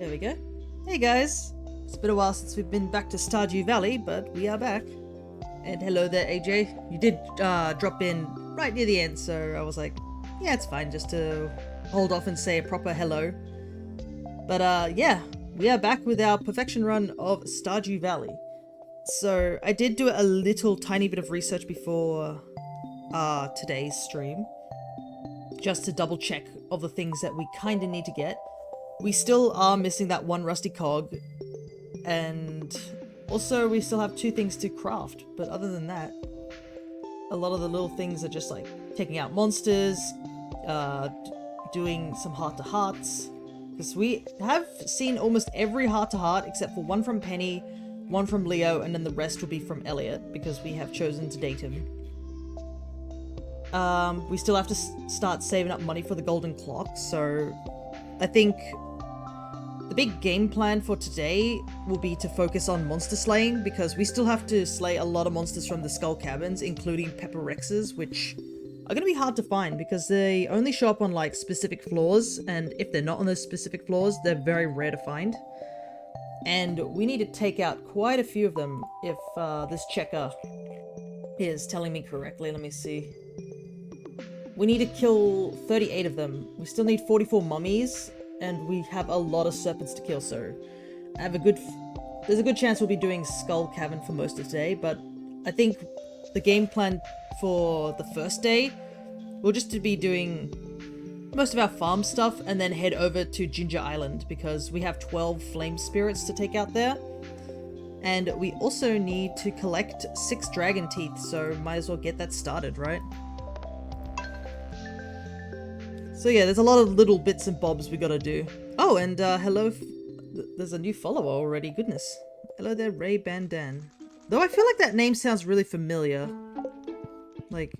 There we go. Hey guys! It's been a while since we've been back to Stardew Valley, but we are back. And hello there, AJ. You did drop in right near the end, so I was like, yeah, it's fine just to hold off and say a proper hello. But yeah, we are back with our perfection run of Stardew Valley. So I did do a little tiny bit of research before today's stream, just to double check of the things that we kind of need to get. We still are missing that one rusty cog, and also we still have 2 things to craft, but other than that, a lot of the little things are just like taking out monsters, doing some heart-to-hearts, because we have seen almost every heart-to-heart except for one from Penny, one from Leo, and then the rest will be from Elliot, because we have chosen to date him. We still have to start saving up money for the golden clock, so I think the big game plan for today will be to focus on monster slaying, because we still have to slay a lot of monsters from the Skull Caverns, including Pepper Rexes, which are going to be hard to find because they only show up on like specific floors, and if they're not on those specific floors, they're very rare to find. And we need to take out quite a few of them if this checker is telling me correctly. Let me see. We need to kill 38 of them. We still need 44 mummies, and we have a lot of serpents to kill, so I have there's a good chance we'll be doing Skull Cavern for most of today, but I think the game plan for the first day will just to be doing most of our farm stuff and then head over to Ginger Island, because we have 12 flame spirits to take out there, and we also need to collect 6 dragon teeth, so might as well get that started, right? So yeah, there's a lot of little bits and bobs we gotta do. Oh, and hello, there's a new follower already, goodness. Hello there, Ray Bandan. Though I feel like that name sounds really familiar. Like,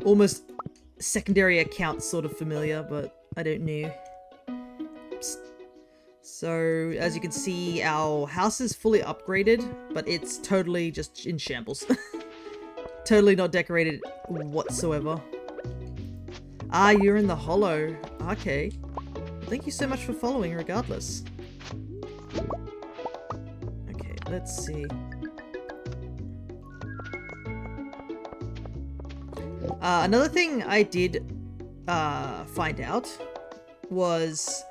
almost secondary account sort of familiar, but I don't know. So, as you can see, our house is fully upgraded, but it's totally just in shambles. Totally not decorated whatsoever. Ah, you're in the hollow. Okay. Thank you so much for following regardless. Okay, let's see. Another thing I did find out was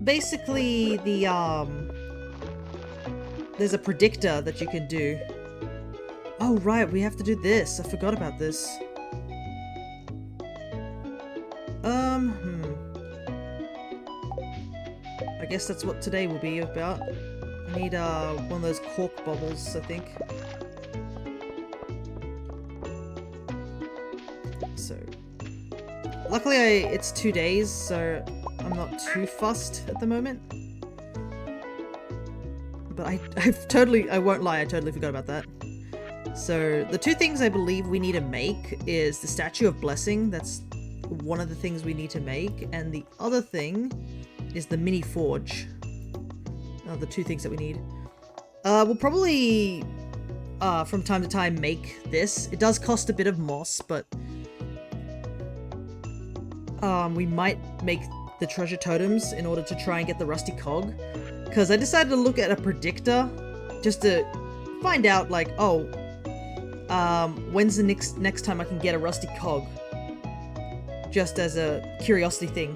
basically there's a predictor that you can do. Oh right, we have to do this. I forgot about this. I guess that's what today will be about. I need one of those cork bubbles, I think. So, luckily it's 2 days, so I'm not too fussed at the moment. But I won't lie, I totally forgot about that. So, the 2 things I believe we need to make is the Statue of Blessing. That's one of the things we need to make, and the other thing is the mini forge. The 2 things that we need. We'll probably from time to time make this. It does cost a bit of moss, but we might make the treasure totems in order to try and get the rusty cog, because I decided to look at a predictor just to find out, like, oh, when's the next time I can get a rusty cog, just as a curiosity thing.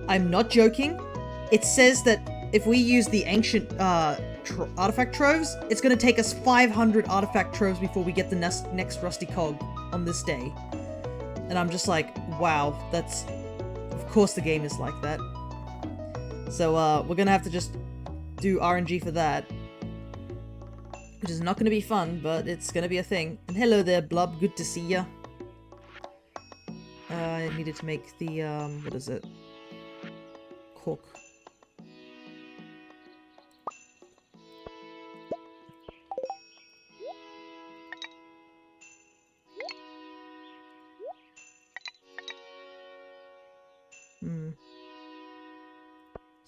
I'm not joking. It says that if we use the ancient artifact troves, it's going to take us 500 artifact troves before we get the next rusty cog on this day. And I'm just like, wow, that's... Of course the game is like that. So we're going to have to just do RNG for that, which is not going to be fun, but it's going to be a thing. And hello there, Blub, good to see ya. I needed to make the, what is it? Cork.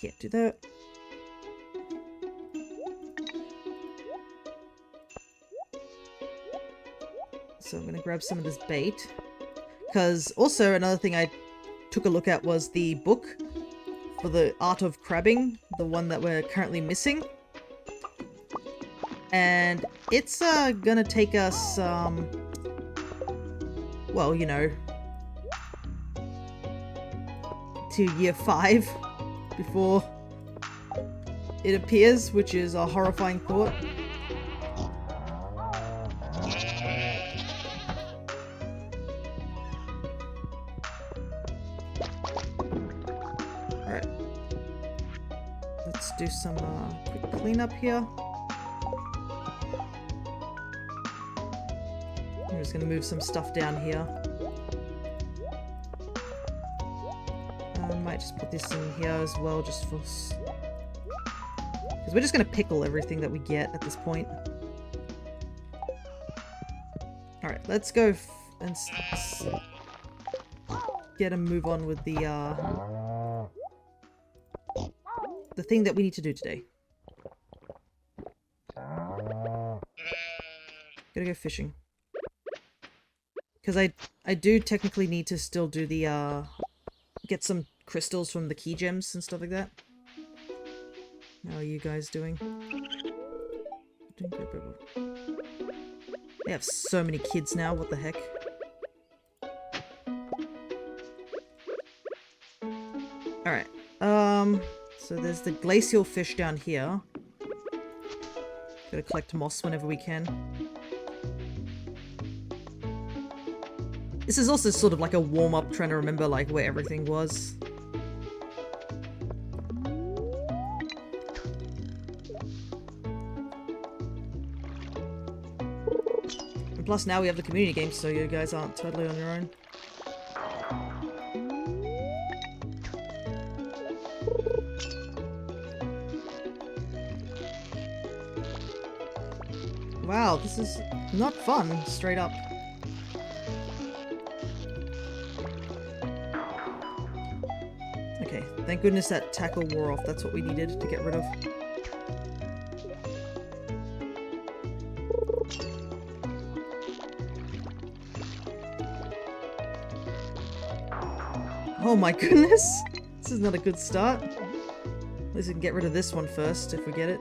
Can't do that. So I'm gonna grab some of this bait. Because also another thing I took a look at was the book for the art of crabbing, the one that we're currently missing. And it's gonna take us, well, you know, to year 5 before it appears, which is a horrifying thought. Alright. Let's do some quick cleanup here. I'm just gonna move some stuff down here. I might just put this in here as well, just for... because we're just gonna pickle everything that we get at this point. Alright, let's go and get a move on with the thing that we need to do today. Gotta go fishing. Because I do technically need to still do the, get some crystals from the key gems and stuff like that. How are you guys doing? Doing great, bro. They have so many kids now, what the heck? Alright, so there's the glacial fish down here. Gotta collect moss whenever we can. This is also sort of like a warm-up, trying to remember like where everything was. And plus now we have the community game, so you guys aren't totally on your own. Wow, this is not fun, straight up. Okay, thank goodness that tackle wore off. That's what we needed to get rid of. Oh my goodness! This is not a good start. At least we can get rid of this one first, if we get it.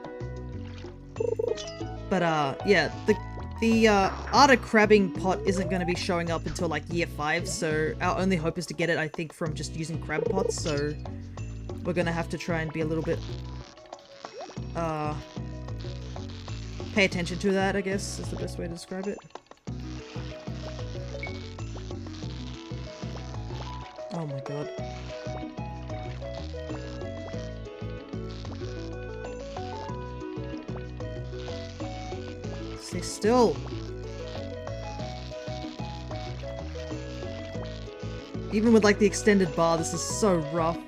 But, yeah, the art of crabbing pot isn't going to be showing up until, like, year 5, so our only hope is to get it, I think, from just using crab pots, so we're going to have to try and be a little bit, pay attention to that, I guess, is the best way to describe it. Oh my god. Stay still. Even with like the extended bar, this is so rough.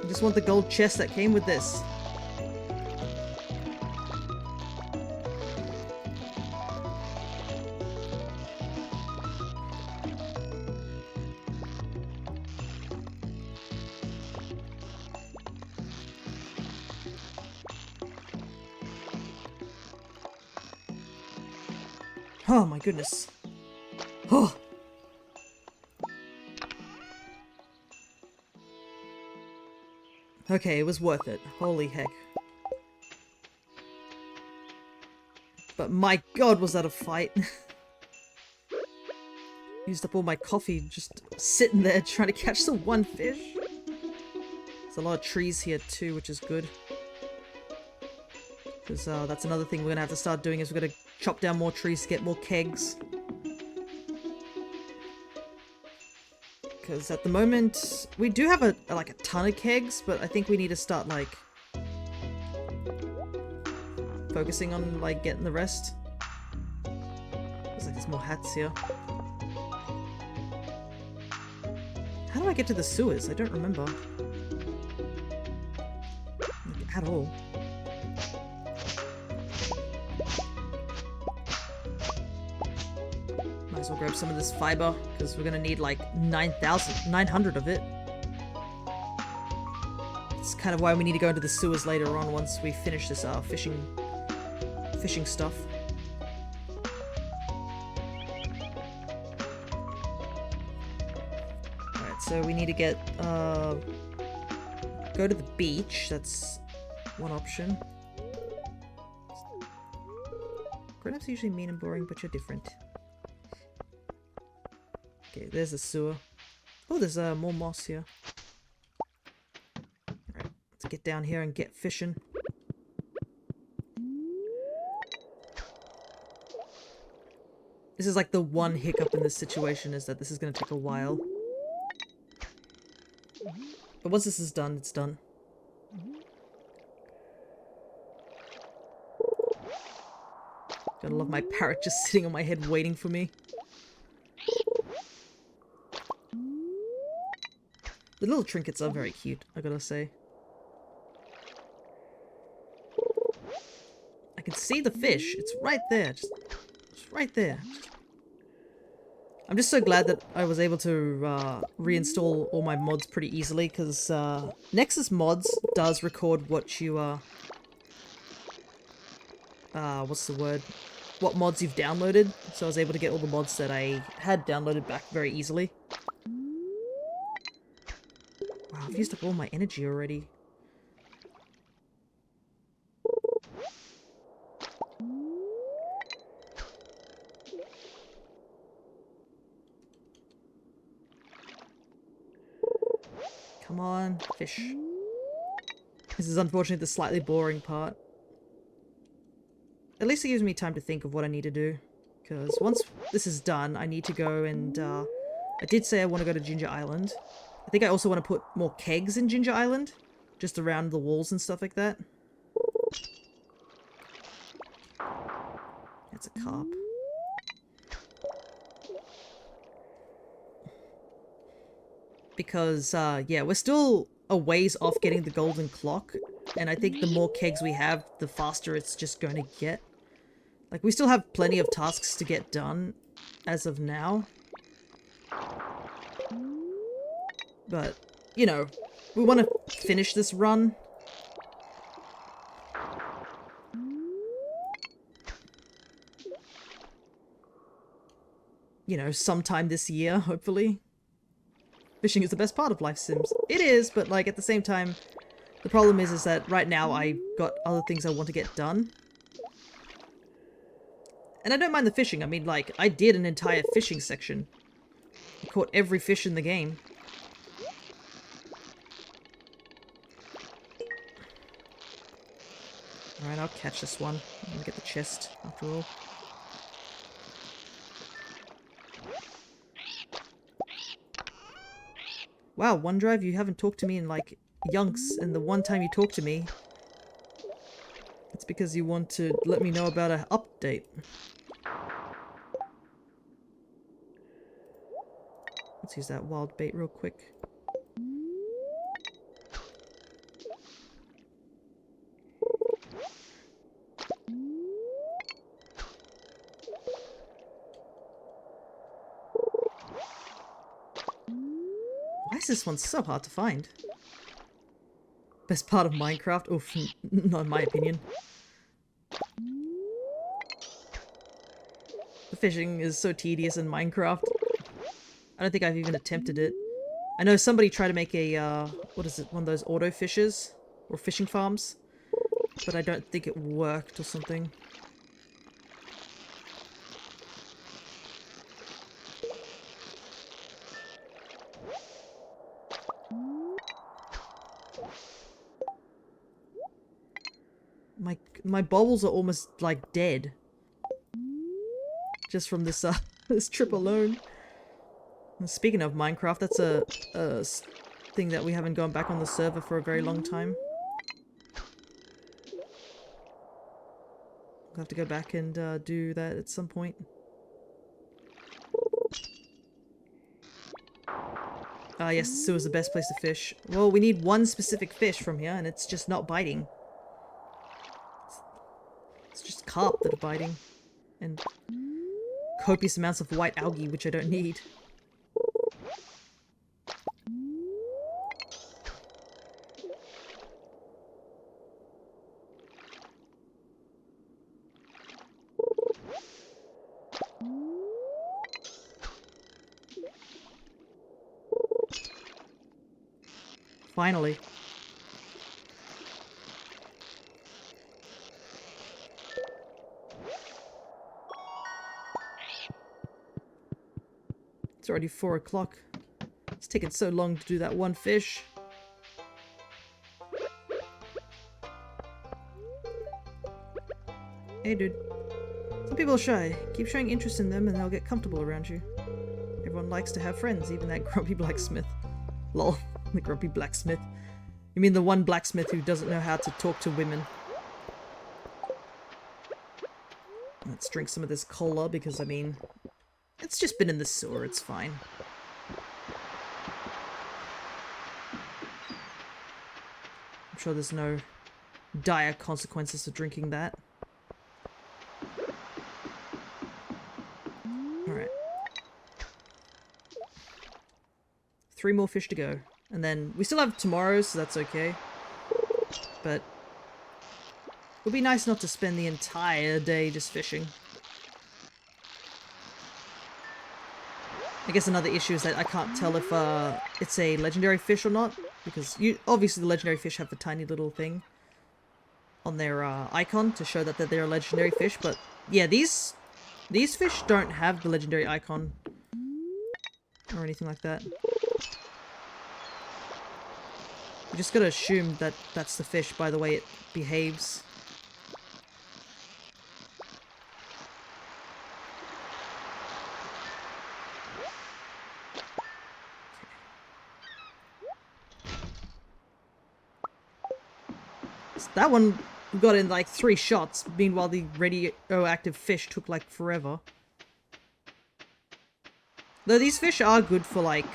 I just want the gold chest that came with this. Oh my goodness. Oh. Okay, it was worth it. Holy heck. But my god, was that a fight. Used up all my coffee just sitting there trying to catch the one fish. There's a lot of trees here too, which is good. Because that's another thing we're gonna have to start doing, is we're gonna chop down more trees to get more kegs. Because at the moment, we do have a ton of kegs, but I think we need to start, like, focusing on, like, getting the rest. Looks like there's more hats here. How do I get to the sewers? I don't remember. Like, at all. Might as well grab some of this fiber, because we're gonna need like 900 of it. It's kind of why we need to go into the sewers later on once we finish this fishing stuff. so we need to get, go to the beach. That's one option. Grown-ups are usually mean and boring, but you're different. Okay, there's the sewer. Oh, there's more moss here. Alright, let's get down here and get fishing. This is like the one hiccup in this situation, is that this is going to take a while. But once this is done, it's done. Gotta love my parrot just sitting on my head waiting for me. The little trinkets are very cute, I gotta say. I can see the fish. It's right there. Just right there. I'm just so glad that I was able to reinstall all my mods pretty easily, because Nexus Mods does record what you what's the word? What mods you've downloaded, so I was able to get all the mods that I had downloaded back very easily. Wow, I've used up all my energy already. Come on, fish. This is unfortunately the slightly boring part. At least it gives me time to think of what I need to do. Because once this is done, I need to go and, I did say I want to go to Ginger Island. I think I also want to put more kegs in Ginger Island. Just around the walls and stuff like that. That's a carp. Because, yeah, we're still a ways off getting the golden clock. And I think the more kegs we have, the faster it's just going to get. Like, we still have plenty of tasks to get done as of now. But, you know, we want to finish this run. You know, sometime this year, hopefully. Fishing is the best part of Life Sims. It is, but, like, at the same time, the problem is that right now I've got other things I want to get done. And I don't mind the fishing. I mean, like, I did an entire fishing section. I caught every fish in the game. Alright, I'll catch this one. I'm gonna get the chest, after all. Wow, OneDrive, you haven't talked to me in, like, yonks, and the one time you talk to me, it's because you want to let me know about an update. Let's use that wild bait real quick. Why is this one so hard to find? Best part of Minecraft? Oof, not in my opinion. The fishing is so tedious in Minecraft. I don't think I've even attempted it. I know somebody tried to make a, what is it, one of those auto fishers? Or fishing farms? But I don't think it worked or something. My bobbles are almost, like, dead. Just from this, this trip alone. And speaking of Minecraft, that's a thing that we haven't gone back on the server for a very long time. We'll have to go back and do that at some point. Ah, yes, the sewer's the best place to fish. Well, we need one specific fish from here, and it's just not biting. It's just carp that are biting. And copious amounts of white algae, which I don't need. Finally. It's already 4 o'clock. It's taken so long to do that one fish. Hey, dude. Some people are shy. Keep showing interest in them and they'll get comfortable around you. Everyone likes to have friends, even that grumpy blacksmith. Lol. The grumpy blacksmith. You mean the one blacksmith who doesn't know how to talk to women? Let's drink some of this cola because, I mean, it's just been in the sewer, it's fine. I'm sure there's no dire consequences to drinking that. Alright. 3 more fish to go. And then we still have tomorrow, so that's okay. But it would be nice not to spend the entire day just fishing. I guess another issue is that I can't tell if it's a legendary fish or not. Because obviously the legendary fish have the tiny little thing on their icon to show that they're a legendary fish. But yeah, these fish don't have the legendary icon or anything like that. You just gotta assume that that's the fish by the way it behaves. So that one got in like 3 shots, meanwhile the radioactive fish took like forever. Though these fish are good for like,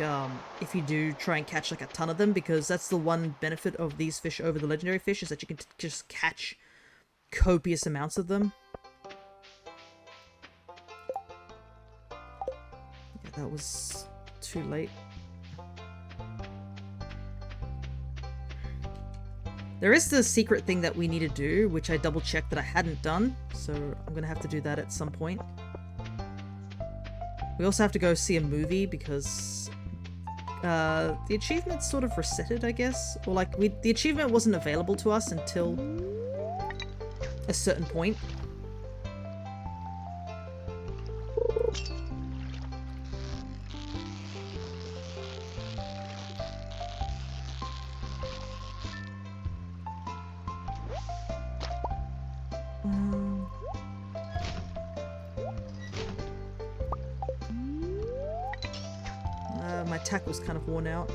if you do try and catch like a ton of them, because that's the one benefit of these fish over the legendary fish, is that you can just catch copious amounts of them. Yeah, that was too late. There is the secret thing that we need to do, which I double checked that I hadn't done, so I'm gonna have to do that at some point. We also have to go see a movie because the achievement's sort of resetted, I guess. Or like, the achievement wasn't available to us until a certain point. My tackle's kind of worn out.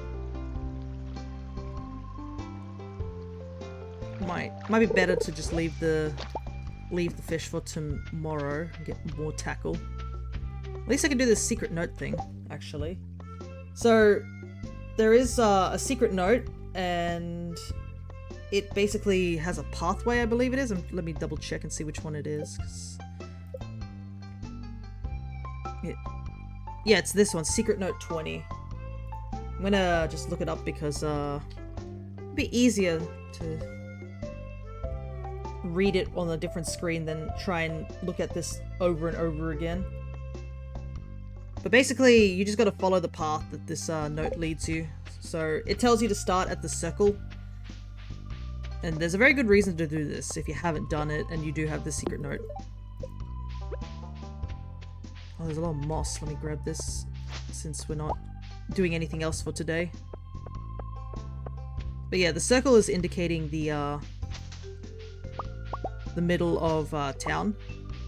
Might be better to just leave the fish for tomorrow and get more tackle. At least I can do this secret note thing, actually. So there is a secret note, and it basically has a pathway, I believe it is. Let me double check and see which one it is. Yeah, it's this one, Secret Note 20. I'm gonna just look it up because it'll be easier to read it on a different screen than try and look at this over and over again. But basically, you just gotta follow the path that this note leads you. So it tells you to start at the circle. And there's a very good reason to do this if you haven't done it and you do have the secret note. Oh, there's a lot of moss. Let me grab this since we're not doing anything else for today. But yeah, the circle is indicating the middle of town.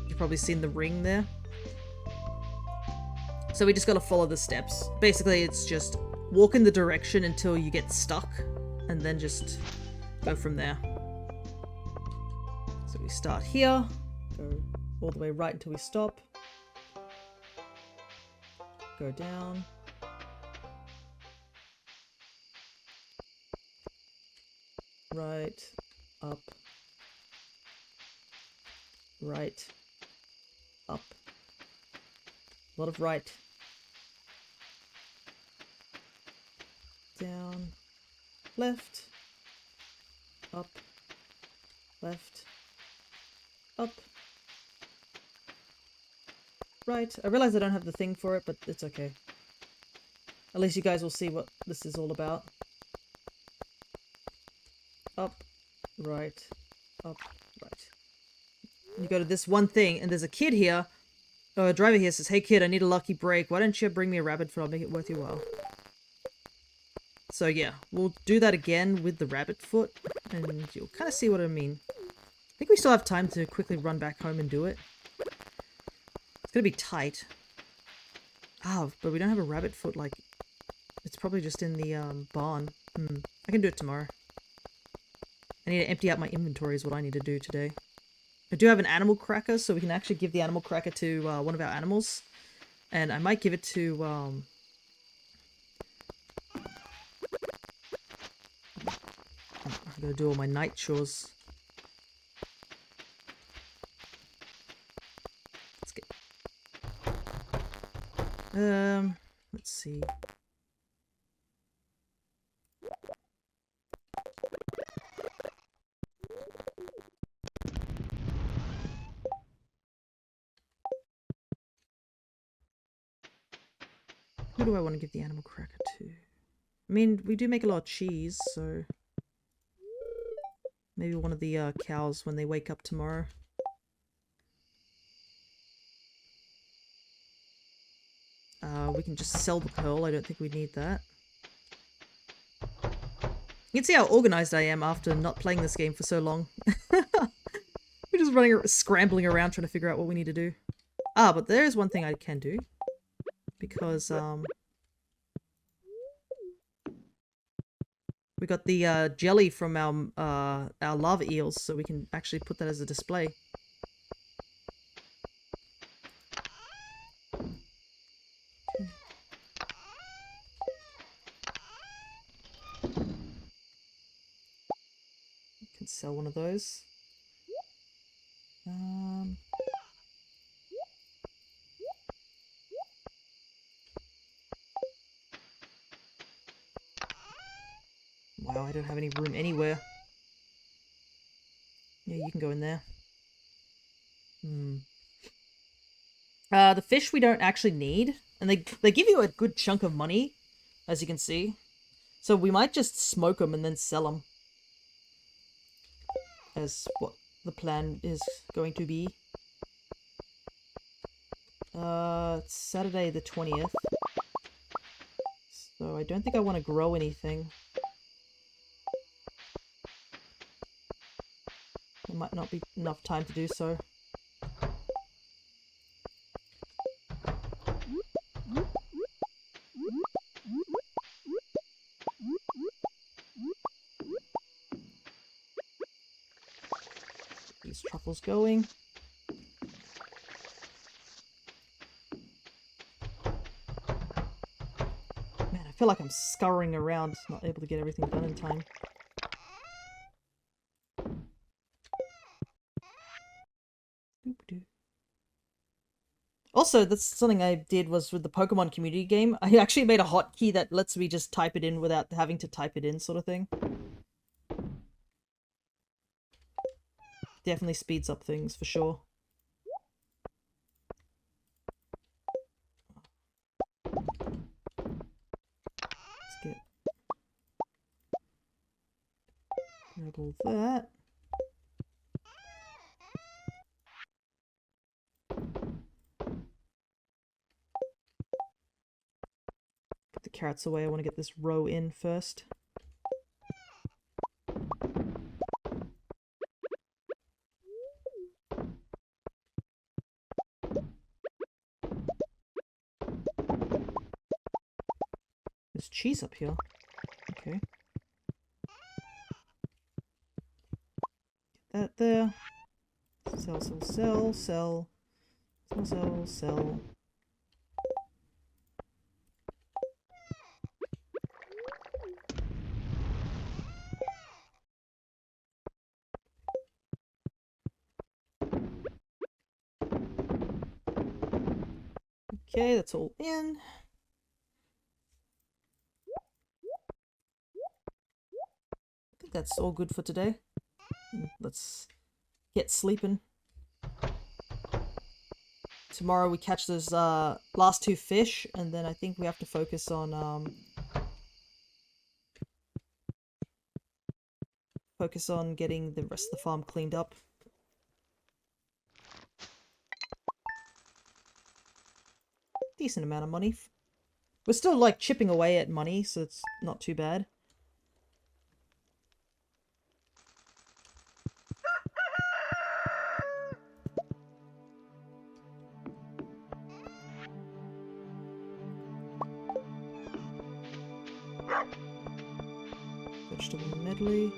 You've probably seen the ring there. So we just gotta follow the steps. Basically, it's just walk in the direction until you get stuck, and then just go from there. So we start here, go all the way right until we stop. Go down. Right, up. Right, up. A lot of right. Down, left, up, left, up, right. I realize I don't have the thing for it, but it's okay. At least you guys will see what this is all about. up, right, up, right. You go to this one thing, and there's a kid here. A driver here says, "Hey kid, I need a lucky break. Why don't you bring me a rabbit foot? I'll make it worth your while." So yeah, we'll do that again with the rabbit foot, and you'll kind of see what I mean. I think we still have time to quickly run back home and do it. It's gonna be tight. Ah, but we don't have a rabbit foot, like... It's probably just in the barn. I can do it tomorrow. I need to empty out my inventory is what I need to do today. I do have an animal cracker, so we can actually give the animal cracker to one of our animals. And I might give it to... I'm gonna do all my night chores. Let's get... let's see... Who do I want to give the animal cracker to? I mean, we do make a lot of cheese, so... Maybe one of the cows when they wake up tomorrow. We can just sell the pearl. I don't think we need that. You can see how organized I am after not playing this game for so long. We're just running, scrambling around trying to figure out what we need to do. Ah, but there is one thing I can do. Because, we got the jelly from our lava eels, so we can actually put that as a display. Can sell one of those. Wow, I don't have any room anywhere. Yeah, you can go in there. The fish we don't actually need. And they give you a good chunk of money, as you can see. So we might just smoke them and then sell them. As what the plan is going to be. It's Saturday the 20th. So I don't think I want to grow anything. There might not be enough time to do so. These truffles going. Man, I feel like I'm scurrying around, not able to get everything done in time. Also, that's something I did was with the Pokemon community game. I actually made a hotkey that lets me just type it in without having to type it in, sort of thing. Definitely speeds up things, for sure. Let's get... grab all that. Put the carrots away, I want to get this row in first. There's cheese up here. Okay. Get that there. Sell, sell, sell, sell. Sell, sell, sell. Okay, that's all in. I think that's all good for today. Let's get sleeping. Tomorrow we catch those last two fish, and then I think we have to focus focus on getting the rest of the farm cleaned up. Decent amount of money. We're still, like, chipping away at money, so it's not too bad. Vegetable medley.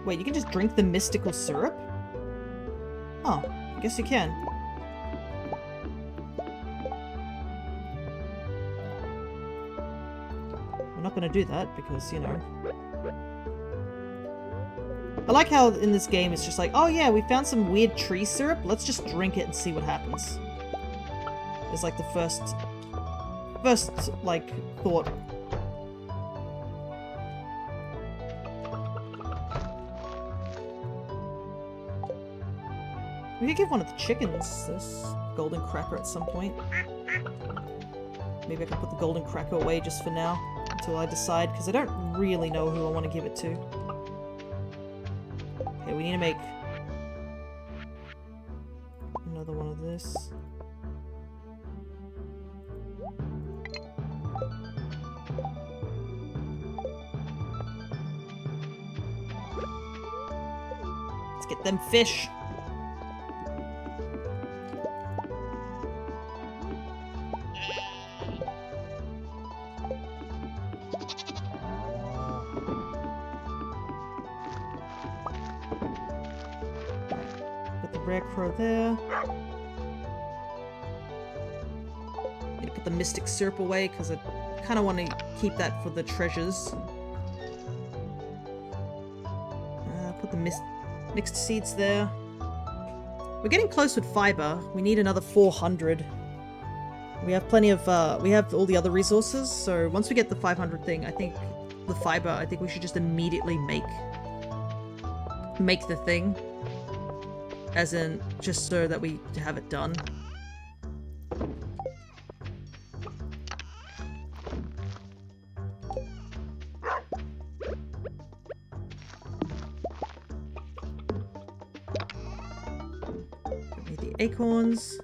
Wait, you can just drink the mystical syrup? Oh, I guess you can. We're not gonna do that because, you know. I like how in this game it's just like, oh yeah, we found some weird tree syrup, let's just drink it and see what happens. It's like the first, like, thought. We could give one of the chickens this golden cracker at some point. Maybe I can put the golden cracker away just for now, until I decide, because I don't really know who I want to give it to. Okay, we need to make another one of this. Let's get them fish. Crow there. Need to put the mystic syrup away because I kind of want to keep that for the treasures. Put the mixed seeds there. We're getting close with fiber. We need another 400. We have plenty of, we have all the other resources, so once we get the 500 thing, I think the fiber, I think we should just immediately make the thing. As in, just so that we have it done. Give me the acorns.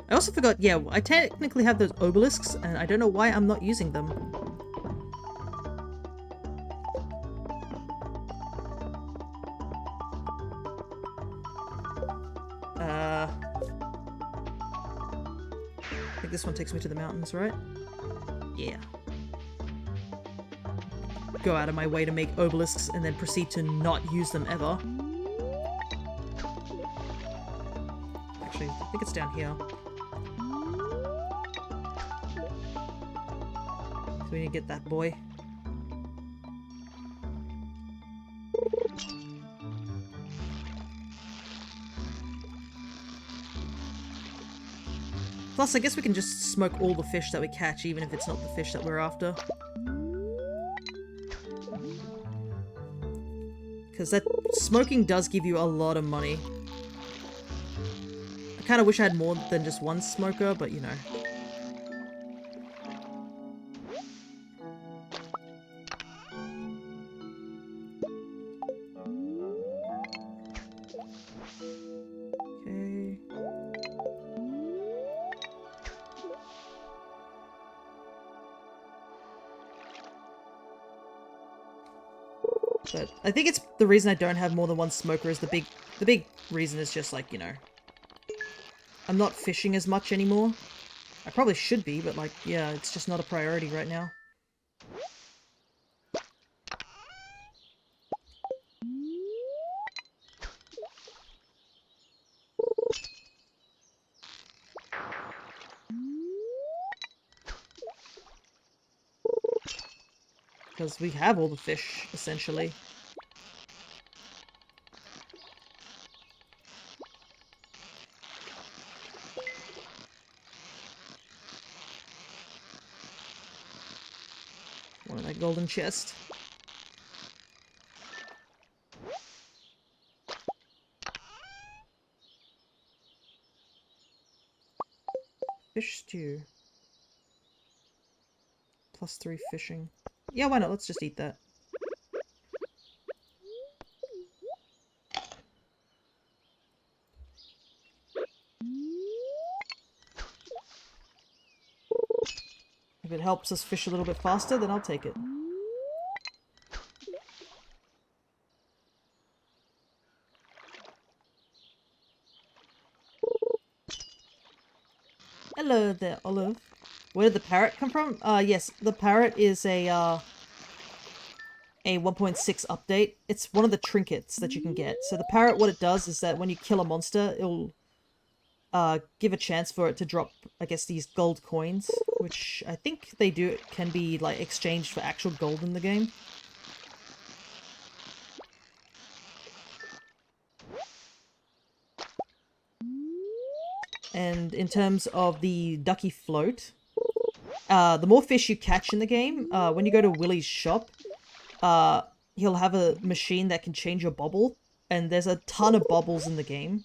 I also forgot, yeah, I technically have those obelisks, and I don't know why I'm not using them. I think this one takes me to the mountains, right? Yeah. Go out of my way to make obelisks and then proceed to not use them ever. Actually, I think it's down here. So we need to get that boy. Plus, I guess we can just smoke all the fish that we catch, even if it's not the fish that we're after. Because that smoking does give you a lot of money. I kind of wish I had more than just one smoker, but you know. But I think it's the reason I don't have more than one smoker is the big reason is just like, you know, I'm not fishing as much anymore. I probably should be, but like, yeah, it's just not a priority right now. Because we have all the fish, essentially. One of that golden chest. Fish stew. +3 fishing. Yeah, why not? Let's just eat that. If it helps us fish a little bit faster, then I'll take it. Hello there, Olive. Where did the parrot come from? Yes, the parrot is a 1.6 update. It's one of the trinkets that you can get. So the parrot, what it does is that when you kill a monster, it'll give a chance for it to drop, I guess, these gold coins, which I think they do can be like exchanged for actual gold in the game. And in terms of the ducky float, the more fish you catch in the game, when you go to Willy's shop, he'll have a machine that can change your bobble, and there's a ton of bobbles in the game.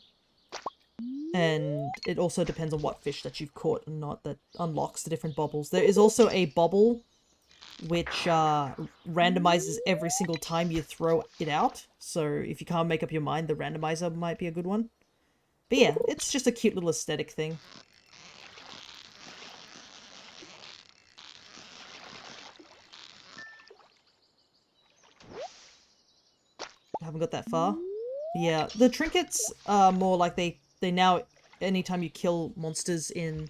And it also depends on what fish that you've caught and not that unlocks the different bobbles. There is also a bobble which randomizes every single time you throw it out. So if you can't make up your mind, the randomizer might be a good one. But yeah, it's just a cute little aesthetic thing. I haven't got that far. Yeah, the trinkets are more like they now, anytime you kill monsters in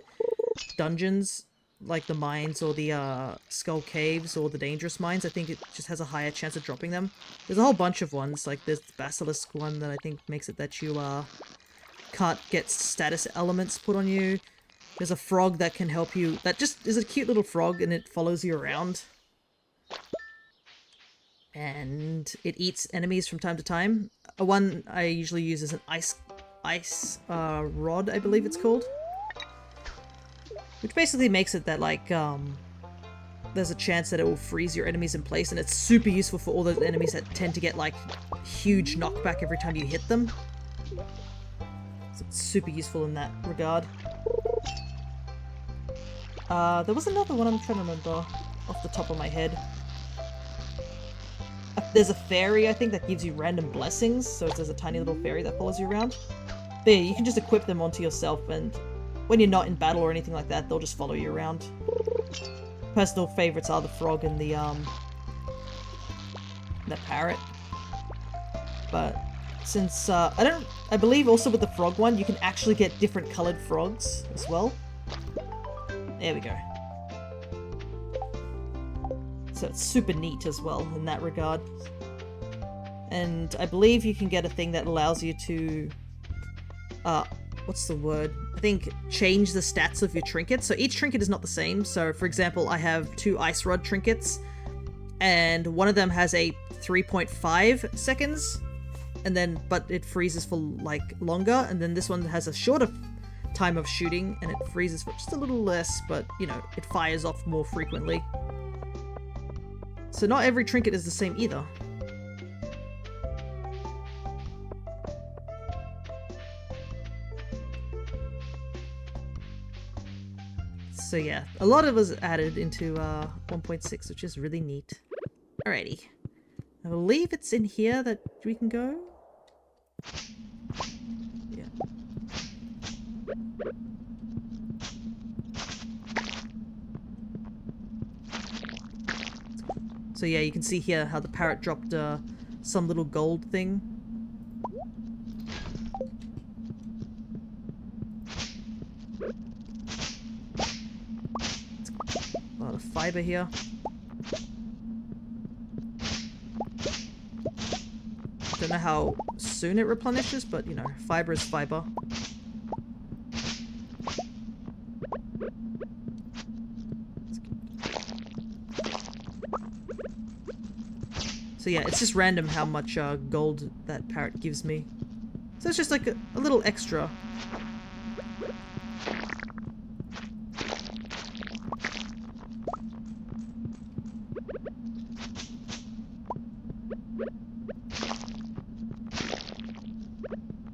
dungeons, like the mines or the skull caves or the dangerous mines, I think it just has a higher chance of dropping them. There's a whole bunch of ones, like there's the basilisk one that I think makes it that you can't get status elements put on you. There's a frog that can help you, that just is a cute little frog and it follows you around. And it eats enemies from time to time. One I usually use is an ice rod, I believe it's called. Which basically makes it that, like, there's a chance that it will freeze your enemies in place, and it's super useful for all those enemies that tend to get, like, huge knockback every time you hit them. So it's super useful in that regard. There was another one I'm trying to remember off the top of my head. There's a fairy, I think, that gives you random blessings, so there's a tiny little fairy that follows you around. But yeah, you can just equip them onto yourself, and when you're not in battle or anything like that, they'll just follow you around. Personal favorites are the frog and the parrot. But since, I believe also with the frog one, you can actually get different colored frogs as well. There we go. So it's super neat as well in that regard. And I believe you can get a thing that allows you to, what's the word? I think change the stats of your trinkets. So each trinket is not the same. So for example, I have 2 ice rod trinkets, and one of them has a 3.5 seconds, and then, but it freezes for like longer. And then this one has a shorter time of shooting, and it freezes for just a little less, but you know, it fires off more frequently. So not every trinket is the same either. So yeah, a lot of us added into 1.6, which is really neat. Alrighty. I believe it's in here that we can go. Yeah. So yeah, you can see here how the parrot dropped some little gold thing. A lot of fiber here. Don't know how soon it replenishes, but you know, fiber is fiber. So yeah, it's just random how much gold that parrot gives me. So it's just like a little extra.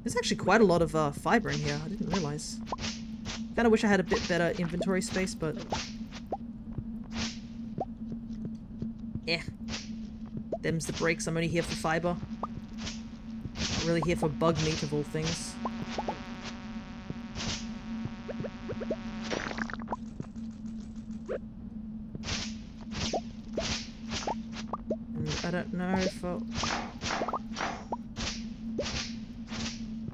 There's actually quite a lot of fiber in here, I didn't realize. Kinda wish I had a bit better inventory space, but them's the breaks. I'm only here for fiber. Not really here for bug meat of all things. And I don't know if I'll...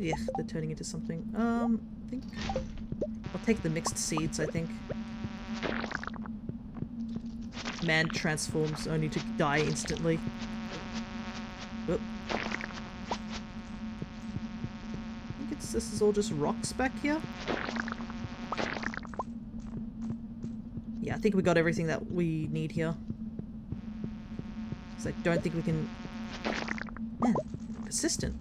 Yeah, they're turning into something. I think... I'll take the mixed seeds, I think. Man transforms only to die instantly. Oop. I think this is all just rocks back here. Yeah, I think we got everything that we need here. Because I don't think we can... Man, persistent.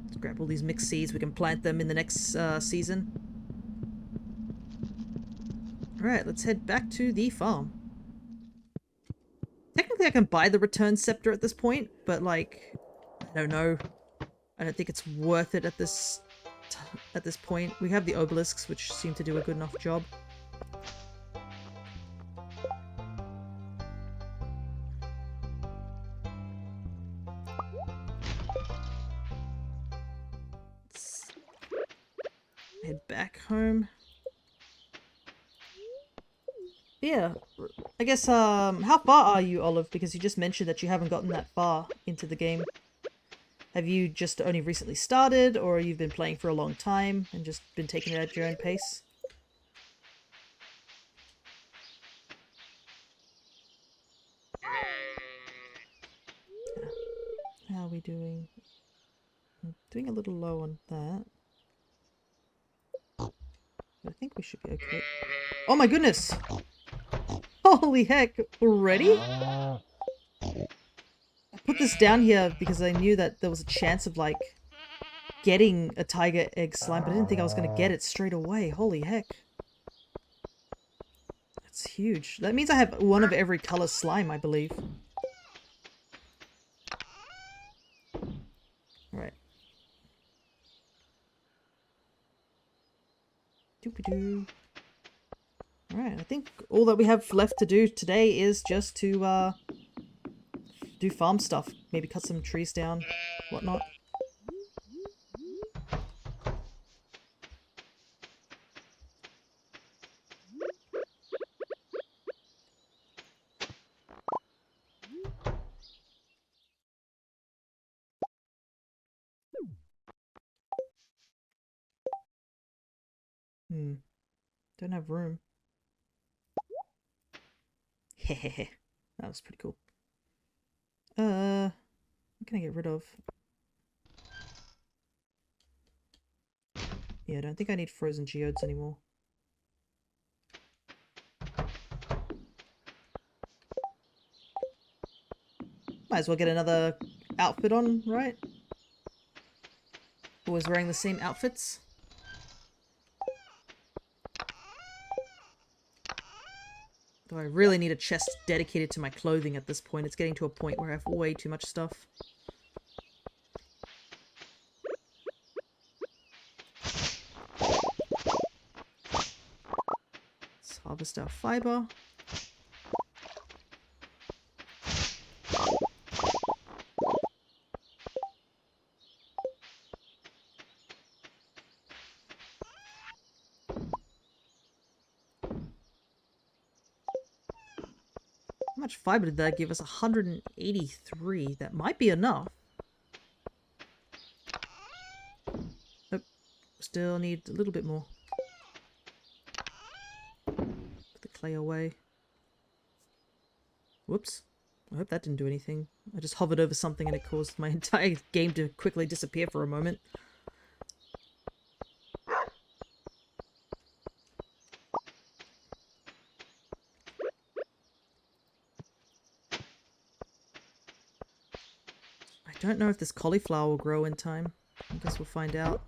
Let's grab all these mixed seeds. We can plant them in the next season. Alright, let's head back to the farm. Technically I can buy the return scepter at this point, but like, I don't know. I don't think it's worth it at this point. We have the obelisks, which seem to do a good enough job. Let's head back home. Yeah, I guess, how far are you, Olive? Because you just mentioned that you haven't gotten that far into the game. Have you just only recently started, or you've been playing for a long time and just been taking it at your own pace? How are we doing? I'm doing a little low on that. But I think we should be okay. Oh my goodness! Holy heck, already? I put this down here because I knew that there was a chance of, like, getting a tiger egg slime, but I didn't think I was going to get it straight away. Holy heck. That's huge. That means I have one of every color slime, I believe. Alright. Doopy-doo. Alright, I think all that we have left to do today is just to, do farm stuff. Maybe cut some trees down, whatnot. Don't have room. Hehehe. That was pretty cool. What can I get rid of? Yeah, I don't think I need frozen geodes anymore. Might as well get another outfit on, right? Always wearing the same outfits. Though I really need a chest dedicated to my clothing at this point. It's getting to a point where I have way too much stuff. Let's harvest our fiber. How much fiber did that give us? 183. That might be enough. Nope. Still need a little bit more. Put the clay away. Whoops. I hope that didn't do anything. I just hovered over something and it caused my entire game to quickly disappear for a moment. I don't know if this cauliflower will grow in time. I guess we'll find out.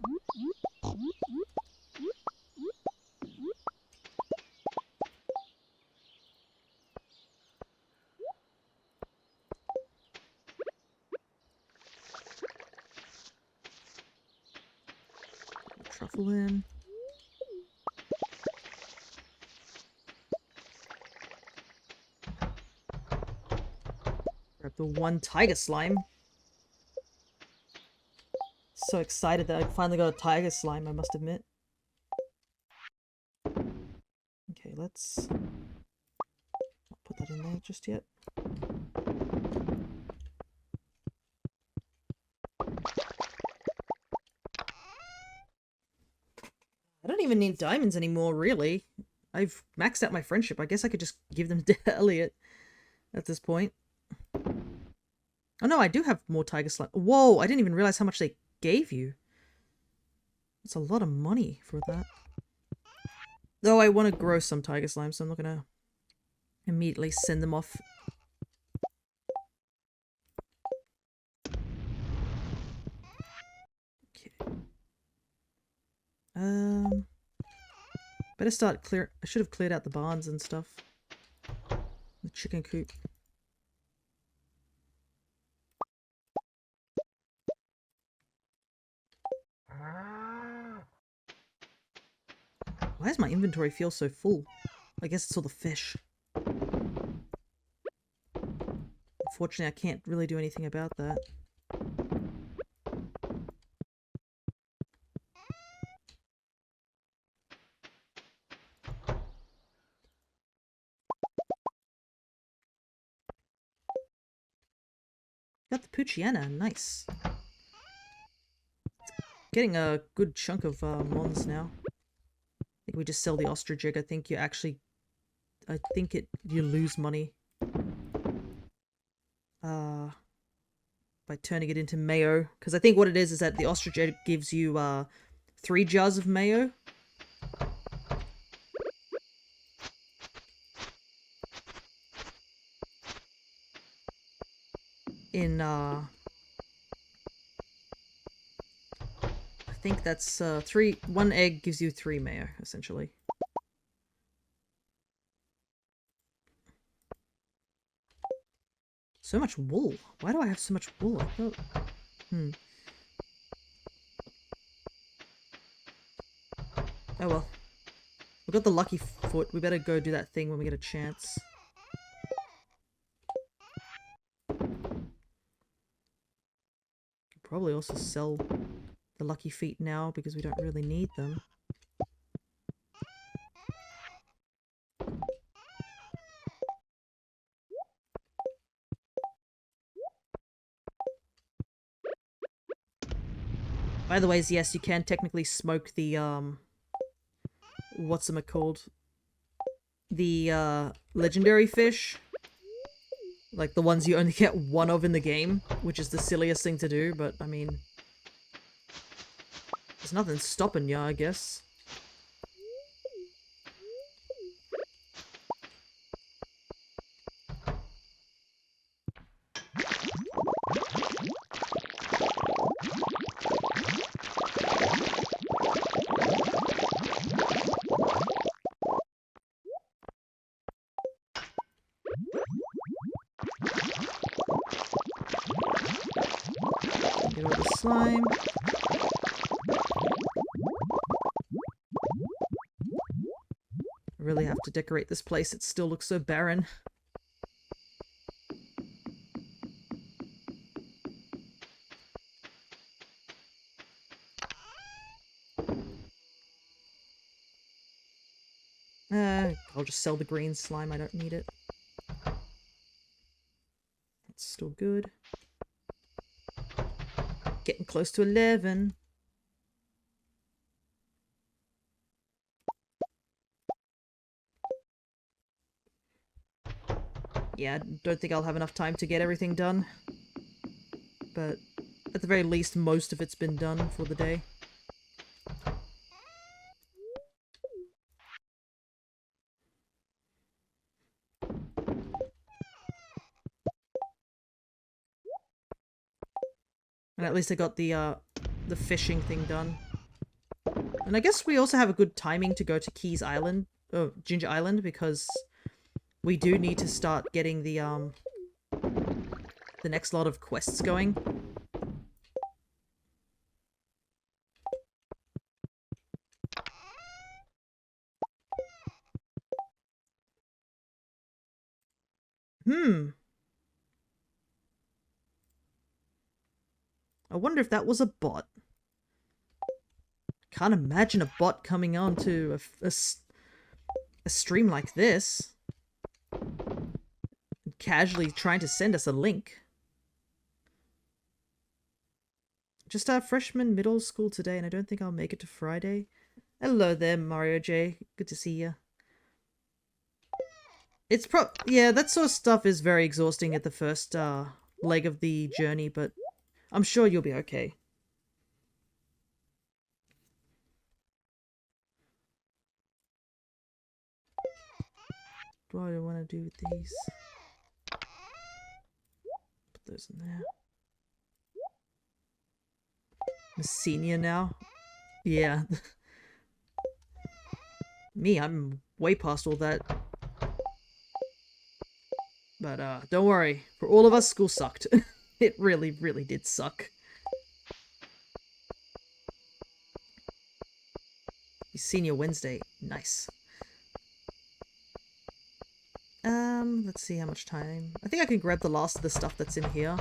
Truffle in. the one tiger slime. So excited that I finally got a tiger slime, I must admit. Okay, let's not put that in there just yet. I don't even need diamonds anymore, really. I've maxed out my friendship. I guess I could just give them to Elliot at this point. Oh no, I do have more tiger slime. Whoa, I didn't even realize how much they gave you. That's a lot of money for that. Though I want to grow some tiger slime, so I'm not gonna immediately send them off. Okay. Better start clear. I should have cleared out the barns and stuff. The chicken coop. Why does my inventory feel so full? I guess it's all the fish. Unfortunately, I can't really do anything about that. Got the Puchiana, nice. Getting a good chunk of mons now. I think we just sell the ostrich egg. I think you actually... you lose money. By turning it into mayo. Because I think what it is that the ostrich egg gives you 3 jars of mayo. In, I think that's 1 egg gives you 3 mayo, essentially. So much wool. Why do I have so much wool? I thought... Oh well. We got the lucky foot. We better go do that thing when we get a chance. Could probably also sell the lucky feet now because we don't really need them. By the way, yes, you can technically smoke the, what's-it-called? The, legendary fish. Like, the ones you only get 1 of in the game, which is the silliest thing to do, but, I mean... There's nothing stopping ya, I guess. Get all the slime. I really have to decorate this place. It still looks so barren. I'll just sell the green slime. I don't need it. That's still good. Getting close to 11. Yeah, I don't think I'll have enough time to get everything done. But at the very least, most of it's been done for the day. And at least I got the fishing thing done. And I guess we also have a good timing to go to Keys Island, oh, Ginger Island, because we do need to start getting the next lot of quests going. I wonder if that was a bot. Can't imagine a bot coming on to a stream like this. Casually trying to send us a link. Just our freshman middle school today, and I don't think I'll make it to Friday. Hello there, Mario J. Good to see you. It's yeah, that sort of stuff is very exhausting at the first leg of the journey, but I'm sure you'll be okay. What do I want to do with these? Put those in there. I'm a senior now. Yeah. Me, I'm way past all that. But don't worry. For all of us, school sucked. It really, really did suck. Senior Wednesday. Nice. Let's see how much time. I think I can grab the last of the stuff that's in here.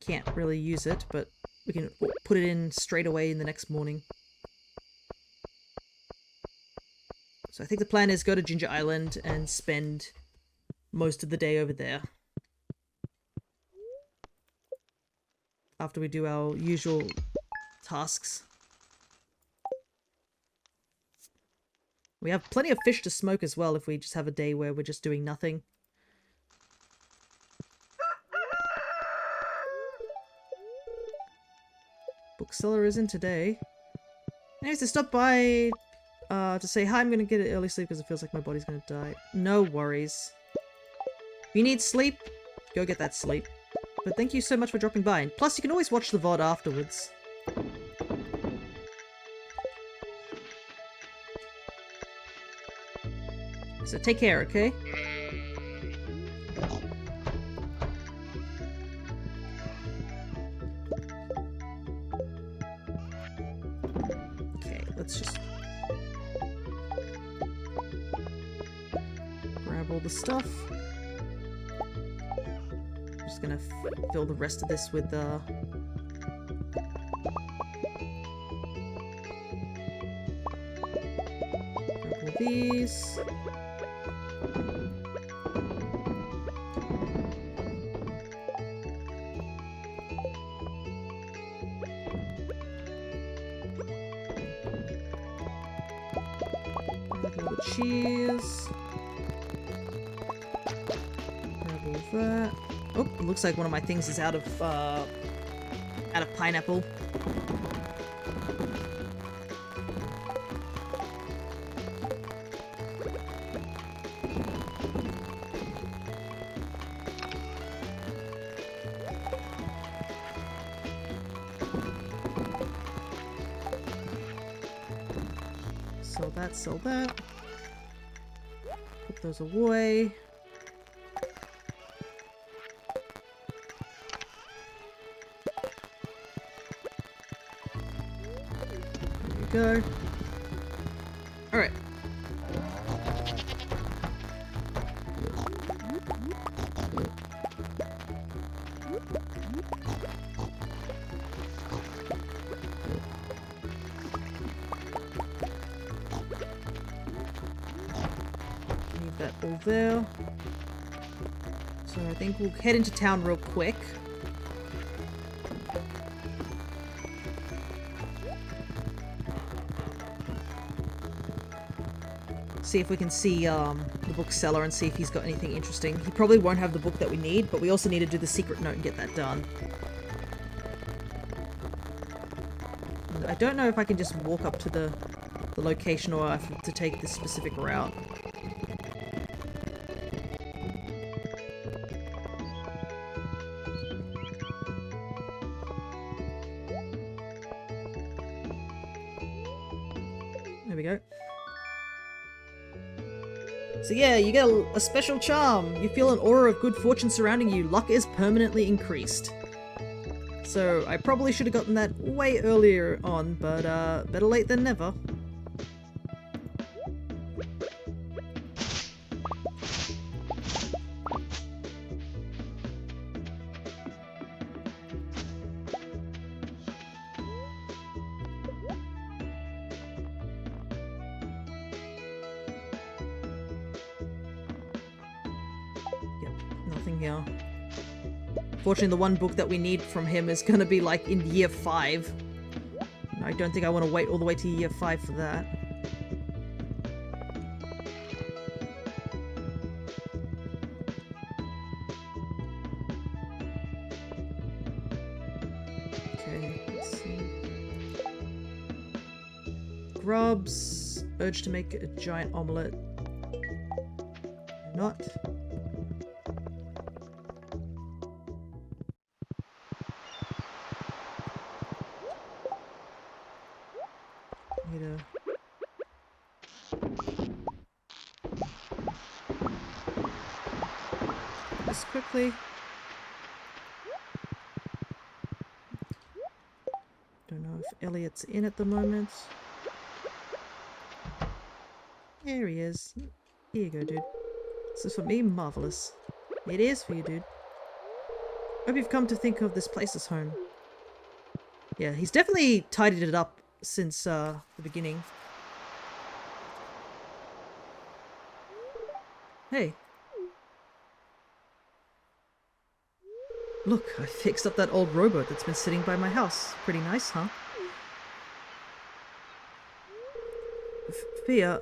Can't really use it, but we can put it in straight away in the next morning. So I think the plan is go to Ginger Island and spend most of the day over there. After we do our usual tasks. We have plenty of fish to smoke as well if we just have a day where we're just doing nothing. Bookseller is in today. Anyways, to stop by to say hi, I'm gonna get an early sleep because it feels like my body's gonna die. No worries. If you need sleep, go get that sleep. But thank you so much for dropping by. And plus, you can always watch the VOD afterwards. So take care, okay? Okay, let's just grab all the stuff. I'm just gonna fill the rest of this with grab all these. Cheese. Grab all that. Oh, it looks like one of my things is out of pineapple. Sell that. Put those away. There you go. Alright. All there. So I think we'll head into town real quick. See if we can see the bookseller and see if he's got anything interesting. He probably won't have the book that we need, but we also need to do the secret note and get that done. And I don't know if I can just walk up to the location or I have to take this specific route. We go. So yeah, you get a special charm. You feel an aura of good fortune surrounding you. Luck is permanently increased. So I probably should have gotten that way earlier on, but better late than never. long here. Fortunately, the one book that we need from him is gonna be like in year 5. And I don't think I want to wait all the way to year 5 for that. Okay, let's see. Grubs. Urge to make a giant omelette. Not. This quickly. Don't know if Elliot's in at the moment. There he is. Here you go, dude. This is for me, marvelous. It is for you, dude. Hope you've come to think of this place as home. Yeah, he's definitely tidied it up since the beginning. Hey. Look, I fixed up that old rowboat that's been sitting by my house. Pretty nice, huh? Fia,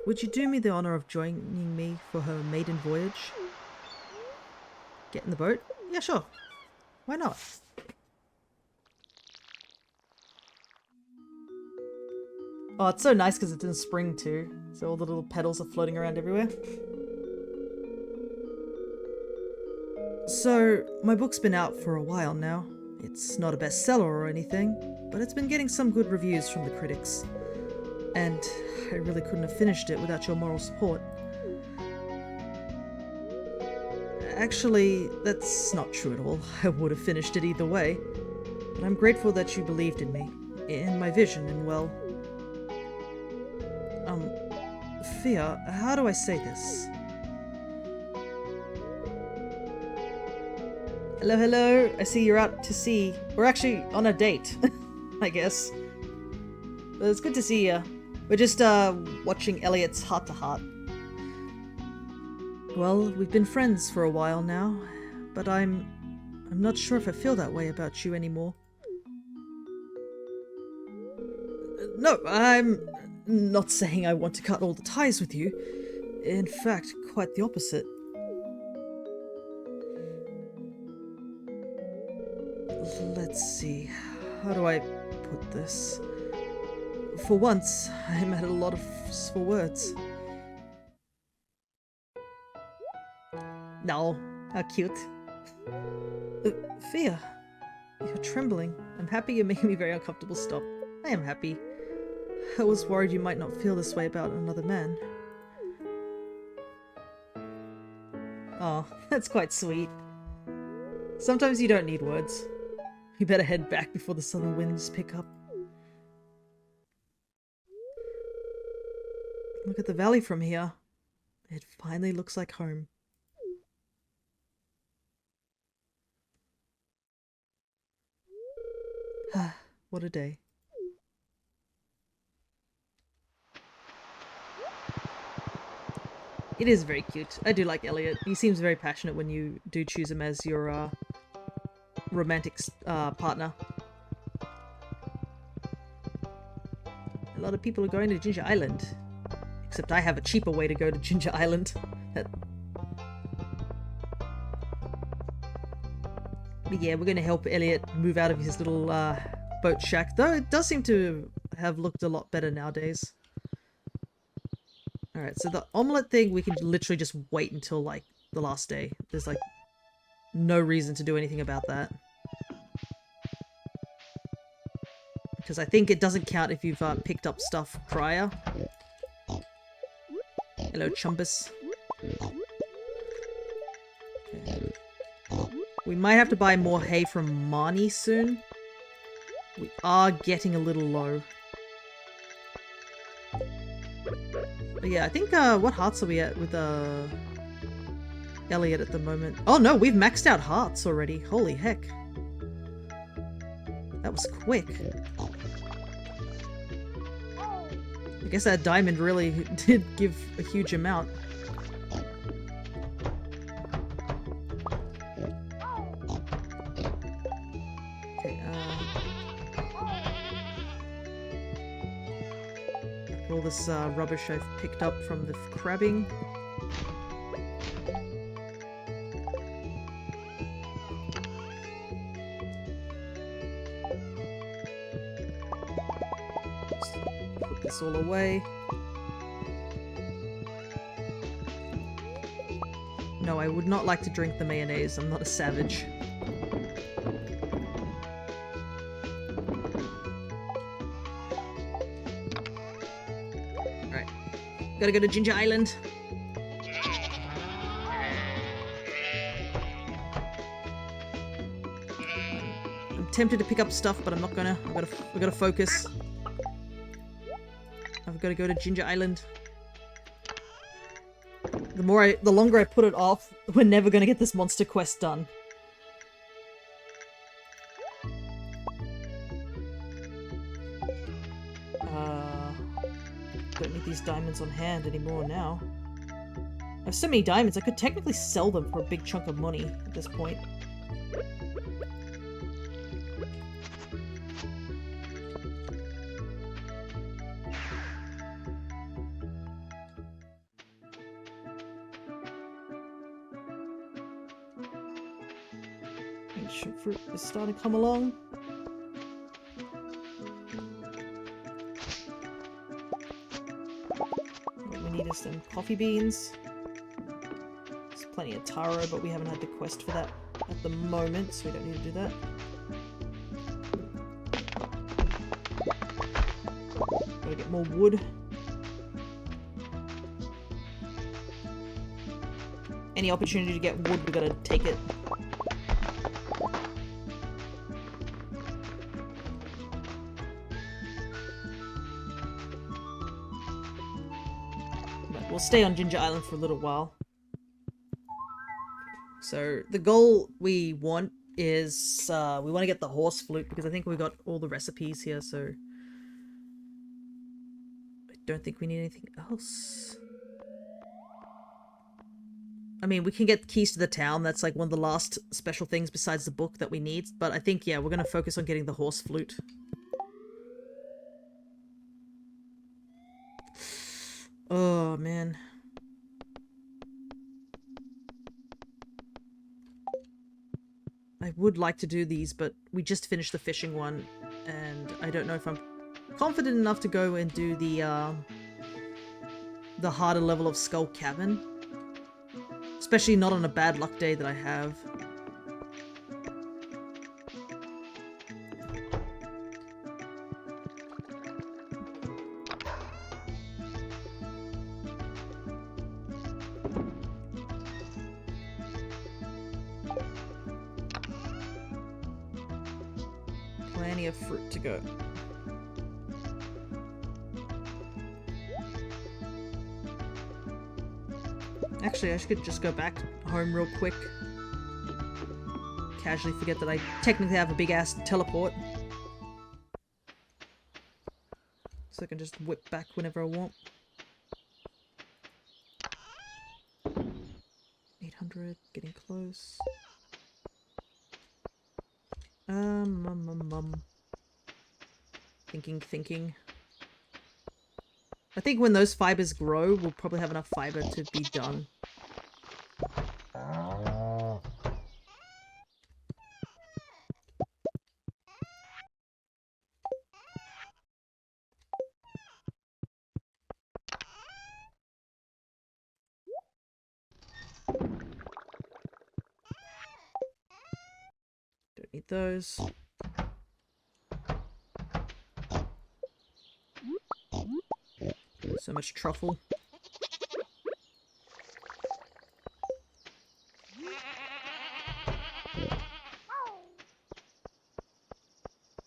would you do me the honor of joining me for her maiden voyage? Get in the boat? Yeah, sure. Why not? Oh, it's so nice because it's in spring too. So all the little petals are floating around everywhere. So, my book's been out for a while now. It's not a bestseller or anything, but it's been getting some good reviews from the critics. And I really couldn't have finished it without your moral support. Actually, that's not true at all. I would have finished it either way. But I'm grateful that you believed in me, in my vision, and well... Fia, how do I say this? Hello, hello. I see you're out to sea. We're actually on a date, I guess. But it's good to see you. We're just, watching Elliot's heart-to-heart. Well, we've been friends for a while now, but I'm not sure if I feel that way about you anymore. No, I'm not saying I want to cut all the ties with you. In fact, quite the opposite. Let's see, how do I put this? For once, I'm at a lot for words. No, how cute. Fia, you're trembling. I'm happy you're making me very uncomfortable. Stop. I am happy. I was worried you might not feel this way about another man. Oh, that's quite sweet. Sometimes you don't need words. You better head back before the southern winds pick up. Look at the valley from here. It finally looks like home. What a day. It is very cute. I do like Elliot. He seems very passionate when you do choose him as your romantic partner. A lot of people are going to Ginger Island. Except I have a cheaper way to go to Ginger Island. But yeah, we're going to help Elliot move out of his little boat shack. Though it does seem to have looked a lot better nowadays. Alright, so the omelette thing, we can literally just wait until, like, the last day. There's, like, no reason to do anything about that. Because I think it doesn't count if you've picked up stuff prior. Hello, Chumbus. Okay. We might have to buy more hay from Marnie soon. We are getting a little low. But yeah, I think, what hearts are we at with, Elliot at the moment? Oh no, we've maxed out hearts already. Holy heck. That was quick. I guess that diamond really did give a huge amount. All this rubbish I've picked up from the crabbing. Just put this all away. No, I would not like to drink the mayonnaise. I'm not a savage. Alright. Gotta go to Ginger Island. I'm tempted to pick up stuff, but I'm not gonna. I've gotta focus. I've gotta go to Ginger Island. The longer I put it off, we're never gonna get this monster quest done. Don't need these diamonds on hand anymore now. I have so many diamonds, I could technically sell them for a big chunk of money at this point. Ancient fruit is starting to come along. What we need is some coffee beans. There's plenty of taro, but we haven't had the quest for that at the moment, so we don't need to do that. Gotta get more wood. Any opportunity to get wood, we gotta take it. We'll stay on Ginger Island for a little while. So the goal we want is we want to get the horse flute because I think we got all the recipes here, so I don't think we need anything else. I mean, we can get keys to the town. That's like one of the last special things besides the book that we need, but I think, yeah, we're going to focus on getting the horse flute. Oh, man. I would like to do these, but we just finished the fishing one, and I don't know if I'm confident enough to go and do the harder level of Skull Cavern. Especially not on a bad luck day that I have. Plenty of fruit to go. Actually, I should just go back home real quick. Casually forget that I technically have a big-ass teleport. So I can just whip back whenever I want. 800, getting close. Thinking. I think when those fibers grow, we'll probably have enough fiber to be done. Don't need those. So much truffle.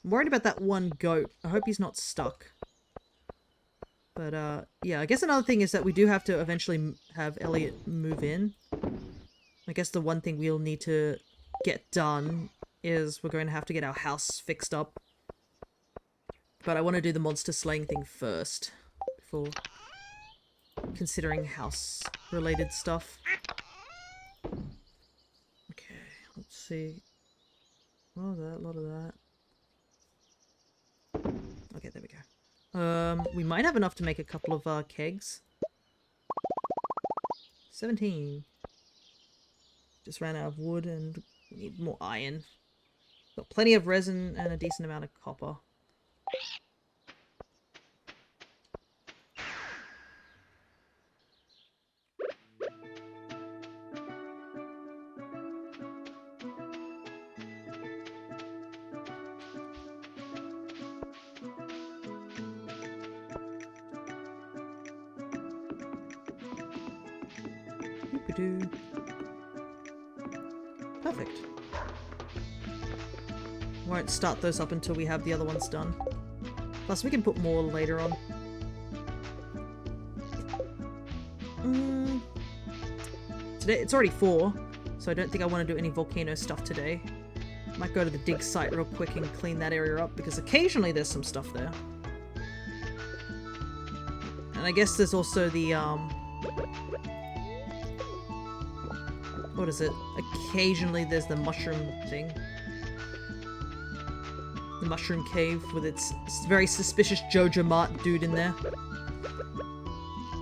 I'm worried about that one goat. I hope he's not stuck. But, yeah, I guess another thing is that we do have to eventually have Elliot move in. I guess the one thing we'll need to get done is we're going to have to get our house fixed up. But I want to do the monster slaying thing first, before considering house-related stuff. Okay, let's see. A lot of that, a lot of that. Okay, there we go. We might have enough to make a couple of kegs. 17. Just ran out of wood and we need more iron. Got plenty of resin and a decent amount of copper. Doop-a-doo. Perfect. Won't start those up until we have the other ones done. Plus we can put more later on. Today it's already 4, so I don't think I want to do any volcano stuff today. Might go to the dig site real quick and clean that area up, because occasionally there's some stuff there. And I guess there's also the, what is it? Occasionally there's the mushroom thing. The mushroom cave with its very suspicious Jojo Mart dude in there.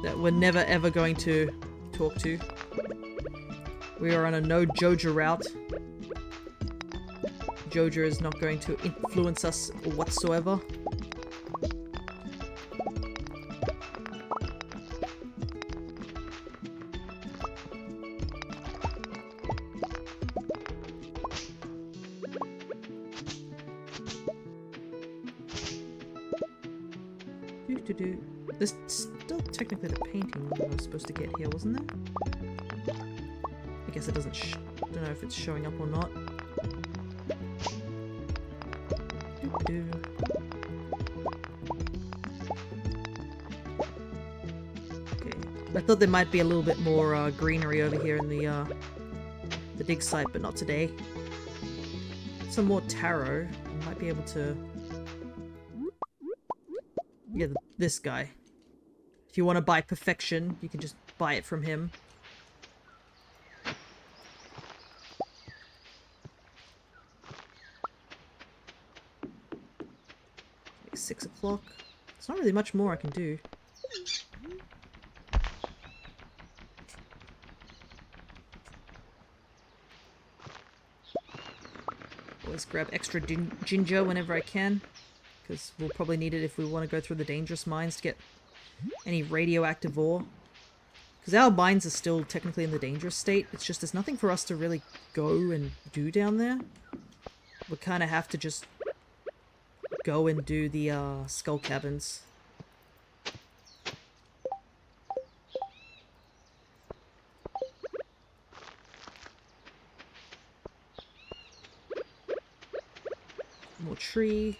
That we're never ever going to talk to. We are on a no Jojo route. Jojo is not going to influence us whatsoever. There's still technically the painting that I was supposed to get here, wasn't there? I guess it doesn't don't know if it's showing up or not. Okay, I thought there might be a little bit more greenery over here in the dig site, but not today. Some more taro. I might be able to... Yeah, this guy. If you want to buy perfection, you can just buy it from him. Like 6 o'clock. There's not really much more I can do. Always grab extra ginger whenever I can, because we'll probably need it if we want to go through the dangerous mines to get any radioactive ore. Because our mines are still technically in the dangerous state. It's just there's nothing for us to really go and do down there. We kind of have to just go and do the skull cabins. More tree.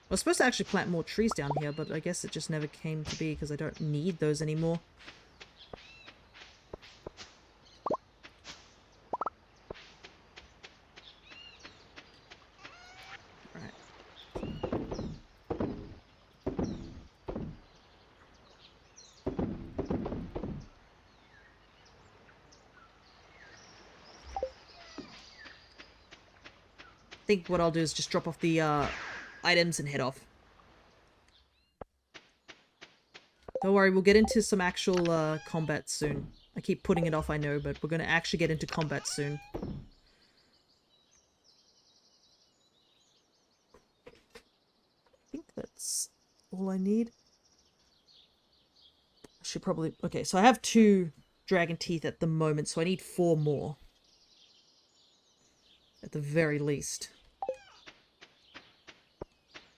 I was supposed to actually plant more trees down here, but I guess it just never came to be because I don't need those anymore. Right. I think what I'll do is just drop off the items and head off. Don't worry, we'll get into some actual combat soon. I keep putting it off, I know, but we're going to actually get into combat soon. I think that's all I need. I should probably... Okay, so I have 2 dragon teeth at the moment, so I need 4 more. At the very least.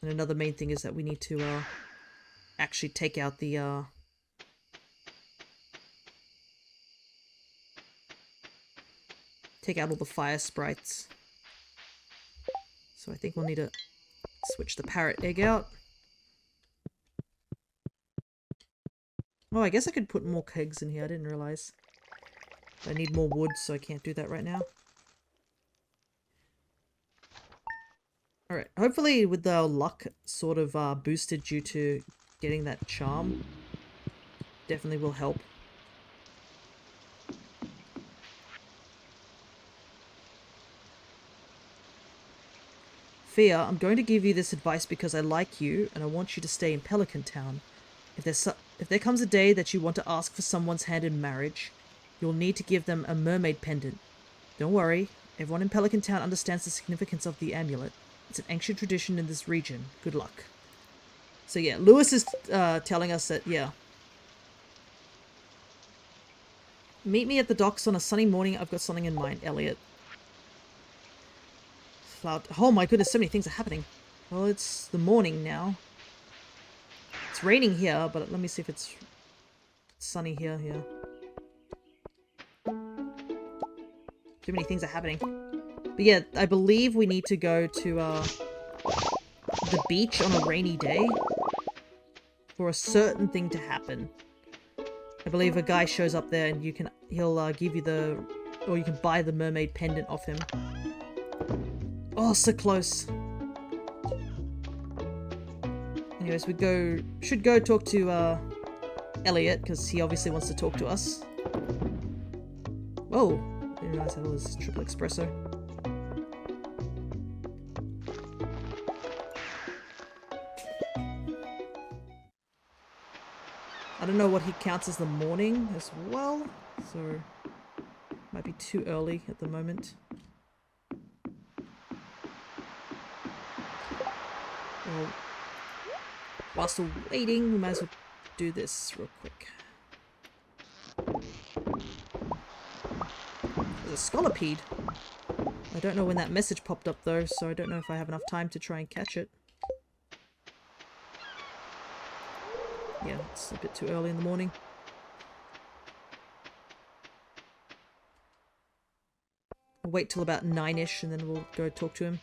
And another main thing is that we need to actually take out the take out all the fire sprites. So I think we'll need to switch the parrot egg out. Oh, I guess I could put more kegs in here. I didn't realize. I need more wood, so I can't do that right now. Alright, hopefully with the luck sort of boosted due to getting that charm, definitely will help. Fia, I'm going to give you this advice because I like you and I want you to stay in Pelican Town. If there comes a day that you want to ask for someone's hand in marriage, you'll need to give them a mermaid pendant. Don't worry, everyone in Pelican Town understands the significance of the amulet. It's an ancient tradition in this region. Good luck. So yeah, Lewis is telling us that, yeah. Meet me at the docks on a sunny morning. I've got something in mind, Elliot. Oh my goodness, so many things are happening. Well, it's the morning now. It's raining here, but let me see if it's sunny here. Too many things are happening. But yeah, I believe we need to go to the beach on a rainy day for a certain thing to happen. I believe a guy shows up there and he'll give you or you can buy the mermaid pendant off him. Oh, so close. Anyways, we should go talk to Elliot, because he obviously wants to talk to us. Whoa, didn't realize that was triple espresso. I don't know what he counts as the morning as well, so might be too early at the moment. Well, whilst we're waiting, we might as well do this real quick. There's a scolopede. I don't know when that message popped up though, so I don't know if I have enough time to try and catch it. Yeah, it's a bit too early in the morning. We'll wait till about 9-ish and then we'll go talk to him.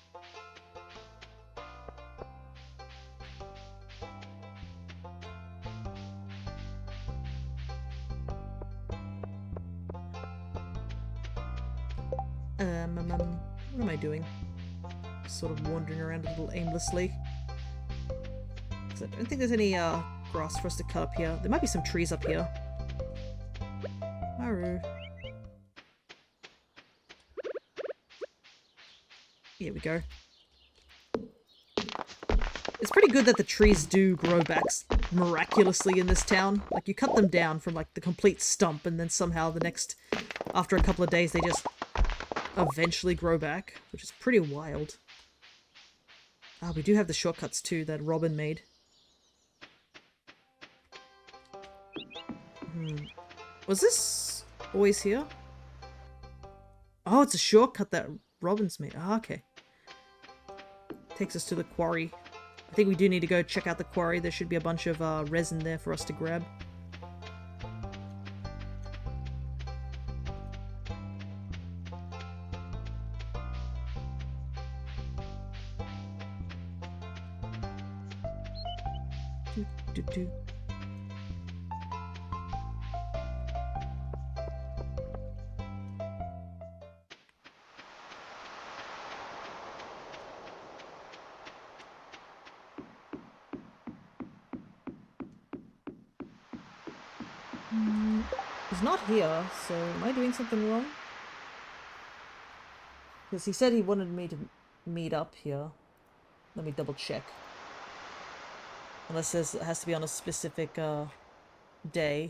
What am I doing? Sort of wandering around a little aimlessly. Because I don't think there's any grass for us to cut up here. There might be some trees up here. Maru. Here we go. It's pretty good that the trees do grow back miraculously in this town. Like, you cut them down from, like, the complete stump, and then somehow after a couple of days, they just eventually grow back, which is pretty wild. Ah, we do have the shortcuts, too, that Robin made. Was this always here? Oh, it's a shortcut that Robin's made. Ah, okay. Takes us to the quarry. I think we do need to go check out the quarry. There should be a bunch of resin there for us to grab. Do. He's not here, so am I doing something wrong? Because he said he wanted me to meet up here. Let me double check. Unless it has to be on a specific day.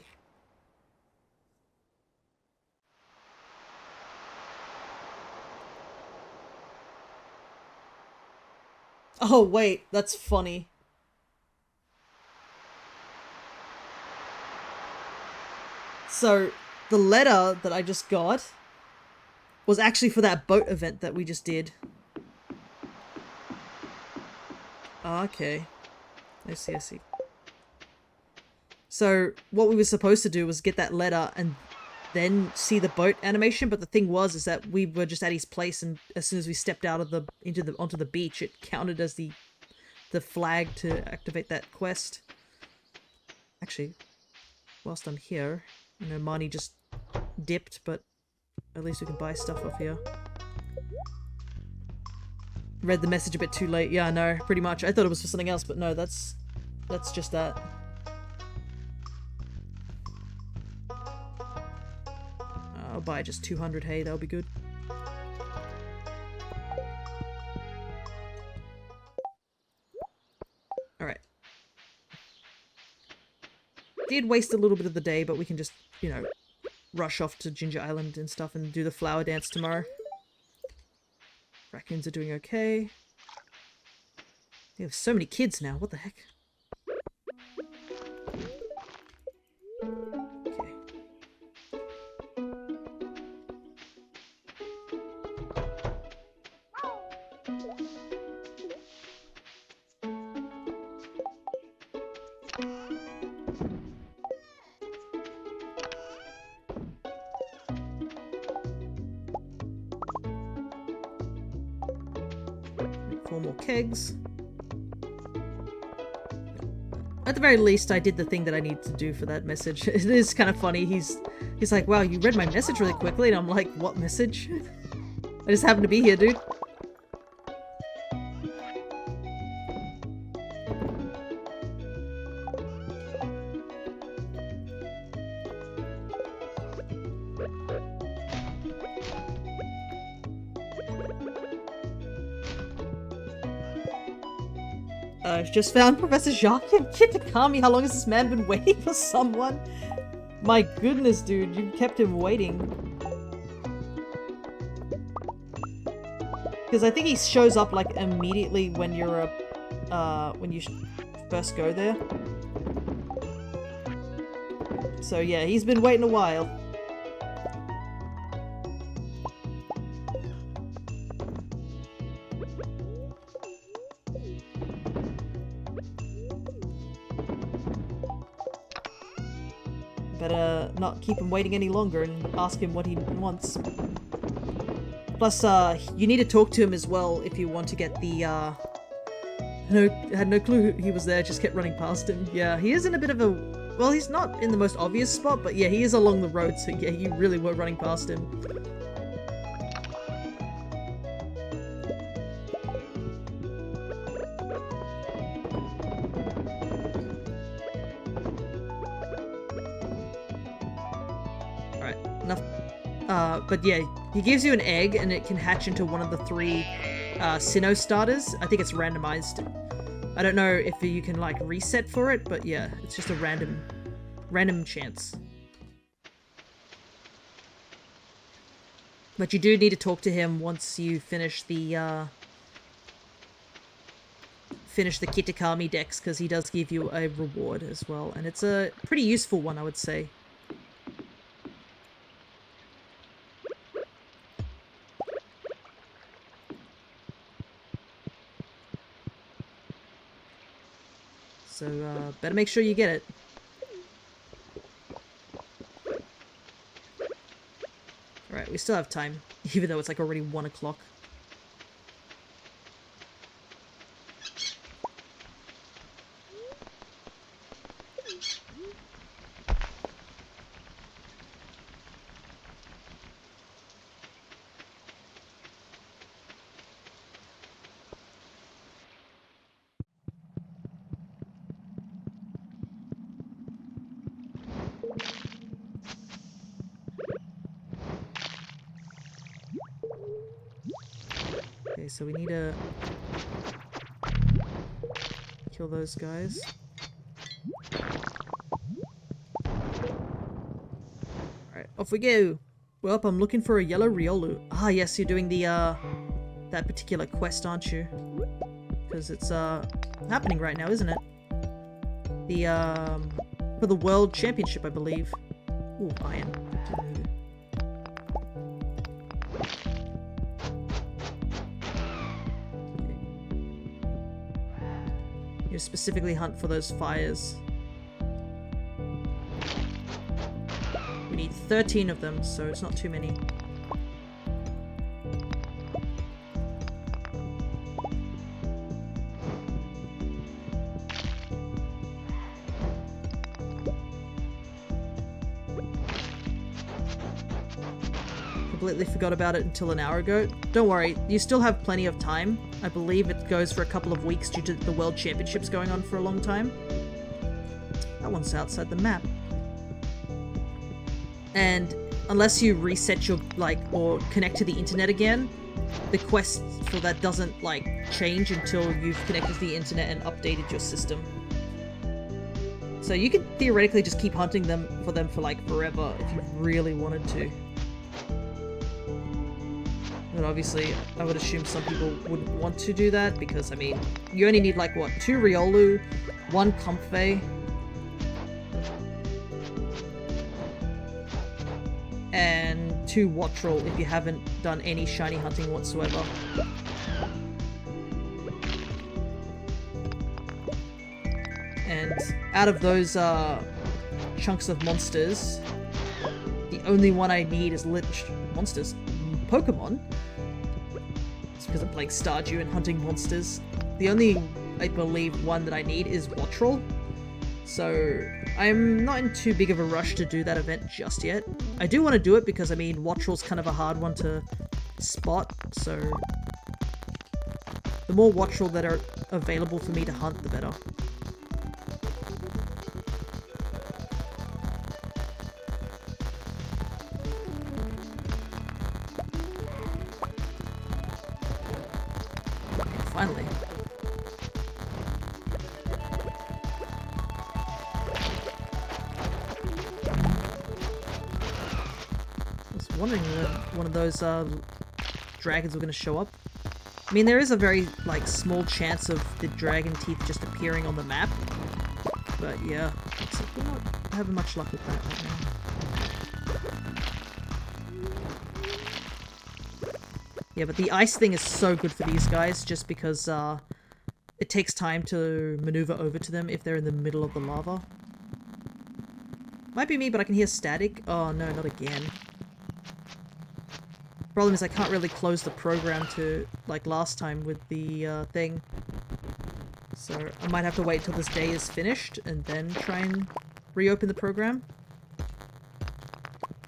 Oh wait, that's funny. So, the letter that I just got was actually for that boat event that we just did. Oh, okay. I see. So, what we were supposed to do was get that letter and then see the boat animation, but the thing is that we were just at his place, and as soon as we stepped out of onto the beach, it counted as the flag to activate that quest. Actually, whilst I'm here, I know Marnie just dipped, but at least we can buy stuff off here. Read the message a bit too late. Yeah, I know, pretty much. I thought it was for something else, but no, that's just that. I'll buy just 200 hay, that'll be good. Alright. Did waste a little bit of the day, but we can just, you know, rush off to Ginger Island and stuff and do the flower dance tomorrow. Raccoons are doing okay. They have so many kids now, what the heck? Okay. Make 4 more kegs. At the very least, I did the thing that I need to do for that message. It is kind of funny. He's like, wow, you read my message really quickly, and I'm like, what message? I just happened to be here, dude. I've just found Professor Jacques and Kitakami. How long has this man been waiting for someone? My goodness, dude, you kept him waiting. Because I think he shows up like immediately when you're when you first go there. So yeah, he's been waiting a while. Better not keep him waiting any longer and ask him what he wants. Plus, you need to talk to him as well if you want to get the, had no clue he was there, just kept running past him. Yeah, he is in a bit of a... Well, he's not in the most obvious spot, but yeah, he is along the road, so yeah, you really were running past him. But yeah, he gives you an egg and it can hatch into one of the 3 Sinnoh starters. I think it's randomized. I don't know if you can like reset for it, but yeah, it's just a random chance. But you do need to talk to him once you finish the Kitakami decks, because he does give you a reward as well, and it's a pretty useful one, I would say. So, better make sure you get it. Alright, we still have time, even though it's like already 1 o'clock. Okay, so we need to kill those guys. Alright, off we go! Well, I'm looking for a yellow Riolu. Ah, yes, you're doing the, that particular quest, aren't you? Because it's, happening right now, isn't it? The, for the World Championship, I believe. Ooh, iron. You specifically hunt for those fires. We need 13 of them, so it's not too many. completely forgot about it until an hour ago. Don't worry, you still have plenty of time. I believe it goes for a couple of weeks due to the World Championships going on for a long time. That one's outside the map. And unless you reset your, or connect to the internet again, the quest for that doesn't, change until you've connected to the internet and updated your system. So you could theoretically just keep hunting for them for, forever if you really wanted to. But obviously, I would assume some people wouldn't want to do that because, I mean, you only need, 2 Riolu, 1 Comfey, and 2 Wattrel if you haven't done any shiny hunting whatsoever. And out of those chunks of monsters, the only one I need is Pokemon. It's because I'm playing Stardew and hunting monsters. The only, I believe, one that I need is Wattrel. So I'm not in too big of a rush to do that event just yet. I do want to do it because, I mean, Wattrel's kind of a hard one to spot, so the more Wattrel that are available for me to hunt, the better. Finally. I was wondering when one of those dragons were going to show up. I mean, there is a very, small chance of the dragon teeth just appearing on the map. But yeah, looks like we're not having much luck with that right now. Yeah, but the ice thing is so good for these guys just because it takes time to maneuver over to them if they're in the middle of the lava. Might be me, but I can hear static. Oh no, not again. Problem is I can't really close the program to, like last time with the thing. So I might have to wait till this day is finished and then try and reopen the program.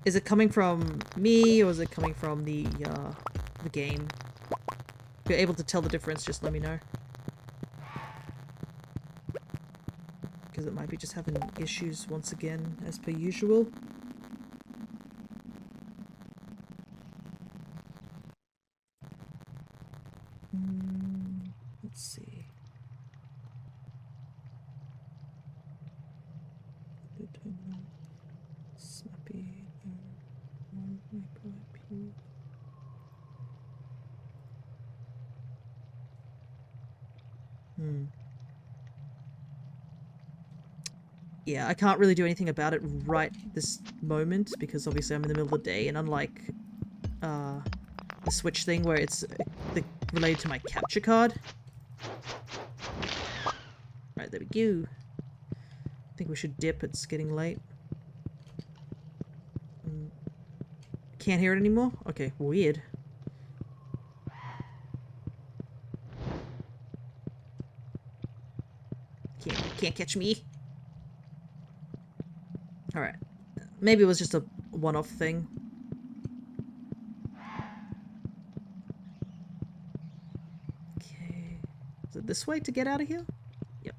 Is it coming from me or is it coming from the game? If you're able to tell the difference, just let me know. Because it might be just having issues once again, as per usual. Let's see. Snappy. Yeah, I can't really do anything about it right this moment because obviously I'm in the middle of the day, and unlike the Switch thing where it's related to my capture card. Right, there we go. I think we should dip, it's getting late. Can't hear it anymore? Okay, weird. Can't catch me. Alright. Maybe it was just a one-off thing. Okay. Is it this way to get out of here? Yep.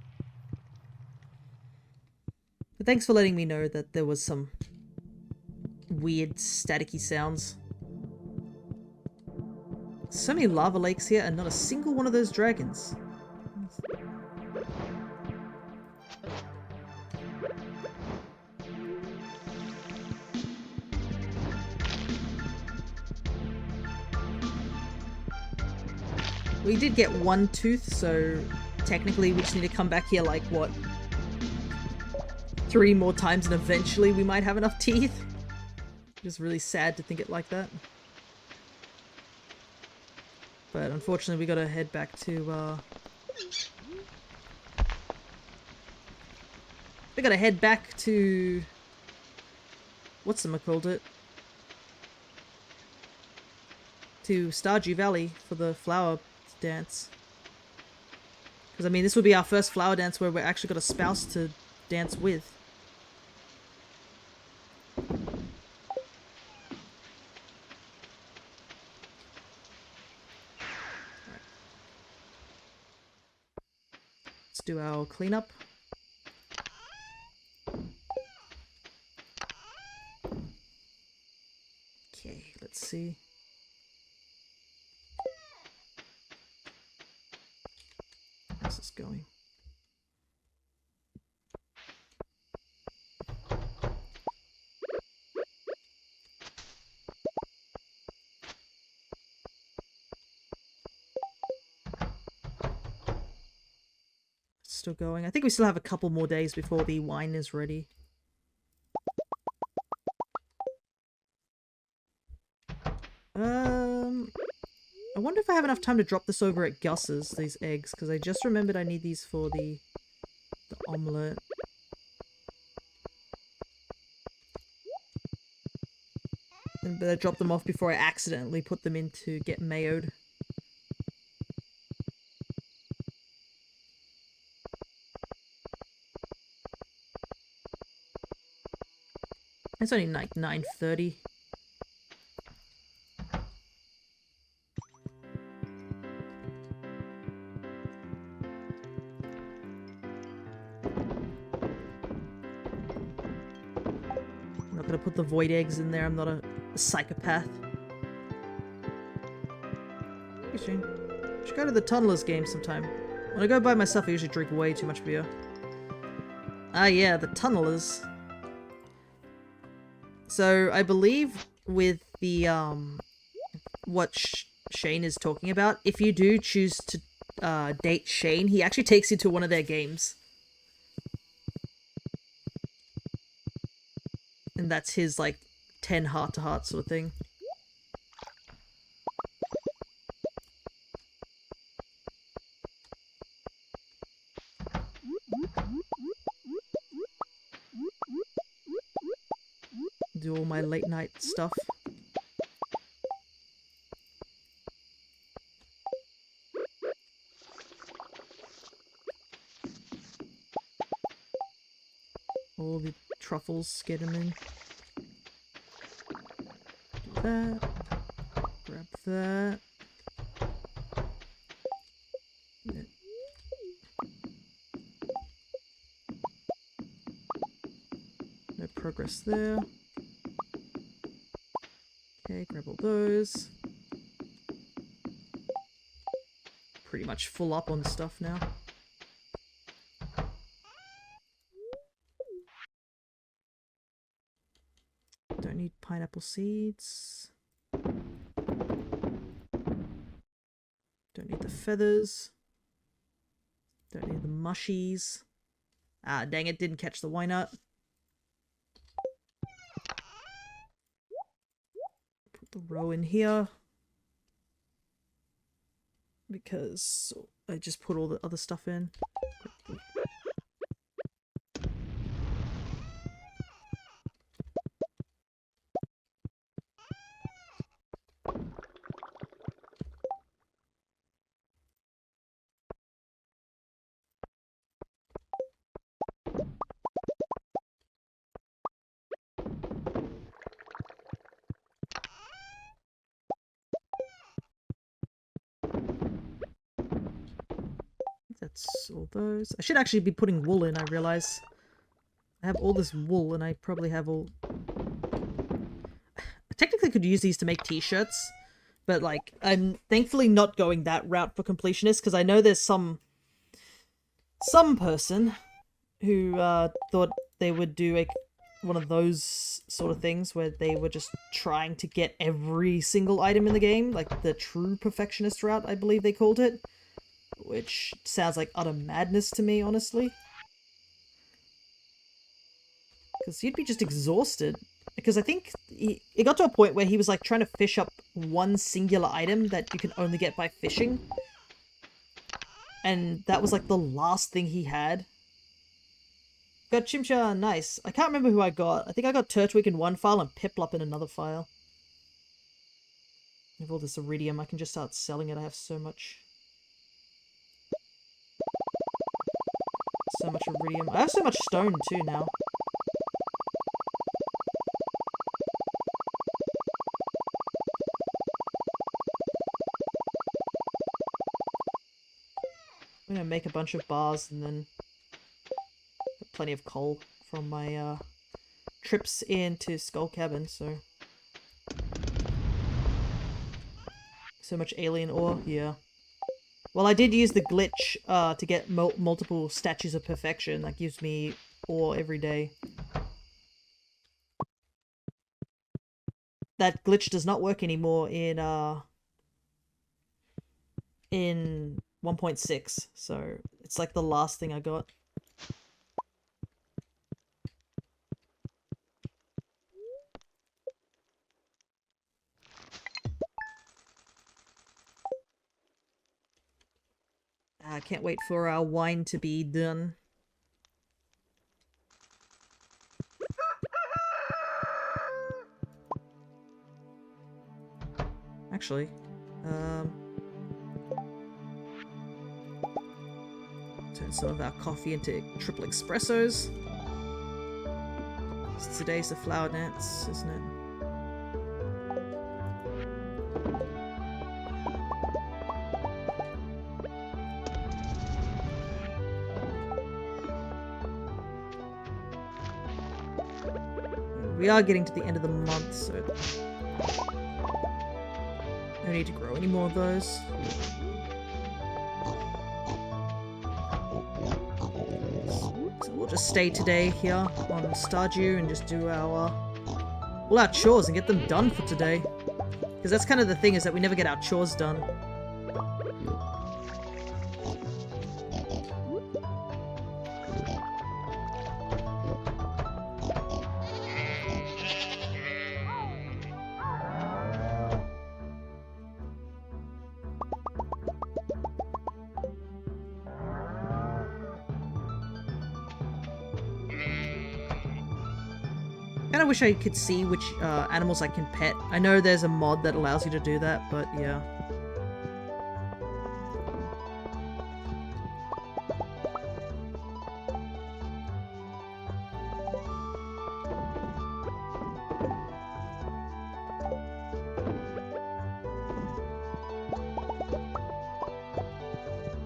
But thanks for letting me know that there was some weird staticky sounds. So many lava lakes here and not a single one of those dragons. We did get one tooth, so technically we just need to come back here like, what, 3 more times and eventually we might have enough teeth. Just really sad to think it like that. But unfortunately we gotta head back to, we gotta head back to... whatchamacallit it? To Stardew Valley for the flower dance. Because, I mean, this would be our first flower dance where we're actually got a spouse to dance with. Let's do our cleanup. Okay, let's see. How's this going? Still going. I think we still have a couple more days before the wine is ready. I wonder if I have enough time to drop this over at Gus's, these eggs, because I just remembered I need these for the omelette. And better drop them off before I accidentally put them in to get mayoed. It's only like 9:30. I'm not gonna put the void eggs in there. I'm not a psychopath. Hey, Shane. Should go to the Tunnelers game sometime. When I go by myself, I usually drink way too much beer. Ah, yeah, the Tunnelers. So, I believe with the, what Shane is talking about, if you do choose to, date Shane, he actually takes you to one of their games. And that's his, like, 10 heart-to-heart sort of thing. Do all my late night stuff. All the truffles, get them in. Do that. Grab that. Yeah. No progress there. Okay, grab all those. Pretty much full up on stuff now. Don't need pineapple seeds. Don't need the feathers. Don't need the mushies. Ah, dang it, didn't catch the why not. Put the row in here. Because I just put all the other stuff in. That's all those. I should actually be putting wool in, I realize. I have all this wool and I probably have all... I technically could use these to make t-shirts, but like, I'm thankfully not going that route for completionists because I know there's some person who thought they would do one of those sort of things where they were just trying to get every single item in the game, like the true perfectionist route, I believe they called it. Which sounds like utter madness to me, honestly. Because you'd be just exhausted. Because I think it got to a point where he was like trying to fish up one singular item that you can only get by fishing. And that was like the last thing he had. Got Chimcha, nice. I can't remember who I got. I think I got Turtwig in one file and Piplup in another file. I have all this iridium, I can just start selling it. I have so much. So much iridium. I have so much stone too now. I'm gonna make a bunch of bars and then put plenty of coal from my trips into Skull Cabin, so much alien ore, yeah. Well, I did use the glitch to get multiple statues of perfection. That gives me ore every day. That glitch does not work anymore in 1.6, so it's like the last thing I got. I can't wait for our wine to be done. Actually, turn some of our coffee into triple espressos. Today's the flower dance, isn't it? We are getting to the end of the month, so no need to grow any more of those. So we'll just stay today here on Stardew and just do all our chores and get them done for today. Because that's kind of the thing, is that we never get our chores done. I wish I could see which animals I can pet. I know there's a mod that allows you to do that, but yeah.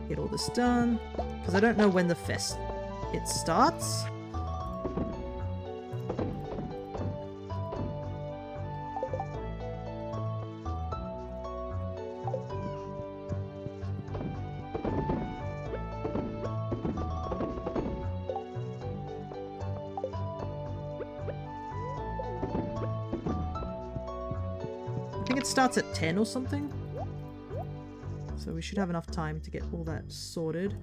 Get all this done, because I don't know when the it starts. I think it starts at 10 or something. So we should have enough time to get all that sorted.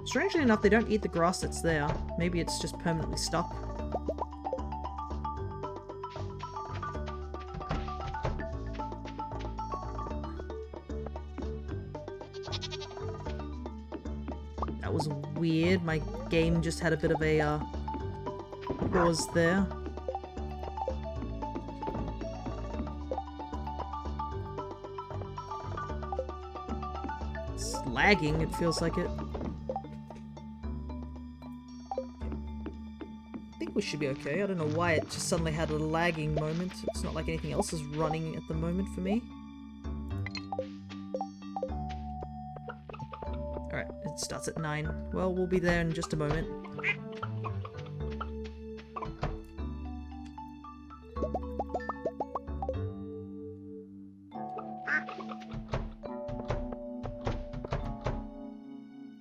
Strangely enough, they don't eat the grass that's there. Maybe it's just permanently stuck. That was weird. My game just had a bit of a pause there. It's lagging, it feels like it. I think we should be okay. I don't know why it just suddenly had a lagging moment. It's not like anything else is running at the moment for me. Alright, it starts at 9. Well, we'll be there in just a moment.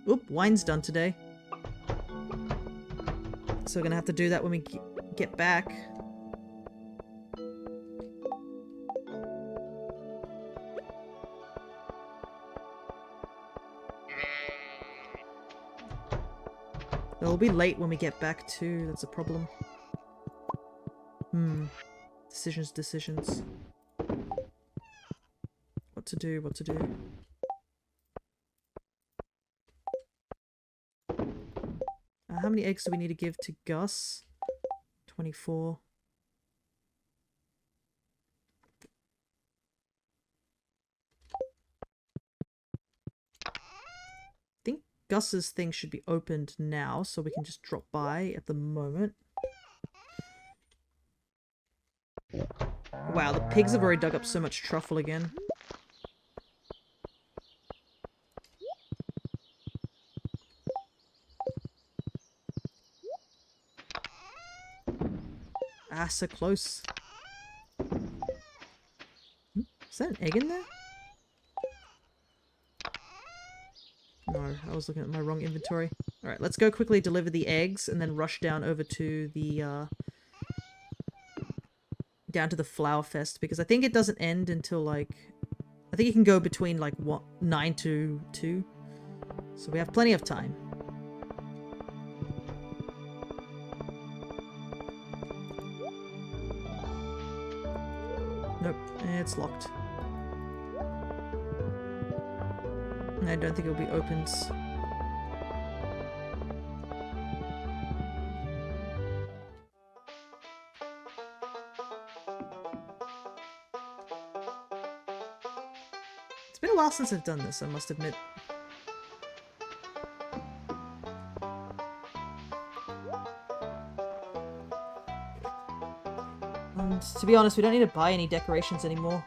Oop, wine's done today. So we're gonna have to do that when we get back. It'll be late when we get back too, that's a problem. Decisions. What to do, what to do. How many eggs do we need to give to Gus? 24. Gus's thing should be opened now, so we can just drop by at the moment. Wow, the pigs have already dug up so much truffle again. Ah, so close. Is that an egg in there? No, I was looking at my wrong inventory. Alright, let's go quickly deliver the eggs and then rush down over to the, down to the Flower Fest, because I think it doesn't end until, like... I think it can go between, like, 9 to 2. So we have plenty of time. Nope, it's locked. I don't think it'll be opened. It's been a while since I've done this, I must admit. And to be honest, we don't need to buy any decorations anymore.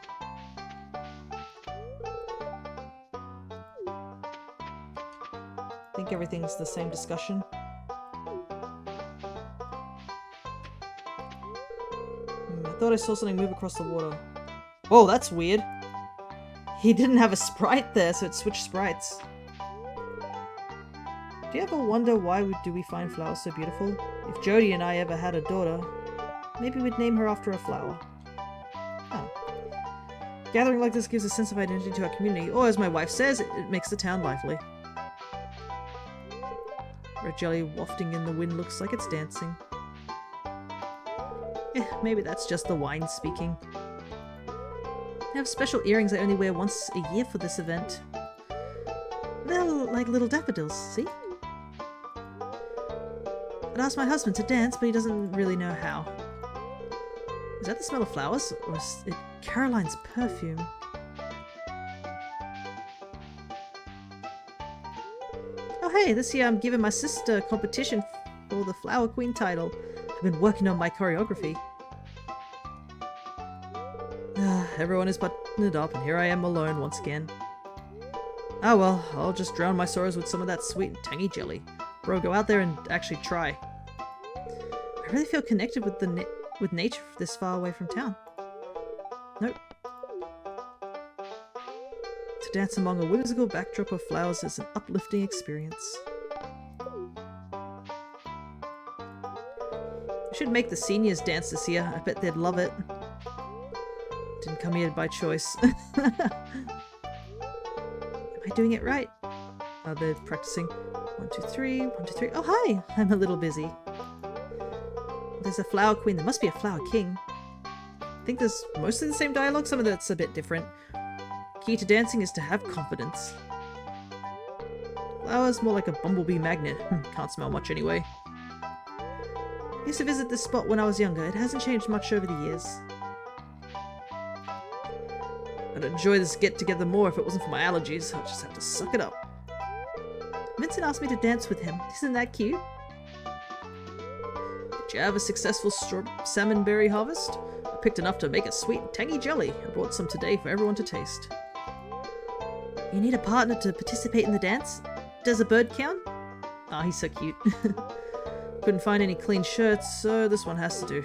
I think everything's the same discussion. I thought I saw something move across the water. Whoa, that's weird. He didn't have a sprite there, so it switched sprites. Do you ever wonder why do we find flowers so beautiful? If Jody and I ever had a daughter, maybe we'd name her after a flower. Oh. Gathering like this gives a sense of identity to our community, or as my wife says, it makes the town lively. Red jelly wafting in the wind looks like it's dancing. Maybe that's just the wine speaking. I have special earrings I only wear once a year for this event. They're like little daffodils, see? I'd asked my husband to dance, but he doesn't really know how. Is that the smell of flowers, or is it Caroline's perfume? Oh hey, this year I'm giving my sister a competition for the Flower Queen title. I've been working on my choreography. Everyone is buttoned up, and here I am alone once again. Oh well, I'll just drown my sorrows with some of that sweet and tangy jelly. Bro, go out there and actually try. I really feel connected with with nature this far away from town. Nope. To dance among a whimsical backdrop of flowers is an uplifting experience. We should make the seniors dance this year. I bet they'd love it. Didn't come here by choice. Am I doing it right? Oh, they're practicing. 1, 2, 3, 1, 2, 3. Oh, hi! I'm a little busy. There's a flower queen. There must be a flower king. I think there's mostly the same dialogue. Some of that's a bit different. Key to dancing is to have confidence. Flowers more like a bumblebee magnet. Can't smell much anyway. I used to visit this spot when I was younger. It hasn't changed much over the years. I'd enjoy this get-together more if it wasn't for my allergies. I'll just have to suck it up. Vincent asked me to dance with him. Isn't that cute? Did you have a successful salmonberry harvest? I picked enough to make a sweet and tangy jelly. I brought some today for everyone to taste. You need a partner to participate in the dance? Does a bird count? Ah, he's so cute. Couldn't find any clean shirts, so this one has to do.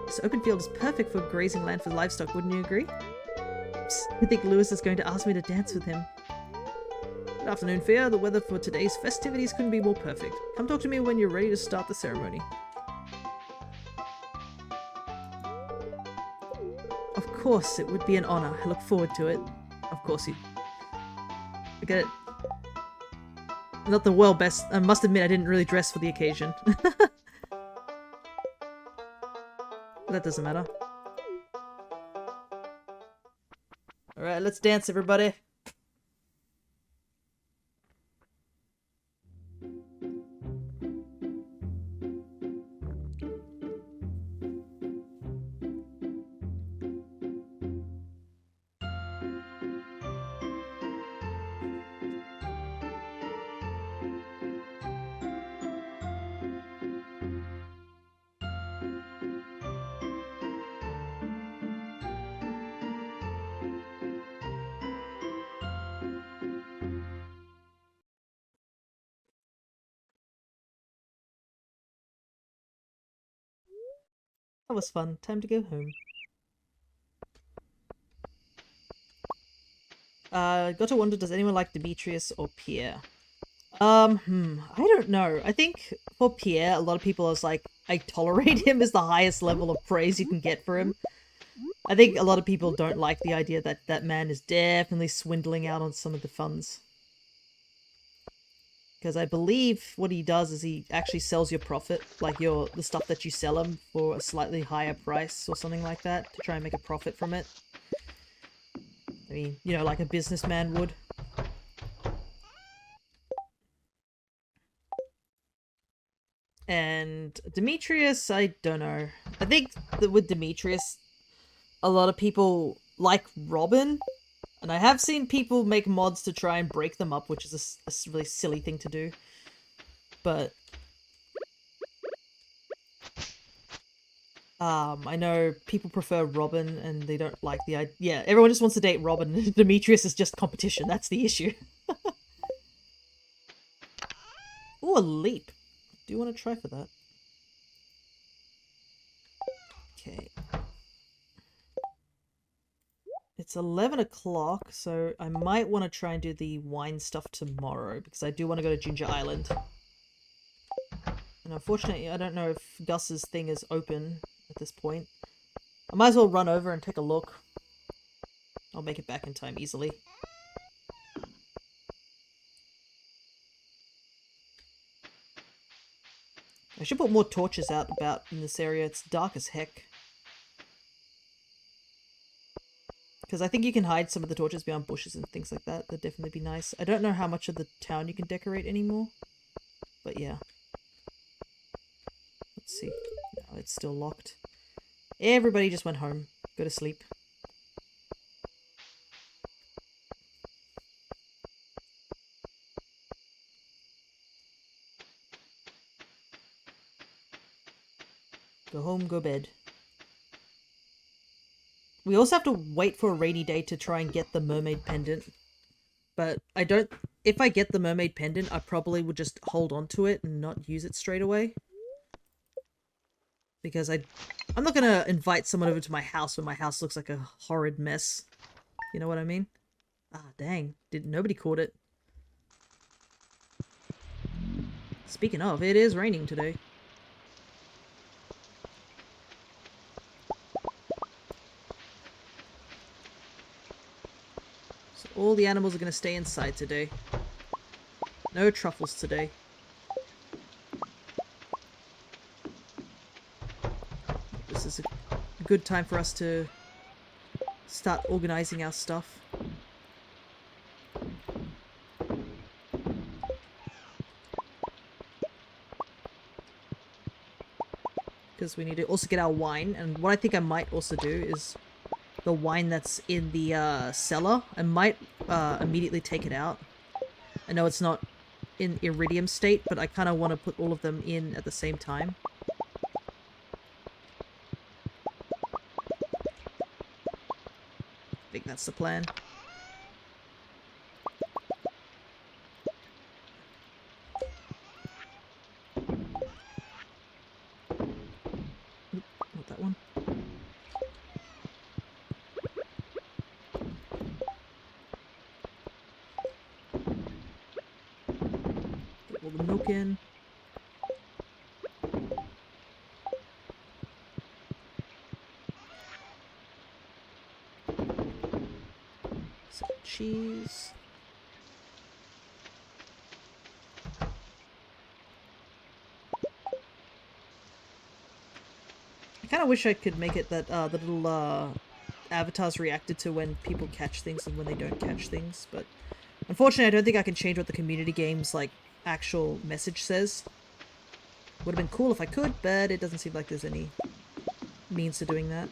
This open field is perfect for grazing land for livestock, wouldn't you agree? Psst, I think Lewis is going to ask me to dance with him. Good afternoon, Fia. The weather for today's festivities couldn't be more perfect. Come talk to me when you're ready to start the ceremony. Of course, it would be an honor. I look forward to it. Of course you... I get it. Not the world best. I must admit I didn't really dress for the occasion. That doesn't matter. Alright, let's dance, everybody. That was fun. Time to go home. Got to wonder, does anyone like Demetrius or Pierre? I don't know. I think for Pierre, a lot of people are like, I tolerate him is the highest level of praise you can get for him. I think a lot of people don't like the idea that that man is definitely swindling out on some of the funds. Because I believe what he does is he actually sells your profit, like the stuff that you sell him for a slightly higher price or something like that to try and make a profit from it. I mean, you know, like a businessman would. And Demetrius, I don't know. I think that with Demetrius, a lot of people like Robin, and I have seen people make mods to try and break them up, which is a really silly thing to do. But I know people prefer Robin, and they don't like the idea. Yeah, everyone just wants to date Robin. Demetrius is just competition. That's the issue. Ooh, a leap. Do you want to try for that? Okay. It's 11 o'clock, so I might want to try and do the wine stuff tomorrow, because I do want to go to Ginger Island. And unfortunately, I don't know if Gus's thing is open at this point. I might as well run over and take a look. I'll make it back in time easily. I should put more torches out about in this area. It's dark as heck. Because I think you can hide some of the torches behind bushes and things like that. That'd definitely be nice. I don't know how much of the town you can decorate anymore. But yeah. Let's see. No, it's still locked. Everybody just went home. Go to sleep. Go home, go bed. We also have to wait for a rainy day to try and get the mermaid pendant. But I don't... If I get the mermaid pendant, I probably would just hold on to it and not use it straight away. Because I'm not gonna invite someone over to my house when my house looks like a horrid mess. You know what I mean? Ah, dang. Nobody caught it. Speaking of, it is raining today. So all the animals are gonna stay inside today. No truffles today. This is a good time for us to start organizing our stuff. Because we need to also get our wine, and what I think I might also do is the wine that's in the cellar, I might immediately take it out. I know it's not in iridium state, but I kind of want to put all of them in at the same time. I think that's the plan. Oop, not that one. Get all the milk in. Some cheese. I kind of wish I could make it that the little avatars reacted to when people catch things and when they don't catch things, but unfortunately I don't think I can change what the community game's like actual message says. Would have been cool if I could, but it doesn't seem like there's any means to doing that.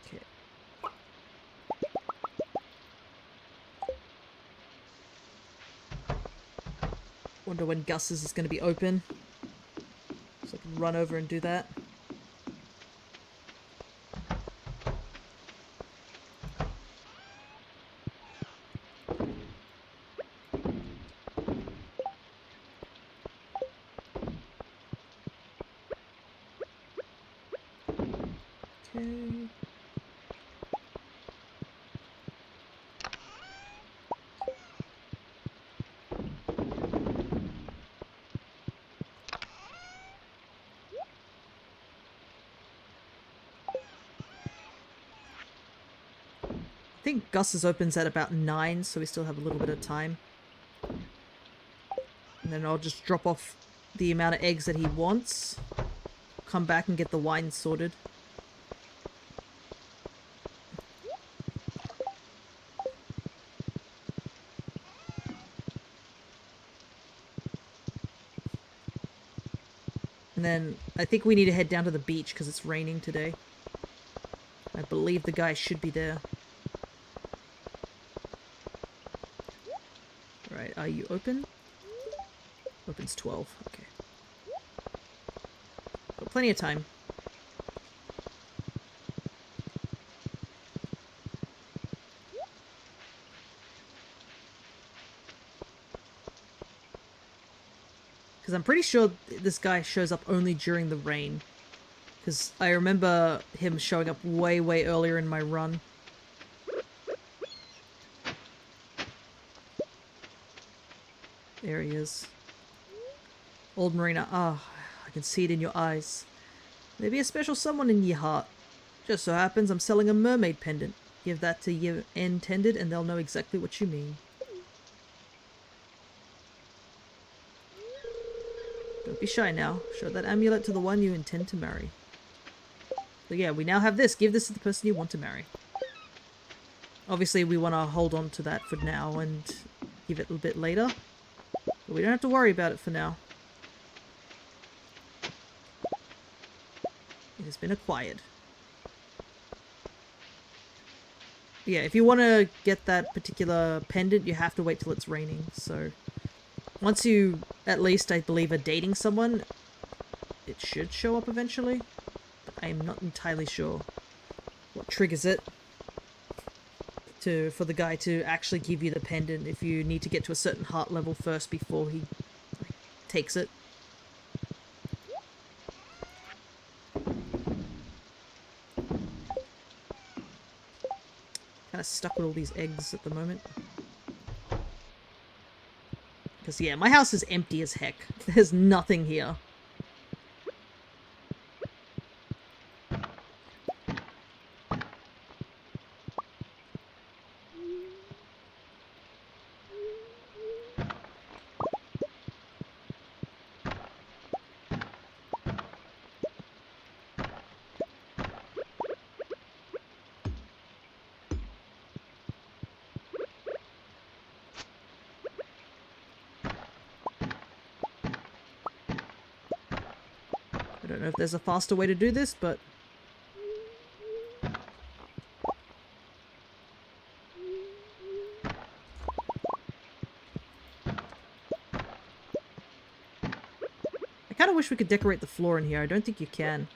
Okay. Wonder when Gus's is going to be open, so I can run over and do that. Okay. I think Gus's opens at about 9, so we still have a little bit of time. And then I'll just drop off the amount of eggs that he wants. Come back and get the wine sorted. And then I think we need to head down to the beach because it's raining today. I believe the guy should be there. Right, are you open? Opens 12, okay. Got plenty of time. Because I'm pretty sure this guy shows up only during the rain. Because I remember him showing up way, way earlier in my run. There he is. Old Marina, I can see it in your eyes. There be a special someone in your heart. Just so happens I'm selling a mermaid pendant. Give that to your intended and they'll know exactly what you mean. Don't be shy now. Show that amulet to the one you intend to marry. So yeah, we now have this. Give this to the person you want to marry. Obviously we want to hold on to that for now and give it a bit later. But we don't have to worry about it for now. It has been acquired. Yeah, if you want to get that particular pendant, you have to wait till it's raining. So once you, at least I believe, are dating someone, it should show up eventually. But I am not entirely sure what triggers it for the guy to actually give you the pendant if you need to get to a certain heart level first before he takes it. Kind of stuck with all these eggs at the moment. Because yeah, my house is empty as heck. There's nothing here. I don't know if there's a faster way to do this, but... I kind of wish we could decorate the floor in here. I don't think you can.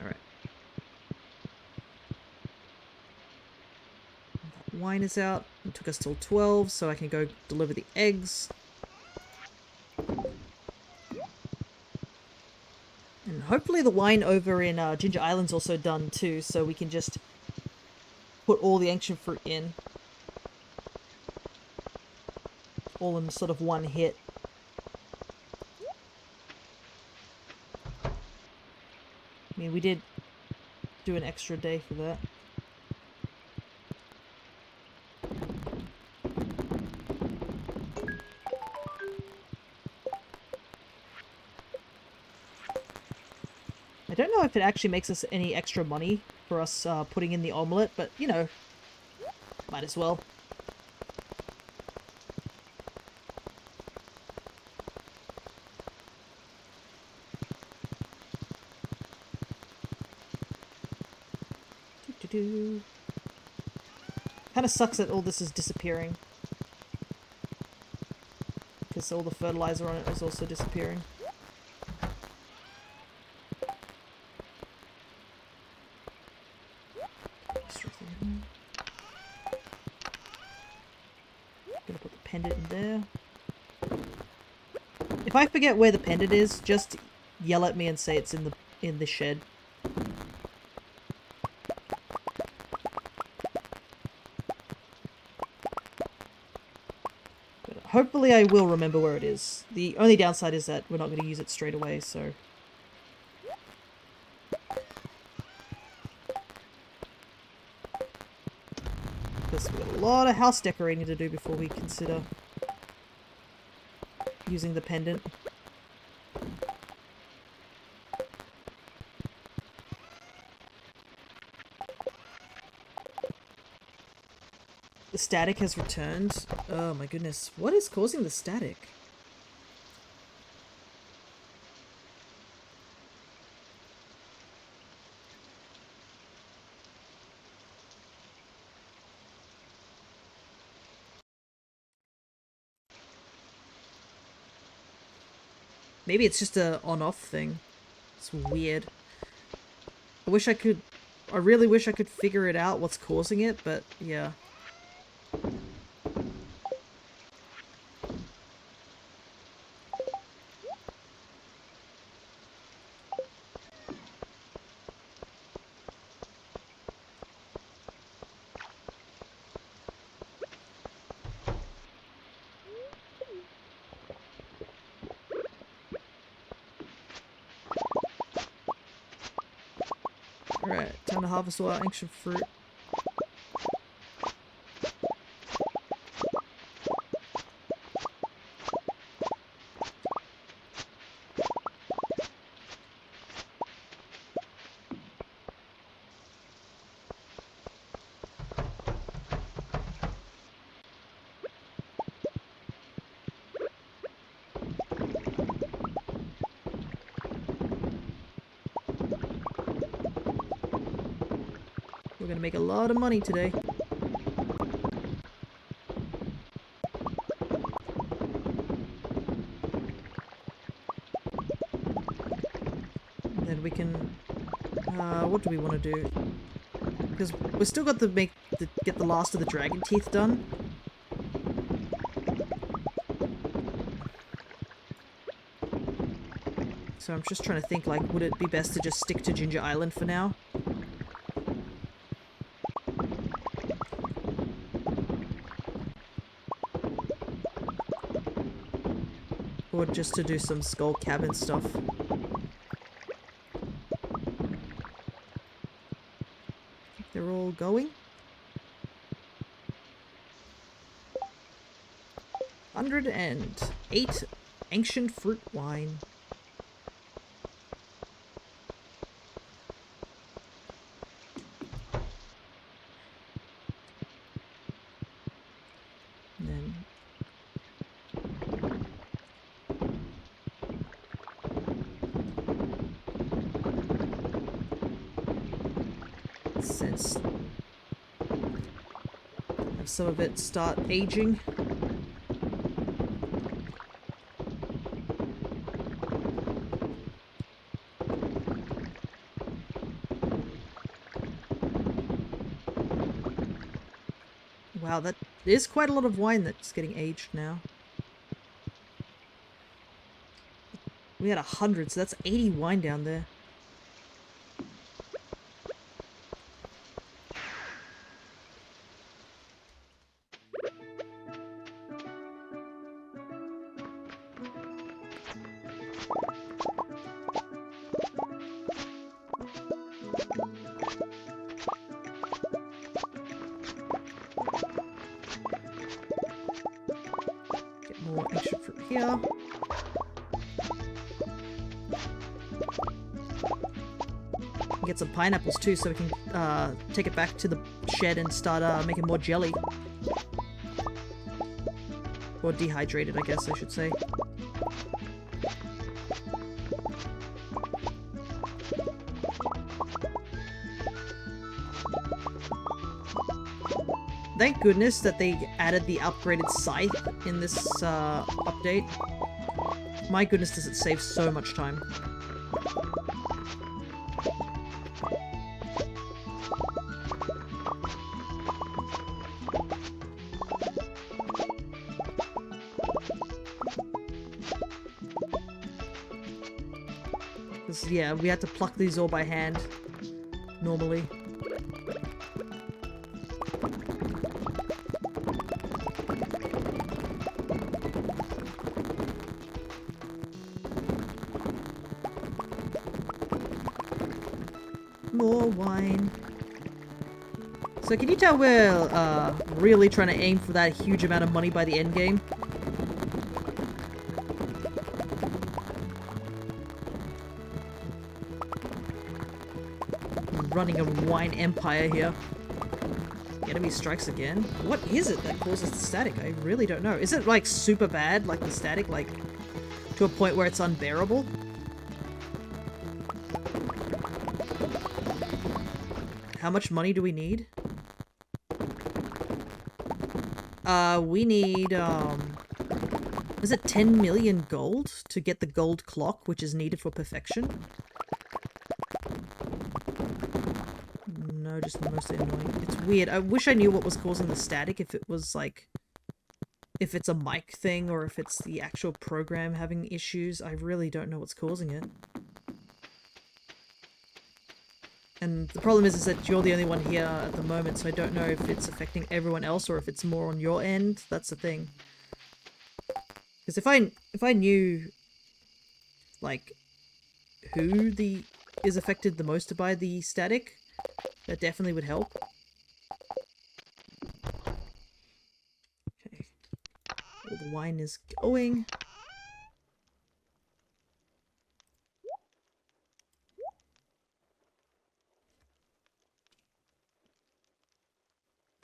Alright. Wine is out. It took us till 12, so I can go deliver the eggs. And hopefully the wine over in Ginger Island's also done too, so we can just put all the ancient fruit in. All in sort of one hit. I mean, we did do an extra day for that. I don't know if it actually makes us any extra money for us putting in the omelette, but, you know, might as well. Kind of sucks that all this is disappearing. Because all the fertilizer on it is also disappearing. Gonna put the pendant in there. If I forget where the pendant is, just yell at me and say it's in the shed. But hopefully I will remember where it is. The only downside is that we're not going to use it straight away, so... Because we've got a lot of house decorating to do before we consider using the pendant. The static has returned. Oh my goodness. What is causing the static? Maybe it's just a on-off thing. It's weird. I really wish I could figure it out what's causing it, but yeah. Alright, time to harvest all our ancient fruit. We're gonna make a lot of money today. And then we can... what do we want to do? Because we've still got to get the last of the dragon teeth done. So I'm just trying to think, like, would it be best to just stick to Ginger Island for now? Or just to do some skull cabin stuff? They're all going? 108 ancient fruit wine. And then since have some of it start aging. Wow, that is quite a lot of wine that's getting aged now. We had 100, so that's 80 wine down there. Get more ancient fruit here. Get some pineapples too, so we can take it back to the shed and start making more jelly. Or dehydrated, I guess I should say. Thank goodness that they added the upgraded scythe in this update. My goodness, does it save so much time. yeah, we had to pluck these all by hand, normally. More wine. So can you tell we're really trying to aim for that huge amount of money by the end game? I'm running a wine empire here. Enemy strikes again. What is it that causes the static? I really don't know. Is it like super bad, like the static, like to a point where it's unbearable? How much money do we need? We need, is it 10 million gold to get the gold clock, which is needed for perfection? No, just mostly annoying. It's weird. I wish I knew what was causing the static, if it was like, if it's a mic thing or if it's the actual program having issues. I really don't know what's causing it. And the problem is that you're the only one here at the moment, so I don't know if it's affecting everyone else or if it's more on your end. That's the thing. Because if I knew, like, who is affected the most by the static, that definitely would help. Okay. All the wine is going.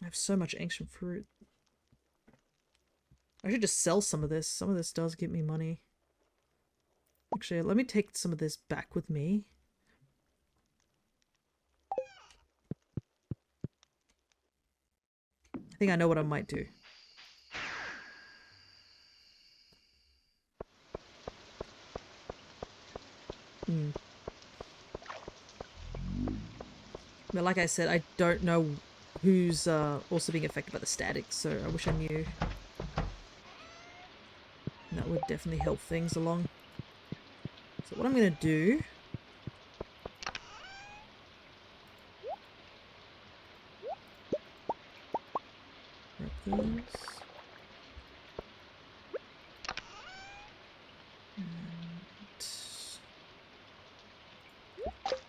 I have so much ancient fruit. I should just sell some of this. Some of this does give me money. Actually, let me take some of this back with me. I think I know what I might do. But like I said, I don't know who's also being affected by the static, so I wish I knew. That would definitely help things along. So what I'm going to do...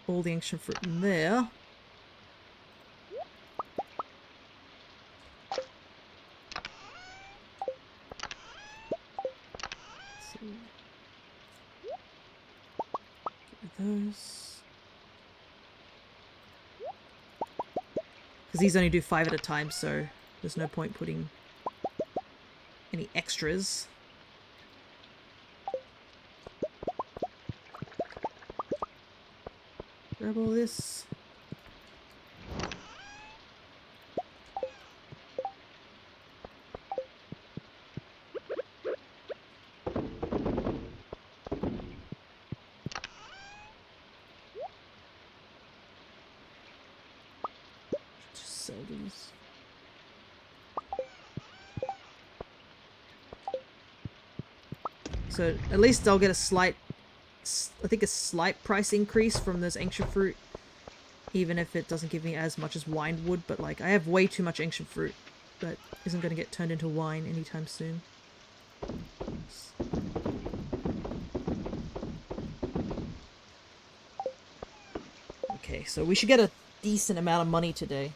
all the ancient fruit in there. Those. Because these only do 5 at a time, so there's no point putting any extras. Grab all this. Just sell these. So at least I'll get a slight, I think a slight price increase from this ancient fruit, even if it doesn't give me as much as wine would. But like, I have way too much ancient fruit that isn't going to get turned into wine anytime soon. Okay, so we should get a decent amount of money today.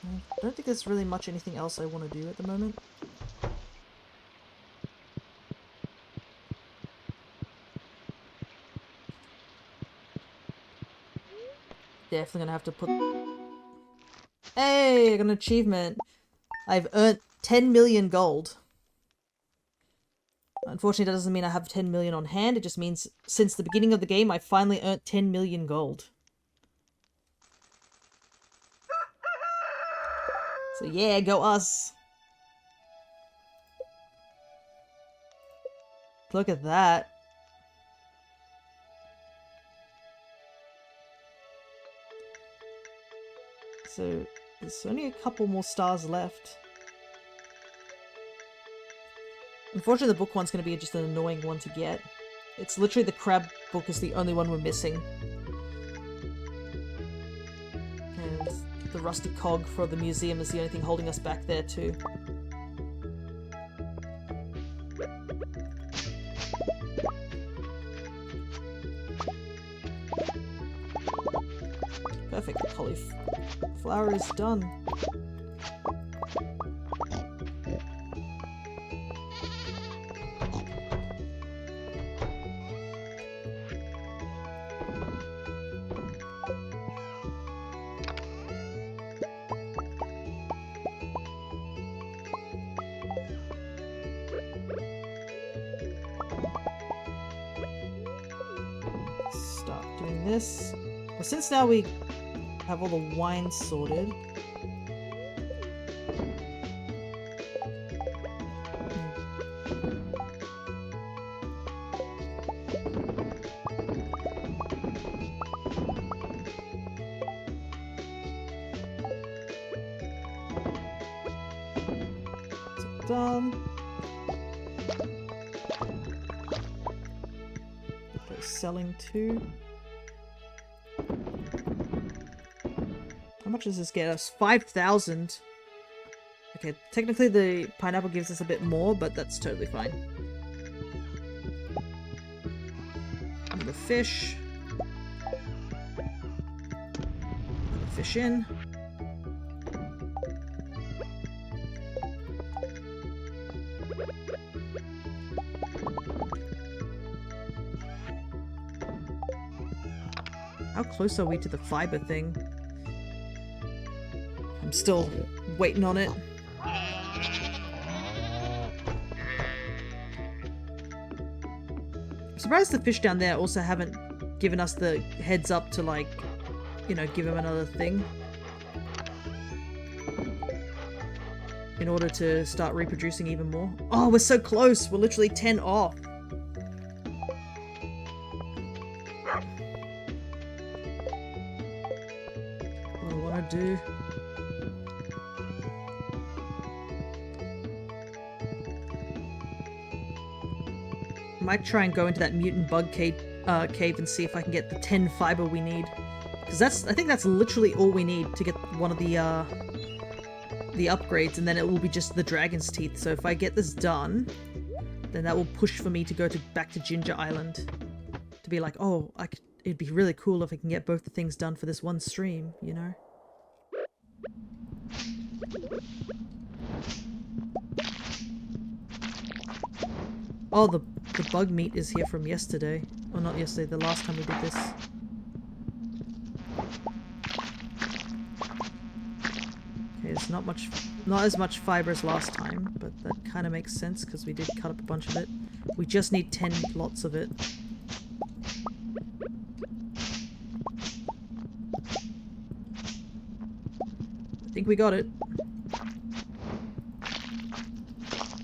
I don't think there's really much anything else I want to do at the moment. Definitely gonna have to put... Hey, I got an achievement. I've earned 10 million gold. Unfortunately, that doesn't mean I have 10 million on hand. It just means since the beginning of the game, I finally earned 10 million gold. So yeah, go us. Look at that. So there's only a couple more stars left. Unfortunately, the book one's going to be just an annoying one to get. It's literally the crab book is the only one we're missing. And the rusty cog for the museum is the only thing holding us back there too. Perfect, the cauliflower is done. Start doing this. Well, since now we have all the wine sorted. It's done. Go selling too. How much does this get us? 5,000. Okay, technically the pineapple gives us a bit more, but that's totally fine. And the fish. Put the fish in. How close are we to the fiber thing? I'm still waiting on it. I'm surprised the fish down there also haven't given us the heads up to, like, you know, give him another thing. In order to start reproducing even more. Oh, we're so close! We're literally 10 off. What do I want to do? Might try and go into that mutant bug cave and see if I can get the 10 fiber we need. Because I think that's literally all we need to get one of the upgrades, and then it will be just the dragon's teeth. So if I get this done, then that will push for me to go back to Ginger Island. To be like, oh, it'd be really cool if I can get both the things done for this one stream, you know? Oh, the bug meat is here from yesterday. Or not yesterday, the last time we did this. Okay, it's not as much fiber as last time, but that kind of makes sense because we did cut up a bunch of it. We just need 10 lots of it. I think we got it.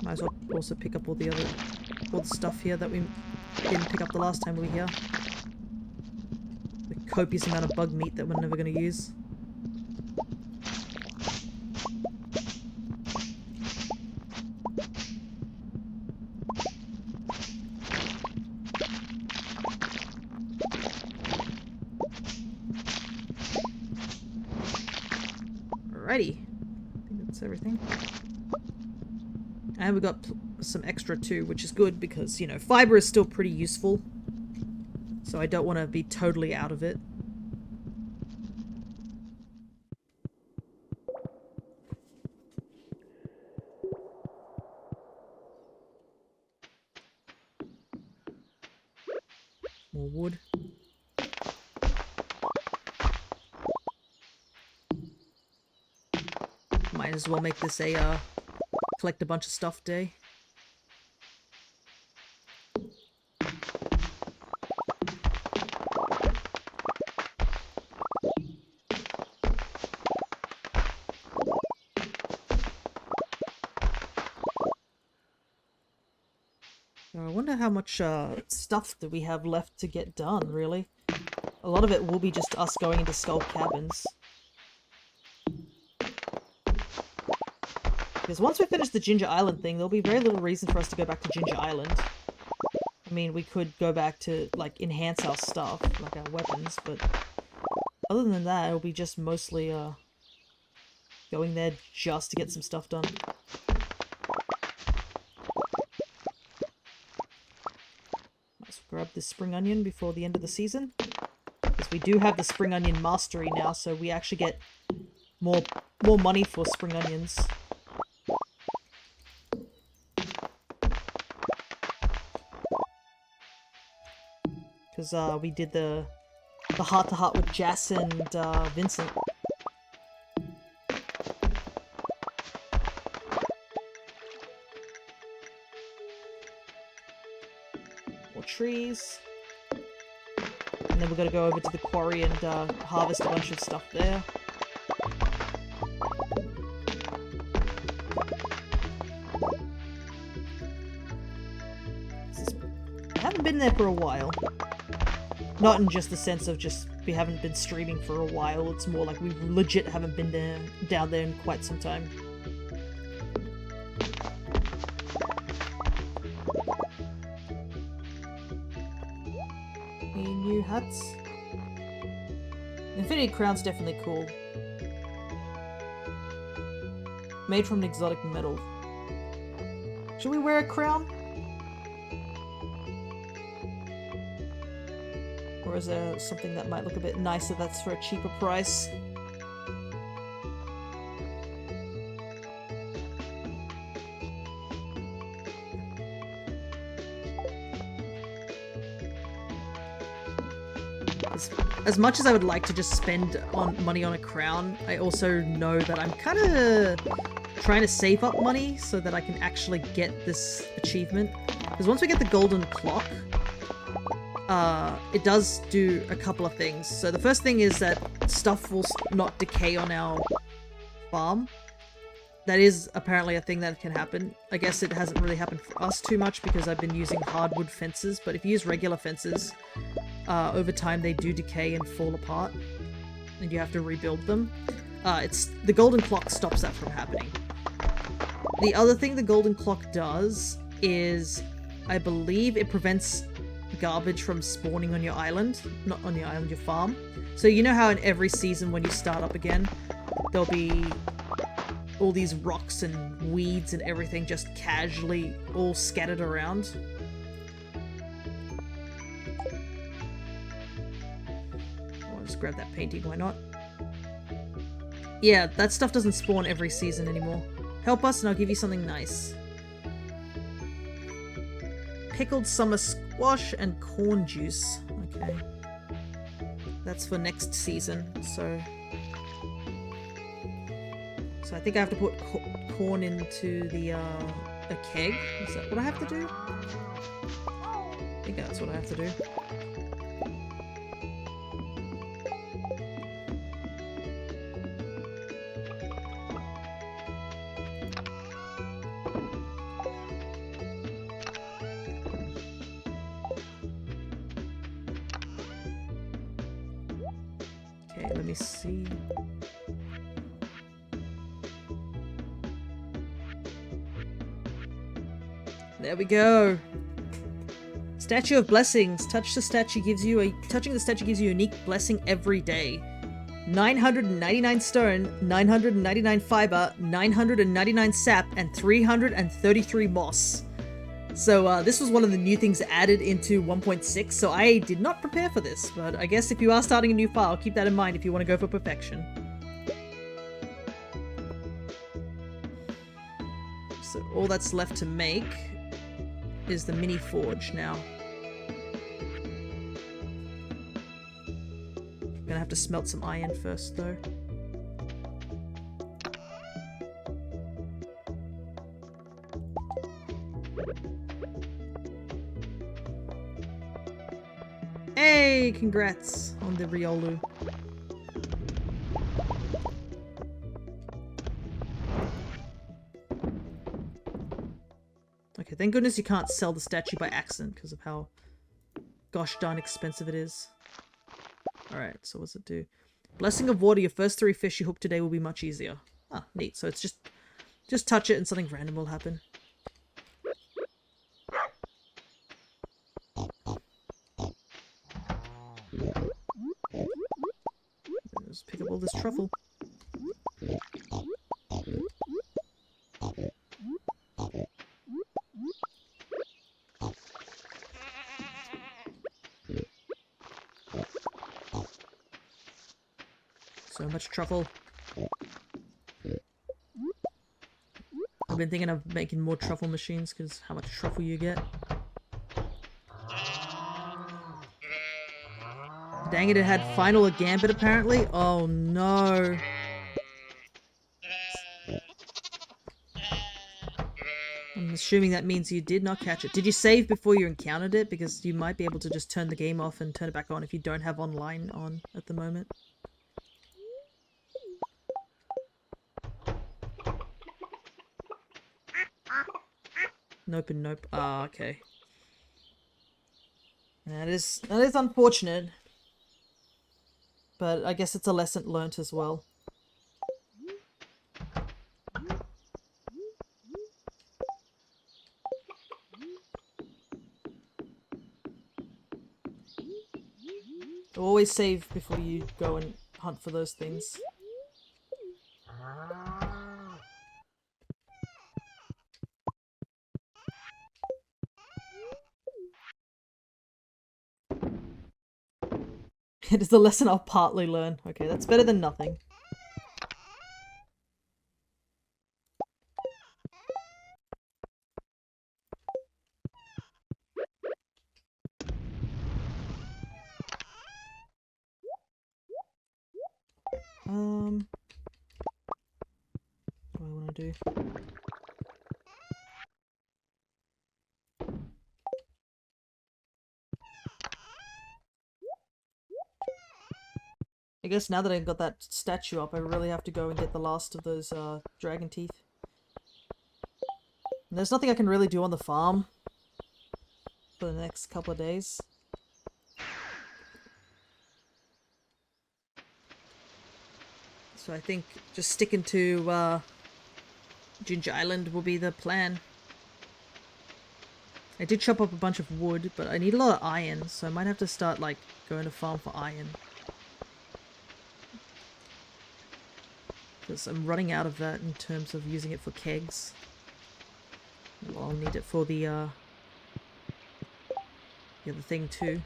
Might as well also pick up all the stuff here that we didn't pick up the last time we were here. The copious amount of bug meat that we're never going to use. Alrighty. I think that's everything. And we got some extra too, which is good because, you know, fiber is still pretty useful. So I don't want to be totally out of it. More wood. Might as well make this a collect a bunch of stuff day. I wonder how much stuff that we have left to get done, really. A lot of it will be just us going into Skull Cabins. Because once we finish the Ginger Island thing, there'll be very little reason for us to go back to Ginger Island. I mean, we could go back to, like, enhance our stuff, like our weapons, but other than that, it'll be just mostly, going there just to get some stuff done. Let's grab this spring onion before the end of the season. Because we do have the spring onion mastery now, so we actually get more money for spring onions. Because we did the heart-to-heart with Jas and Vincent. More trees. And then we're gonna go over to the quarry and harvest a bunch of stuff there. I haven't been there for a while. Not in just the sense of just we haven't been streaming for a while, it's more like we legit haven't been down there in quite some time. Any new huts? Infinity Crown's definitely cool. Made from an exotic metal. Should we wear a crown? Or is there something that might look a bit nicer that's for a cheaper price? As much as I would like to just spend money on a crown, I also know that I'm kind of trying to save up money so that I can actually get this achievement. Because once we get the golden clock, it does do a couple of things. So the first thing is that stuff will not decay on our farm. That is apparently a thing that can happen. I guess it hasn't really happened for us too much because I've been using hardwood fences, but if you use regular fences, over time they do decay and fall apart, and you have to rebuild them. The golden clock stops that from happening. The other thing the golden clock does is, I believe it prevents garbage from spawning on your island. Not on your island, your farm. So you know how in every season when you start up again, there'll be all these rocks and weeds and everything just casually all scattered around? I'll just grab that painting, why not? Yeah, that stuff doesn't spawn every season anymore. Help us and I'll give you something nice. Pickled summer squash and corn juice. Okay. That's for next season, so... So I think I have to put corn into the, a keg? Is that what I have to do? I think that's what I have to do. Okay, let me see. There we go. Statue of Blessings. Touching the statue gives you a unique blessing every day. 999 stone, 999 fiber, 999 sap, and 333 moss. So this was one of the new things added into 1.6, so I did not prepare for this, but I guess if you are starting a new file, keep that in mind if you want to go for perfection. So all that's left to make is the mini forge now. Gonna have to smelt some iron first though. Hey, congrats on the Riolu. Okay, thank goodness you can't sell the statue by accident because of how gosh darn expensive it is. Alright, so what's it do? Blessing of Water, your first 3 fish you hook today will be much easier. Ah, neat. So it's just touch it and something random will happen. all this truffle. So much truffle. I've been thinking of making more truffle machines because how much truffle you get. Dang it, it had final a gambit apparently? Oh no. I'm assuming that means you did not catch it. Did you save before you encountered it? Because you might be able to just turn the game off and turn it back on if you don't have online on at the moment. Nope and nope. Ah, okay. That is unfortunate. But I guess it's a lesson learnt as well. Always save before you go and hunt for those things. It is a lesson I'll partly learn. Okay, that's better than nothing. What do I want to do? I guess now that I've got that statue up, I really have to go and get the last of those dragon teeth. And there's nothing I can really do on the farm for the next couple of days. So I think just sticking to Ginger Island will be the plan. I did chop up a bunch of wood, but I need a lot of iron, so I might have to start like going to farm for iron. Because I'm running out of that in terms of using it for kegs. Well, I'll need it for the other thing too.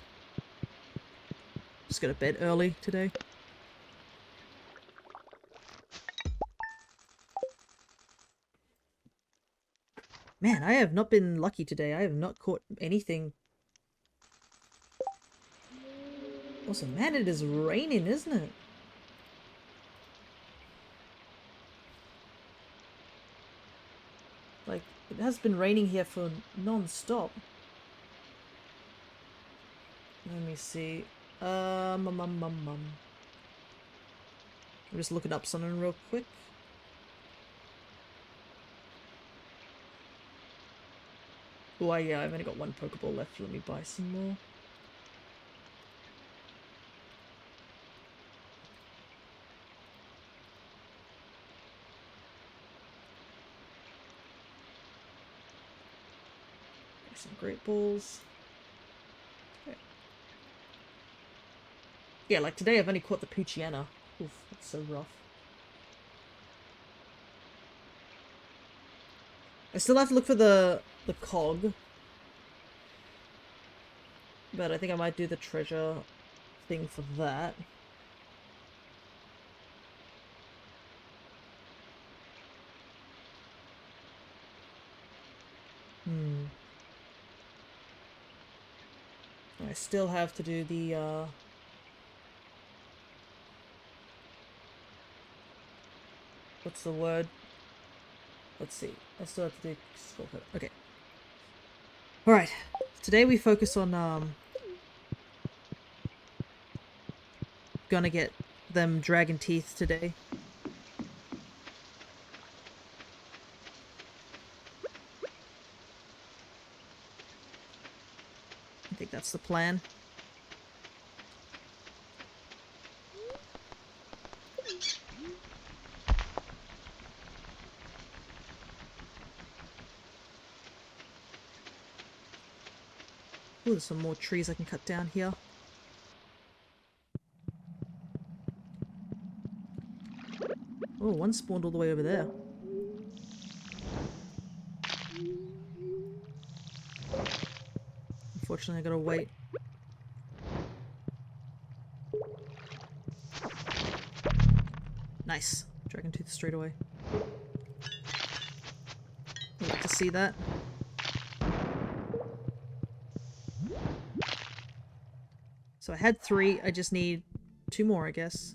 Just go to bed early today. Man, I have not been lucky today. I have not caught anything. Also, man, it is raining, isn't it? Like, it has been raining here for non-stop. Let me see. I'm just looking up something real quick. Oh, yeah, I've only got one Pokeball left. Let me buy some more. Some Great Balls. Okay. Yeah, like today I've only caught the Poochyena. Oof, that's so rough. I still have to look for the cog. But I think I might do the treasure thing for that. I still have to do the, what's the word? Let's see. I still have to do... Okay. Alright. Today we focus on, gonna get them dragon teeth today. I think that's the plan. Ooh, there's some more trees I can cut down here. Oh, one spawned all the way over there. Unfortunately, I gotta wait. Nice. Dragon tooth straight away. I'd like to see that. So I had 3, I just need 2 more, I guess.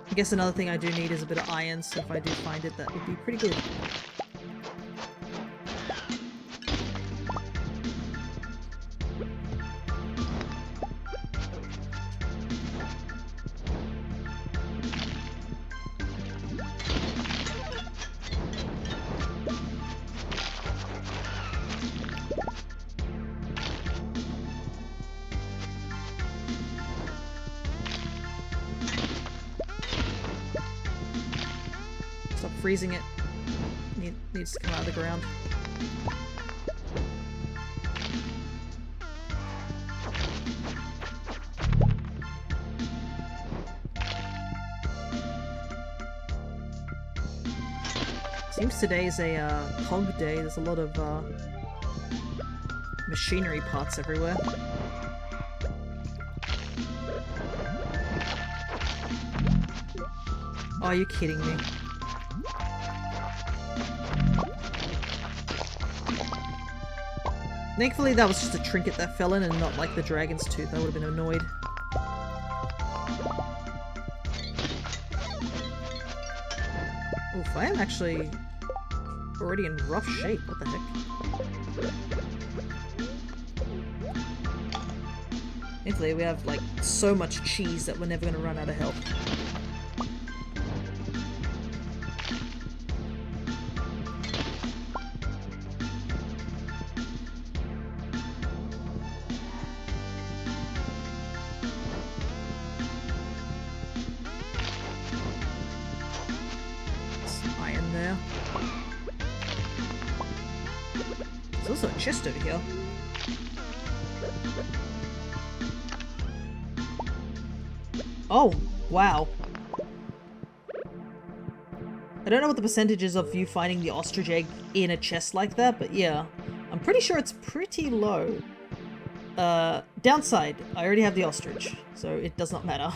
I guess another thing I do need is a bit of iron, so if I do find it, that would be pretty good. Stop freezing it. Needs to come out of the ground. Seems today's a hog day. There's a lot of machinery parts everywhere. Oh, are you kidding me? Thankfully that was just a trinket that fell in and not like the dragon's tooth. I would have been annoyed. Oof, I am actually already in rough shape. What the heck? Thankfully we have like so much cheese that we're never going to run out of health. There's also a chest over here. Oh, wow. I don't know what the percentage is of you finding the ostrich egg in a chest like that, but yeah. I'm pretty sure it's pretty low. Downside, I already have the ostrich, so it does not matter.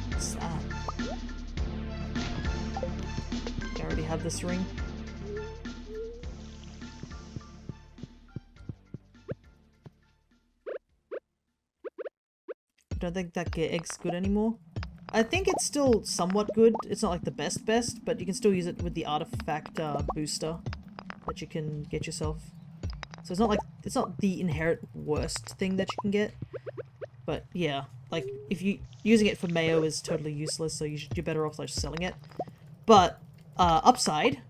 What's that? I already have this ring. I don't think that egg's good anymore. I think it's still somewhat good. It's not like the best, but you can still use it with the artifact booster that you can get yourself. So it's not like, it's not the inherent worst thing that you can get. But yeah, like if you using it for mayo is totally useless, so you're better off like selling it. But upside,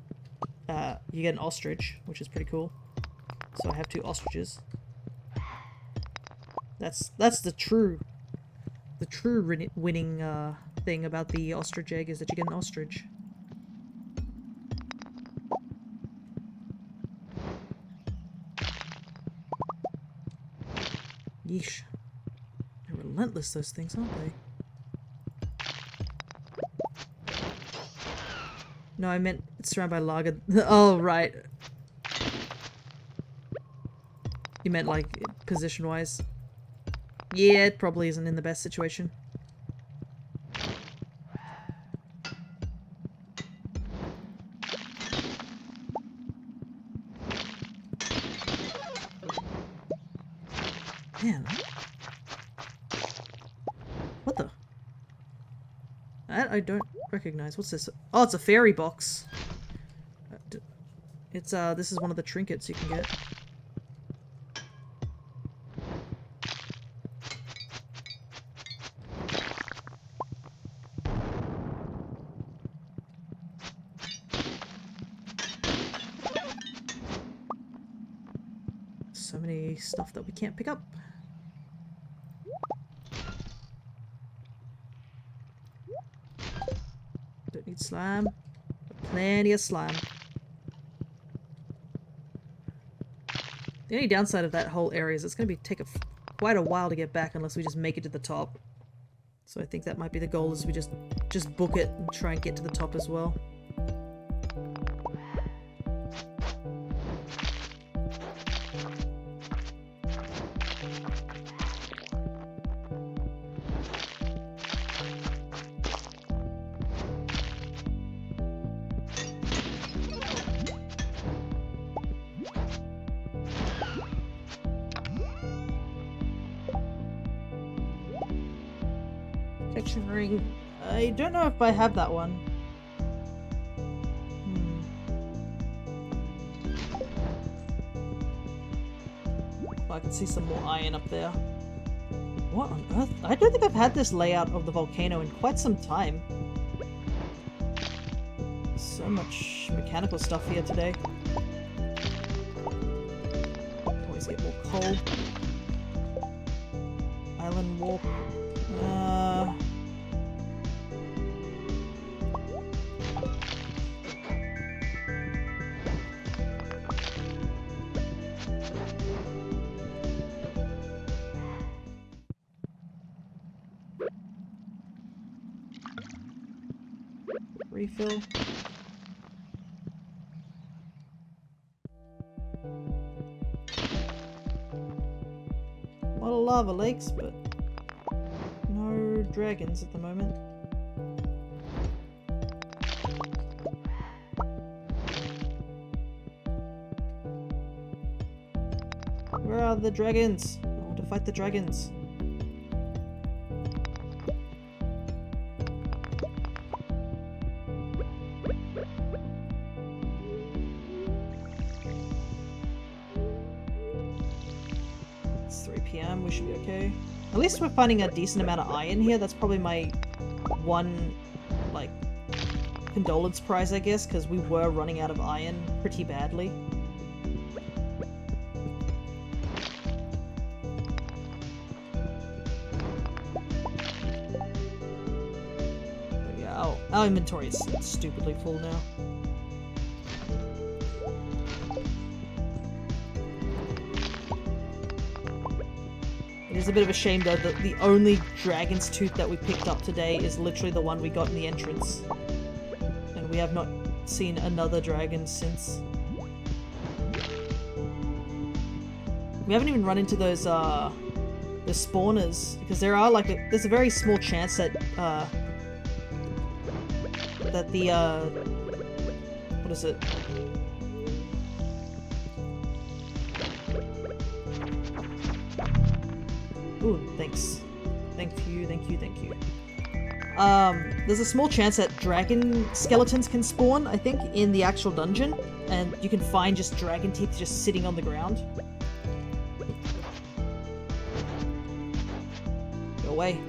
you get an ostrich, which is pretty cool. So I have 2 ostriches. That's the true winning thing about the ostrich egg is that you get an ostrich. Yeesh. They're relentless, those things, aren't they? No, I meant it's surrounded by lager. Oh, right. You meant like position-wise. Yeah, it probably isn't in the best situation. Man. What the? That I don't recognize. What's this? Oh, it's a fairy box. It's, this is one of the trinkets you can get. So many stuff that we can't pick up. Don't need slime. Plenty of slime. The only downside of that whole area is it's going to take quite a while to get back unless we just make it to the top. So I think that might be the goal, is we just book it and try and get to the top as well. Protection ring. I don't know if I have that one. Oh, I can see some more iron up there. What on earth? I don't think I've had this layout of the volcano in quite some time. So much mechanical stuff here today. Always get more coal. Island warp. 'Refill. A lot of lava lakes, but no dragons at the moment. Where are the dragons? I want to fight the dragons. It's 3 PM, we should be okay. At least we're finding a decent amount of iron here. That's probably my one, like, condolence prize, I guess, because we were running out of iron pretty badly. Our inventory is stupidly full now. It is a bit of a shame though that the only dragon's tooth that we picked up today is literally the one we got in the entrance. And we have not seen another dragon since. We haven't even run into those the spawners, because there are there's a very small chance that the, what is it? Ooh, thanks. Thank you. There's a small chance that dragon skeletons can spawn, I think, in the actual dungeon, and you can find just dragon teeth just sitting on the ground. Go away.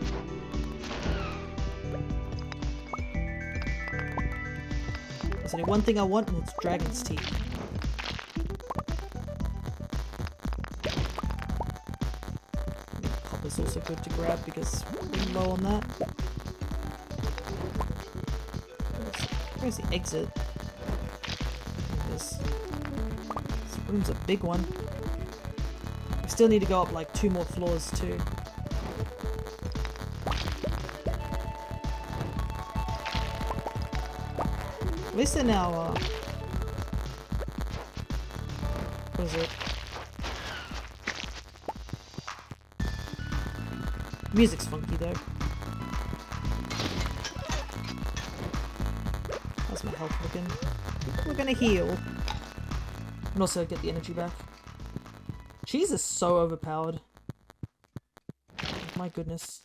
There's only one thing I want, and it's dragon's teeth. Copper's also good to grab because we're low on that. Where's the exit? This room's a big one. We still need to go up like 2 more floors too. At least they're now, what is it? Music's funky though. How's my health looking? We're gonna heal. And also get the energy back. Cheese is so overpowered. My goodness.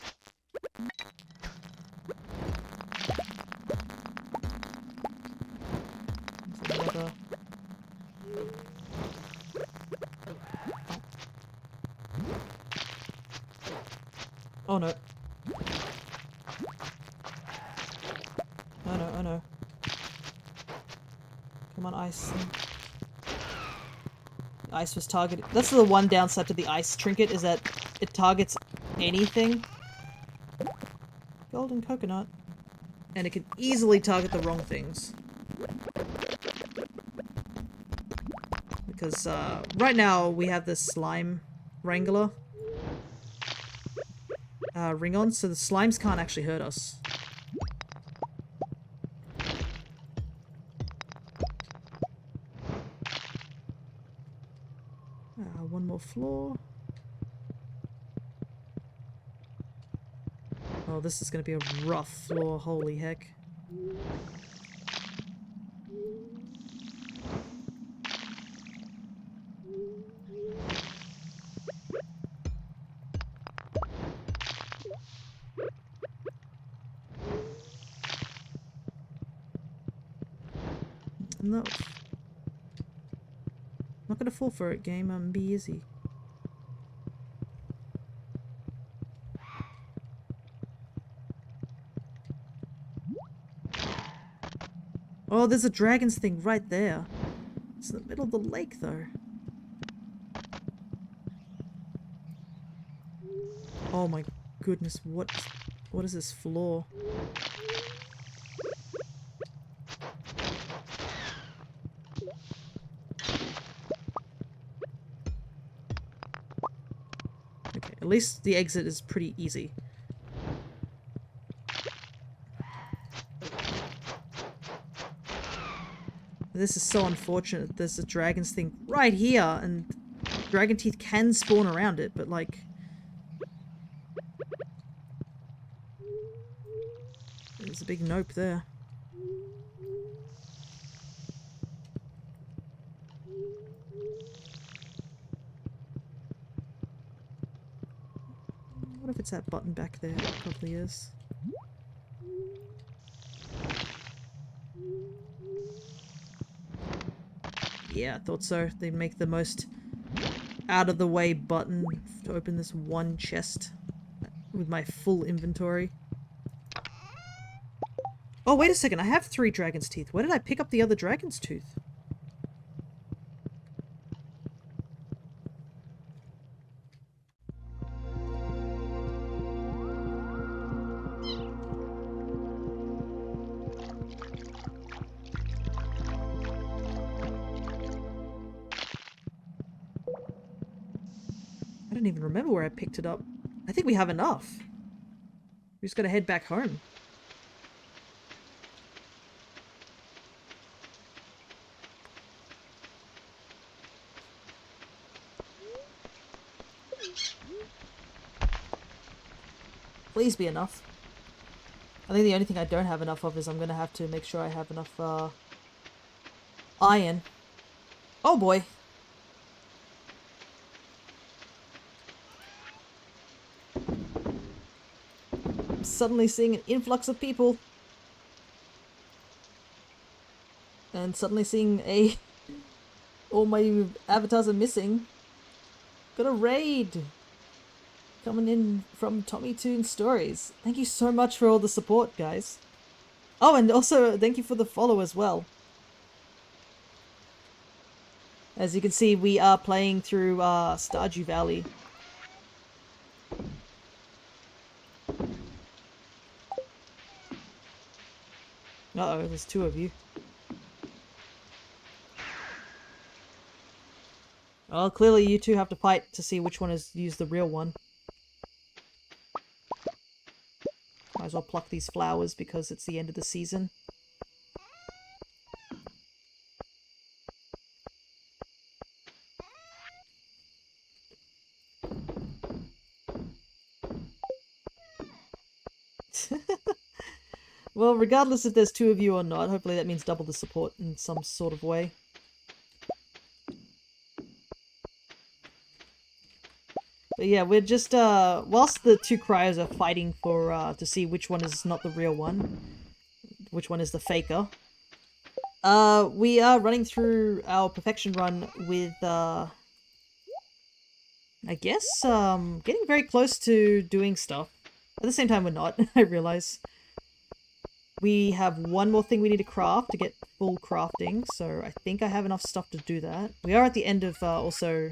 Oh no. Oh no. Come on, ice. The ice was targeted. That's the one downside to the ice trinket, is that it targets anything. Golden coconut. And it can easily target the wrong things. Because right now we have this slime wrangler ring on, so the slimes can't actually hurt us. One more floor. Oh, this is going to be a rough floor, holy heck. No. Not gonna fall for it, game. Be easy. Oh, there's a dragon's thing right there. It's in the middle of the lake, though. Oh my goodness, what is this floor? Okay, at least the exit is pretty easy. This is so unfortunate. There's a dragon's thing right here, and dragon teeth can spawn around it, but like... There's a big nope there. What if it's that button back there? It probably is. Yeah, I thought so. They make the most out-of-the-way button to open this one chest with my full inventory. Oh, wait a second. I have 3 dragon's teeth. Where did I pick up the other dragon's tooth? I don't even remember where I picked it up. I think we have enough. We just gotta head back home. Please be enough. I think the only thing I don't have enough of is I'm gonna have to make sure I have enough, iron. Oh boy. I'm suddenly seeing an influx of people. And suddenly seeing all my avatars are missing. Got a raid coming in from Tommy Toon Stories. Thank you so much for all the support, guys. Oh, and also thank you for the follow as well. As you can see, we are playing through Stardew Valley. Uh-oh, there's 2 of you. Well, clearly you 2 have to fight to see which one has used the real one. Might as well pluck these flowers because it's the end of the season. Well, regardless if there's 2 of you or not, hopefully that means double the support in some sort of way. But yeah, we're just, whilst the 2 cryos are fighting for, to see which one is not the real one, which one is the faker, we are running through our perfection run with, I guess, getting very close to doing stuff. At the same time, we're not, I realize. We have one more thing we need to craft to get full crafting, so I think I have enough stuff to do that. We are at the end of, also...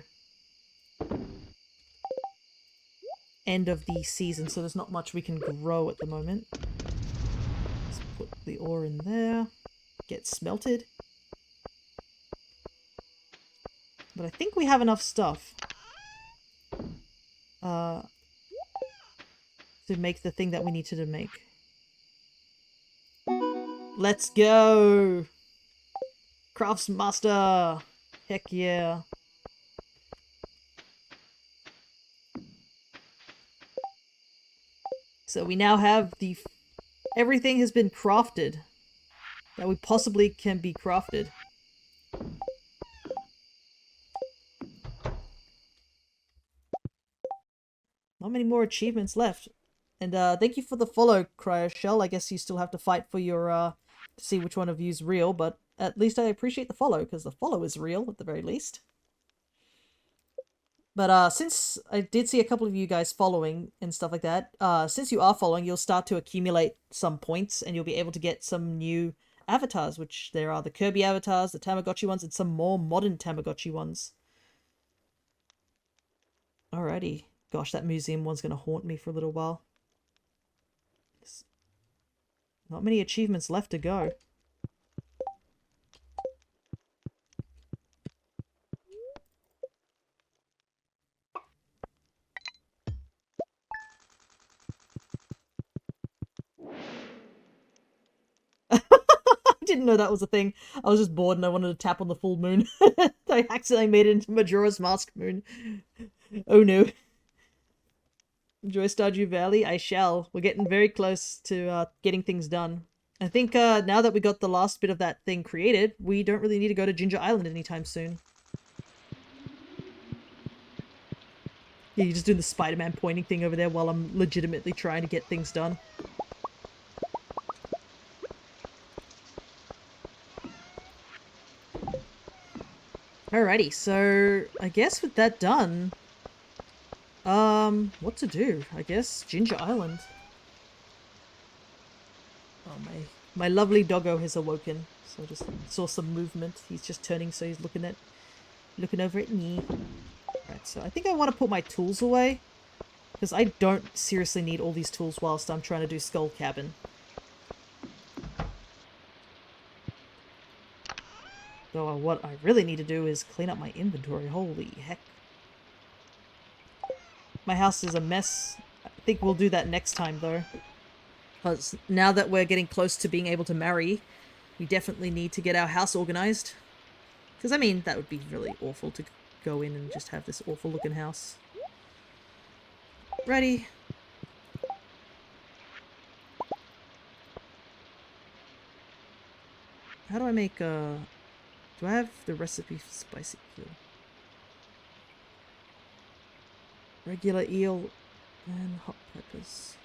end of the season, so there's not much we can grow at the moment. Let's put the ore in there. Get smelted. But I think we have enough stuff. To make the thing that we needed to make. Let's go! Craftsmaster! Heck yeah. So we now have the... Everything has been crafted. That we possibly can be crafted. Not many more achievements left. And thank you for the follow, Cryoshell. I guess you still have to fight for your, to see which one of you's real, but at least I appreciate the follow, because the follow is real, at the very least. But since I did see a couple of you guys following and stuff like that, since you are following, you'll start to accumulate some points, and you'll be able to get some new avatars, which there are the Kirby avatars, the Tamagotchi ones, and some more modern Tamagotchi ones. Alrighty. Gosh, that museum one's going to haunt me for a little while. Not many achievements left to go. I didn't know that was a thing. I was just bored and I wanted to tap on the full moon. I accidentally made it into Majora's Mask moon. Oh no. Enjoy Stardew Valley? I shall. We're getting very close to getting things done. I think now that we got the last bit of that thing created, we don't really need to go to Ginger Island anytime soon. Yeah, you're just doing the Spider-Man pointing thing over there while I'm legitimately trying to get things done. Alrighty, so I guess with that done, what to do? I guess Ginger Island. Oh, my lovely doggo has awoken, so I just saw some movement. He's just turning, so he's looking over at me. Right, so I think I want to put my tools away, because I don't seriously need all these tools whilst I'm trying to do Skull Cabin. So what I really need to do is clean up my inventory. Holy heck. My house is a mess. I think we'll do that next time, though. Because now that we're getting close to being able to marry, we definitely need to get our house organized. Because, I mean, that would be really awful to go in and just have this awful looking house. Ready. How do I make a... Do I have the recipe for spicy eel? Regular eel and hot peppers.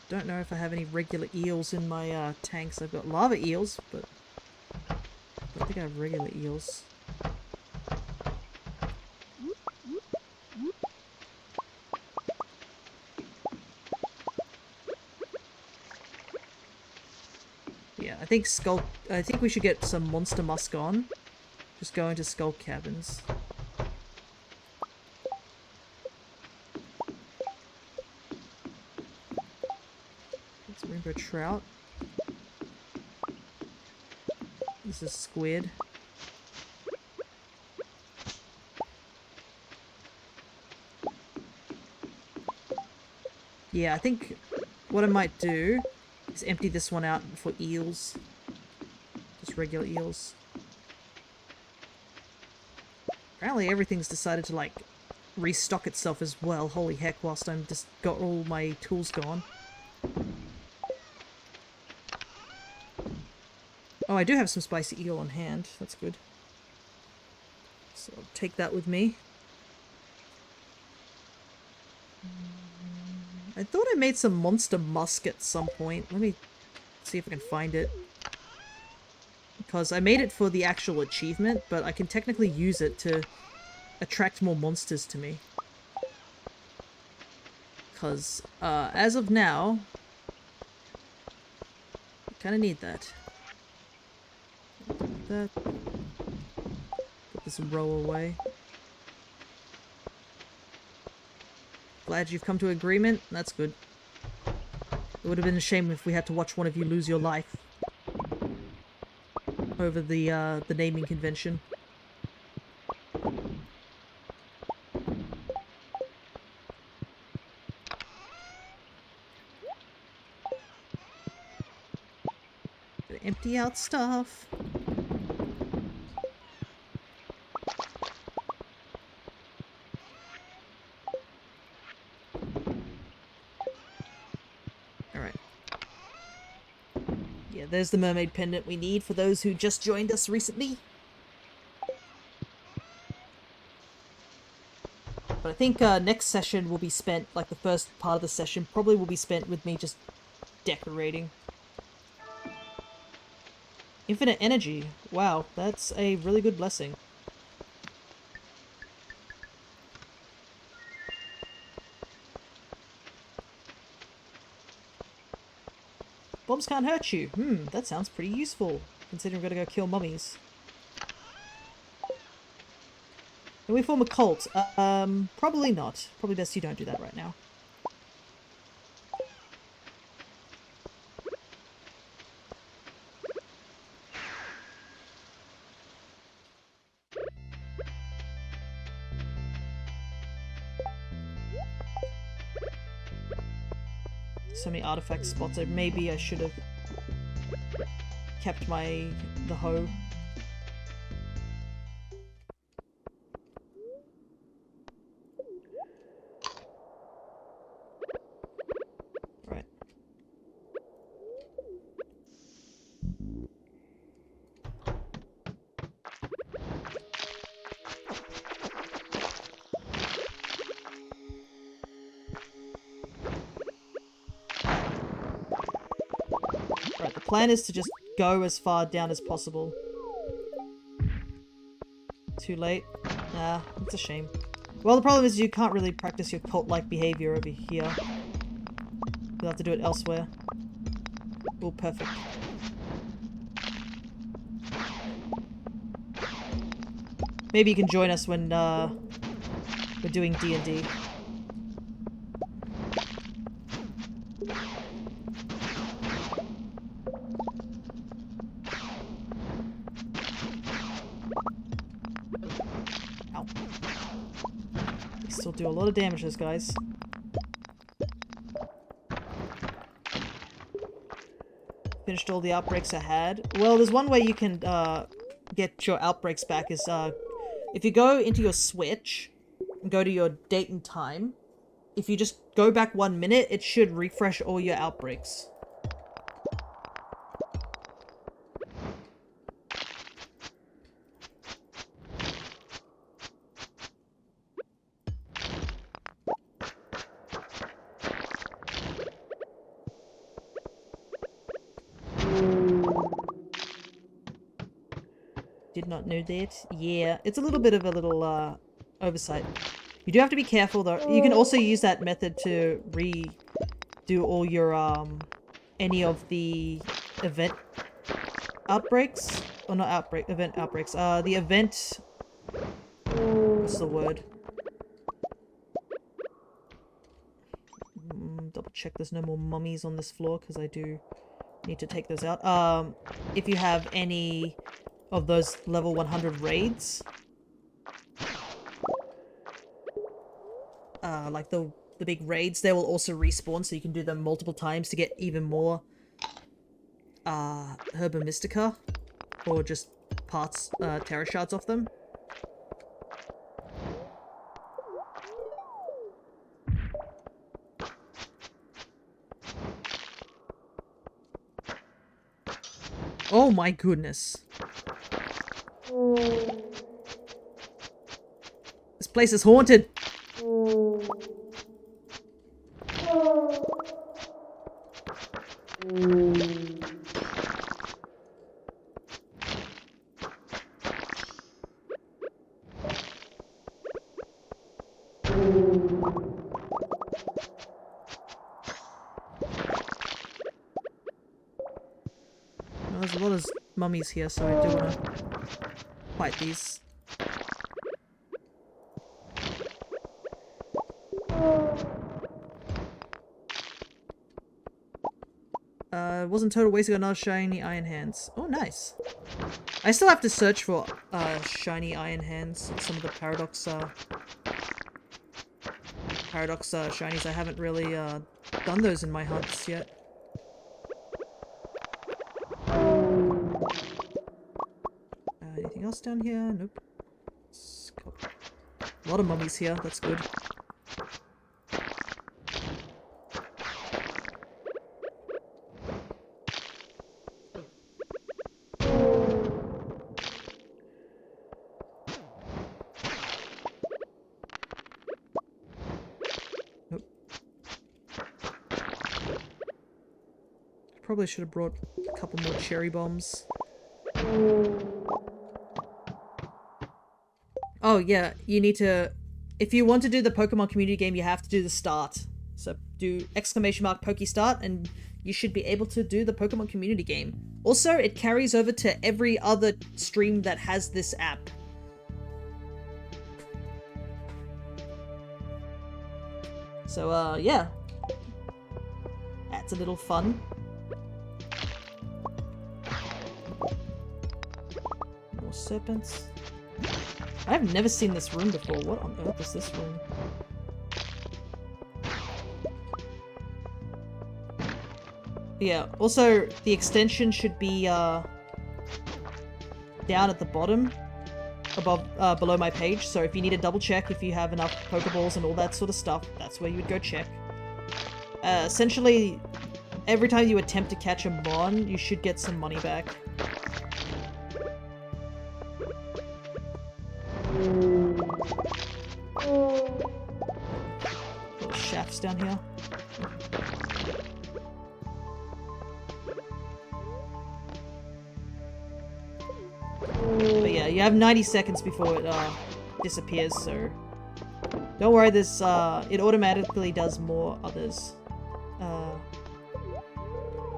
Don't know if I have any regular eels in my tanks. I've got lava eels, but I don't think I have regular eels. Yeah, I think we should get some monster musk on. Just go into skull cabins. It's rainbow trout. This is squid. Yeah, I think what I might do is empty this one out for eels. Just regular eels. Apparently everything's decided to, like, restock itself as well. Holy heck, whilst I'm just got all my tools gone. Oh, I do have some spicy eel on hand. That's good. So I'll take that with me. I thought I made some monster musk at some point. Let me see if I can find it. Because I made it for the actual achievement, but I can technically use it to attract more monsters to me. Because, as of now, Kind of need that. That. Put this row away. Glad you've come to agreement. That's good. It would have been a shame if we had to watch one of you lose your life over the naming convention. Gotta empty out stuff. There's the mermaid pendant we need for those who just joined us recently. But I think next session will be spent, like the first part of the session, probably will be spent with me just decorating. Infinite energy. Wow, that's a really good blessing. Bombs can't hurt you. That sounds pretty useful, considering we're gonna go kill mummies. Can we form a cult? Probably not. Probably best you don't do that right now. So many artifact spots, so maybe I should have kept the hoe. Right. Right, the plan is to just go as far down as possible. Too late? Nah, it's a shame. Well, the problem is you can't really practice your cult-like behavior over here. You'll have to do it elsewhere. Oh, perfect. Maybe you can join us when we're doing D&D. Ow. We still do a lot of damage, those guys. Finished all the outbreaks I had. Well, there's one way you can get your outbreaks back is if you go into your Switch and go to your date and time, if you just go back 1 minute, it should refresh all your outbreaks. Did not know that. Yeah, it's a little bit of a little oversight. You do have to be careful though. You can also use that method to redo all your any of the event outbreaks. Or not event outbreaks. The event, what's the word? Double check there's no more mummies on this floor because I do need to take those out. If you have any of those level 100 raids, like the big raids, they will also respawn, so you can do them multiple times to get even more Herba Mystica, or just parts, Terra Shards off them. Oh my goodness. This place is haunted. Well, there's a lot of mummies here, so I do want to fight these. It wasn't total waste, I got another shiny iron hands. Oh, nice. I still have to search for shiny iron hands. Some of the paradox shinies. I haven't really done those in my hunts yet. Anything else down here? Nope. A lot of mummies here. That's good. Probably should have brought a couple more cherry bombs. Oh yeah, you need to... If you want to do the Pokemon community game, you have to do the start. So do !PokeStart and you should be able to do the Pokemon community game. Also, it carries over to every other stream that has this app. So, yeah. That's a little fun. More serpents. I've never seen this room before. What on earth is this room? Yeah, also, the extension should be, down at the bottom, below my page, so if you need to double check if you have enough Pokeballs and all that sort of stuff, that's where you would go check. Essentially, every time you attempt to catch a Mon, you should get some money back. Little shafts down here. But yeah, you have 90 seconds before it disappears, so don't worry, this it automatically does more others.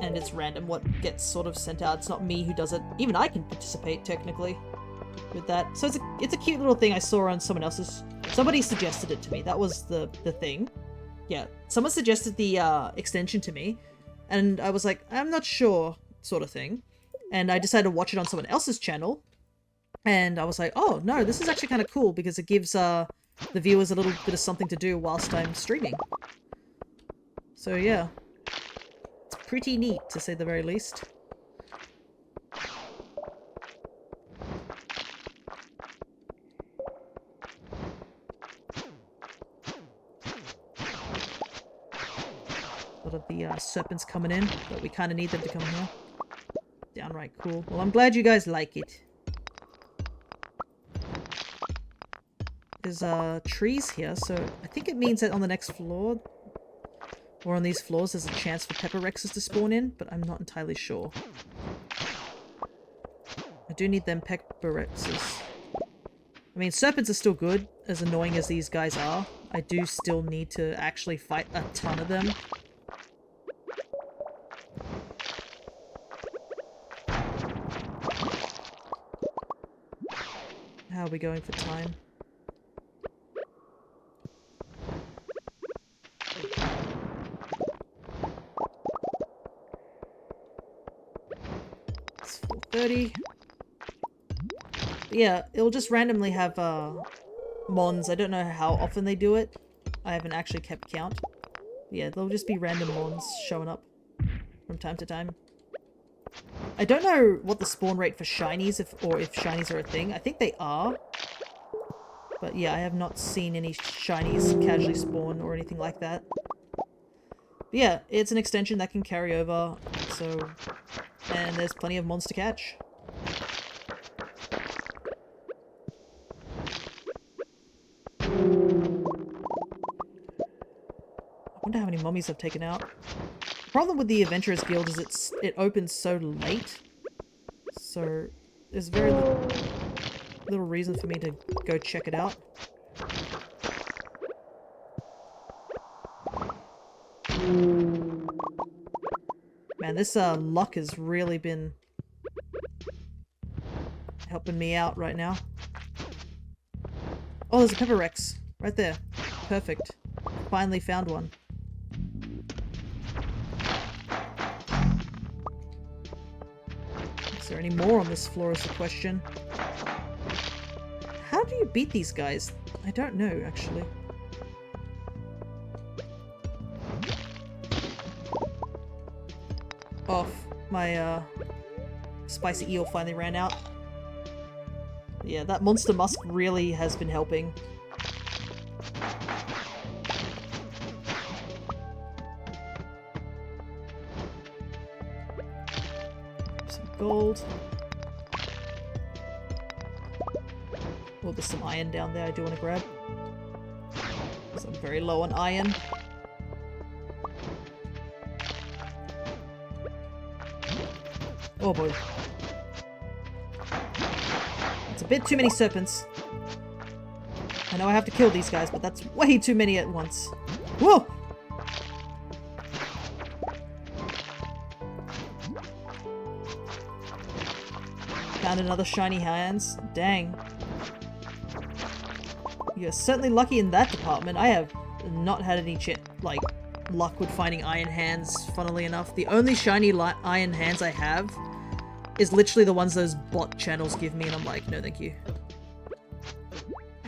And it's random what gets sort of sent out. It's not me who does it. Even I can participate technically with that. So it's a cute little thing I saw on someone else's. Somebody suggested it to me. That was the thing. Yeah, someone suggested the extension to me, and I was like, I'm not sure, sort of thing. And I decided to watch it on someone else's channel, and I was like, oh no, this is actually kind of cool because it gives the viewers a little bit of something to do whilst I'm streaming. So yeah, it's pretty neat to say the very least. A lot of the serpents coming in, but we kind of need them to come here. Downright cool. Well, I'm glad you guys like it. There's trees here, so I think it means that on the next floor, or on these floors, there's a chance for Pepper Rexes to spawn in, but I'm not entirely sure. I do need them Pepper Rexes. I mean, serpents are still good, as annoying as these guys are. I do still need to actually fight a ton of them. How are we going for time? It's 4:30. Yeah, it'll just randomly have Mons. I don't know how often they do it. I haven't actually kept count. Yeah, there'll just be random Mons showing up from time to time. I don't know what the spawn rate for shinies, or if shinies are a thing. I think they are. But yeah, I have not seen any shinies casually spawn or anything like that. But yeah, it's an extension that can carry over, so... And there's plenty of mons to catch. I wonder how many mummies I've taken out. The problem with the Adventurers Guild is it opens so late, so there's very little reason for me to go check it out. Man, this luck has really been helping me out right now. Oh, there's a pepper Rex right there. Perfect. Finally found one. Is there any more on this floor is the question. How do you beat these guys? I don't know, actually. Off. My, spicy eel finally ran out. Yeah, that monster musk really has been helping. Some gold. Oh, there's some iron down there I do want to grab. Because I'm very low on iron. Oh boy. It's a bit too many serpents. I know I have to kill these guys, but that's way too many at once. Whoa! Found another shiny hands. Dang. You're certainly lucky in that department. I have not had any luck with finding iron hands, funnily enough. The only shiny iron hands I have is literally the ones those bot channels give me, and I'm like, no thank you.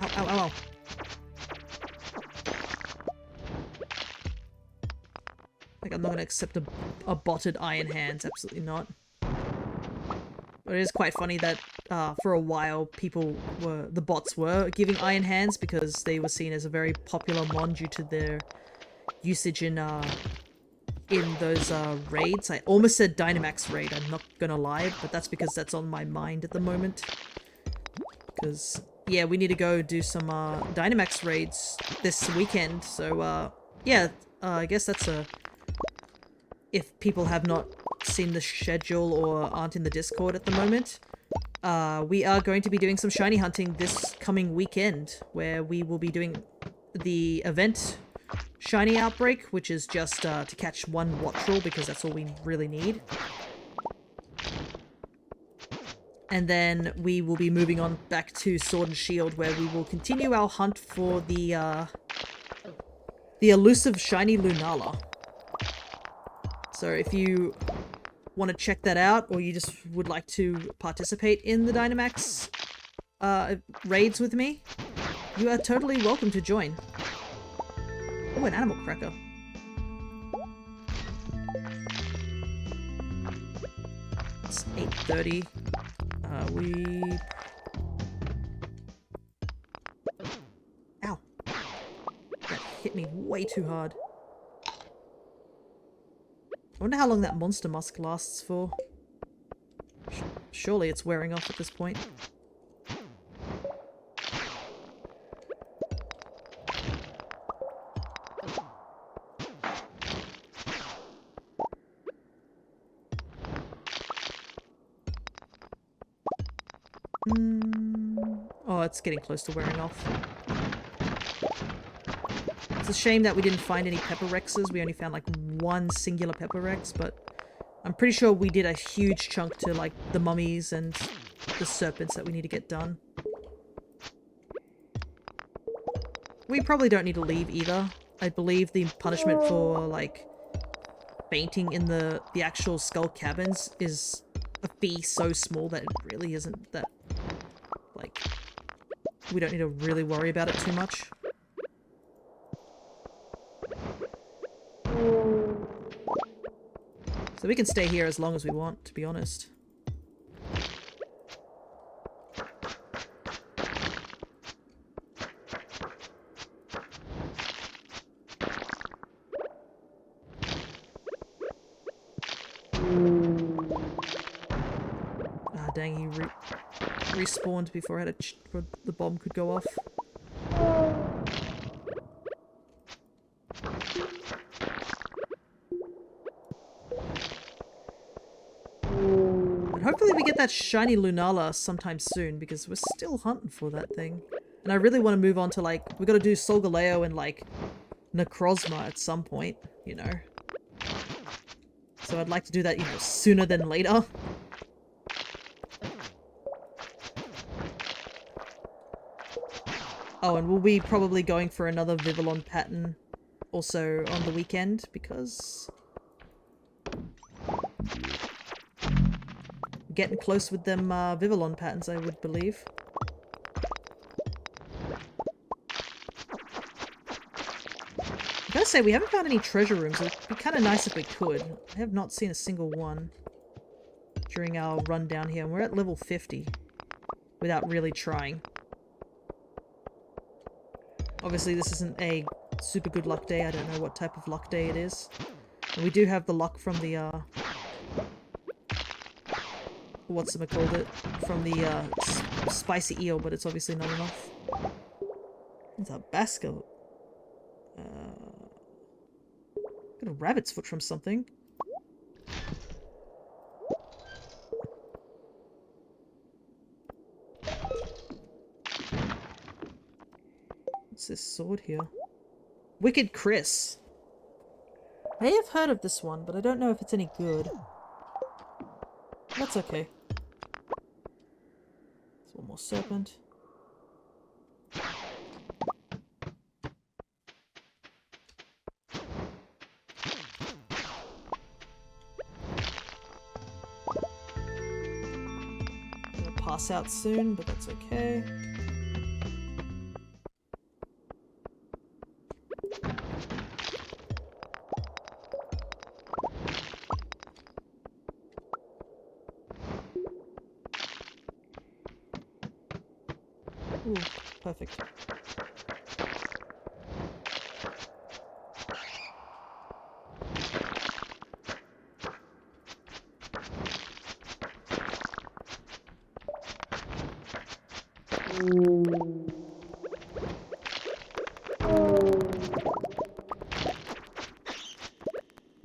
Ow, ow, ow, ow. Like, I'm not gonna accept a botted iron hands, absolutely not. But it is quite funny that for a while the bots were giving iron hands because they were seen as a very popular mon due to their usage in those raids. I almost said Dynamax raid, I'm not gonna lie, but that's because that's on my mind at the moment. Because, yeah, we need to go do some Dynamax raids this weekend, so yeah, I guess that's if people have not seen the schedule or aren't in the Discord at the moment, we are going to be doing some shiny hunting this coming weekend, where we will be doing the event Shiny Outbreak, which is just to catch one Wattrel, because that's all we really need. And then we will be moving on back to Sword and Shield, where we will continue our hunt for the elusive shiny Lunala. So if you want to check that out, or you just would like to participate in the Dynamax raids with me, you are totally welcome to join. Oh, an animal cracker. It's 8:30. Ow. That hit me way too hard. I wonder how long that monster musk lasts for. Surely it's wearing off at this point. Oh, it's getting close to wearing off. It's a shame that we didn't find any pepper rexes. We only found like one singular pepper rex, but I'm pretty sure we did a huge chunk to like the mummies and the serpents that we need to get done. We probably don't need to leave either. I believe the punishment for like fainting in the actual skull cabins is a fee so small that it really isn't that, like, we don't need to really worry about it too much. So we can stay here as long as we want, to be honest. Ah, dang, he respawned before I had before the bomb could go off. But hopefully we get that shiny Lunala sometime soon, because we're still hunting for that thing. And I really want to move on to, like, we got to do Solgaleo and, like, Necrozma at some point, you know. So I'd like to do that, you know, sooner than later. Oh, and we'll be probably going for another Vivillon pattern also on the weekend, because getting close with them Vivillon patterns, I would believe. I gotta say, we haven't found any treasure rooms. It'd be kind of nice if we could. I have not seen a single one during our run down here, and we're at level 50 without really trying. Obviously, this isn't a super good luck day. I don't know what type of luck day it is. And we do have the luck from the, whatchamacallit, from the, spicy eel, but it's obviously not enough. It's a basket. Got a rabbit's foot from something. What's this sword here? Wicked Chris. I have heard of this one, but I don't know if it's any good. That's okay. There's one more serpent. I'm gonna pass out soon, but that's okay. Ooh, perfect.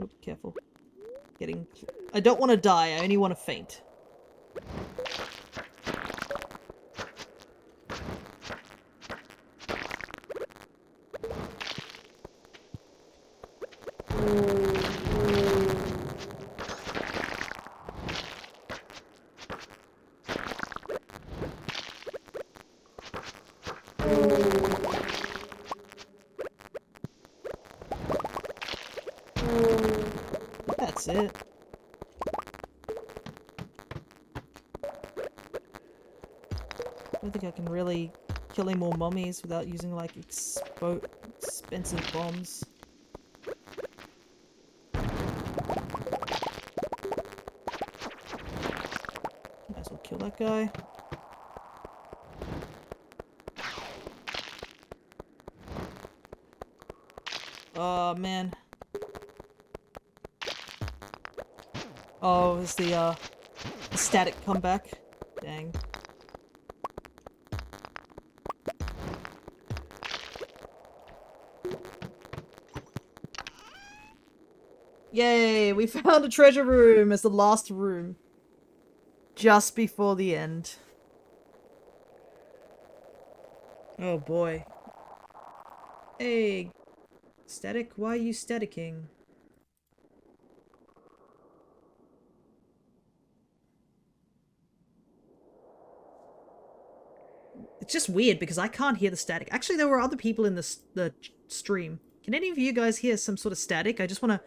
Oop, careful. I don't want to die, I only want to faint. That's it. I don't think I can really kill any more mummies without using like expensive bombs. Might as well kill that guy. Oh man. Oh, it's the static comeback. Dang. Yay, we found a treasure room as the last room. Just before the end. Oh boy. Hey, static, why are you staticking? It's just weird because I can't hear the static. Actually, there were other people in the stream. Can any of you guys hear some sort of static? I just want to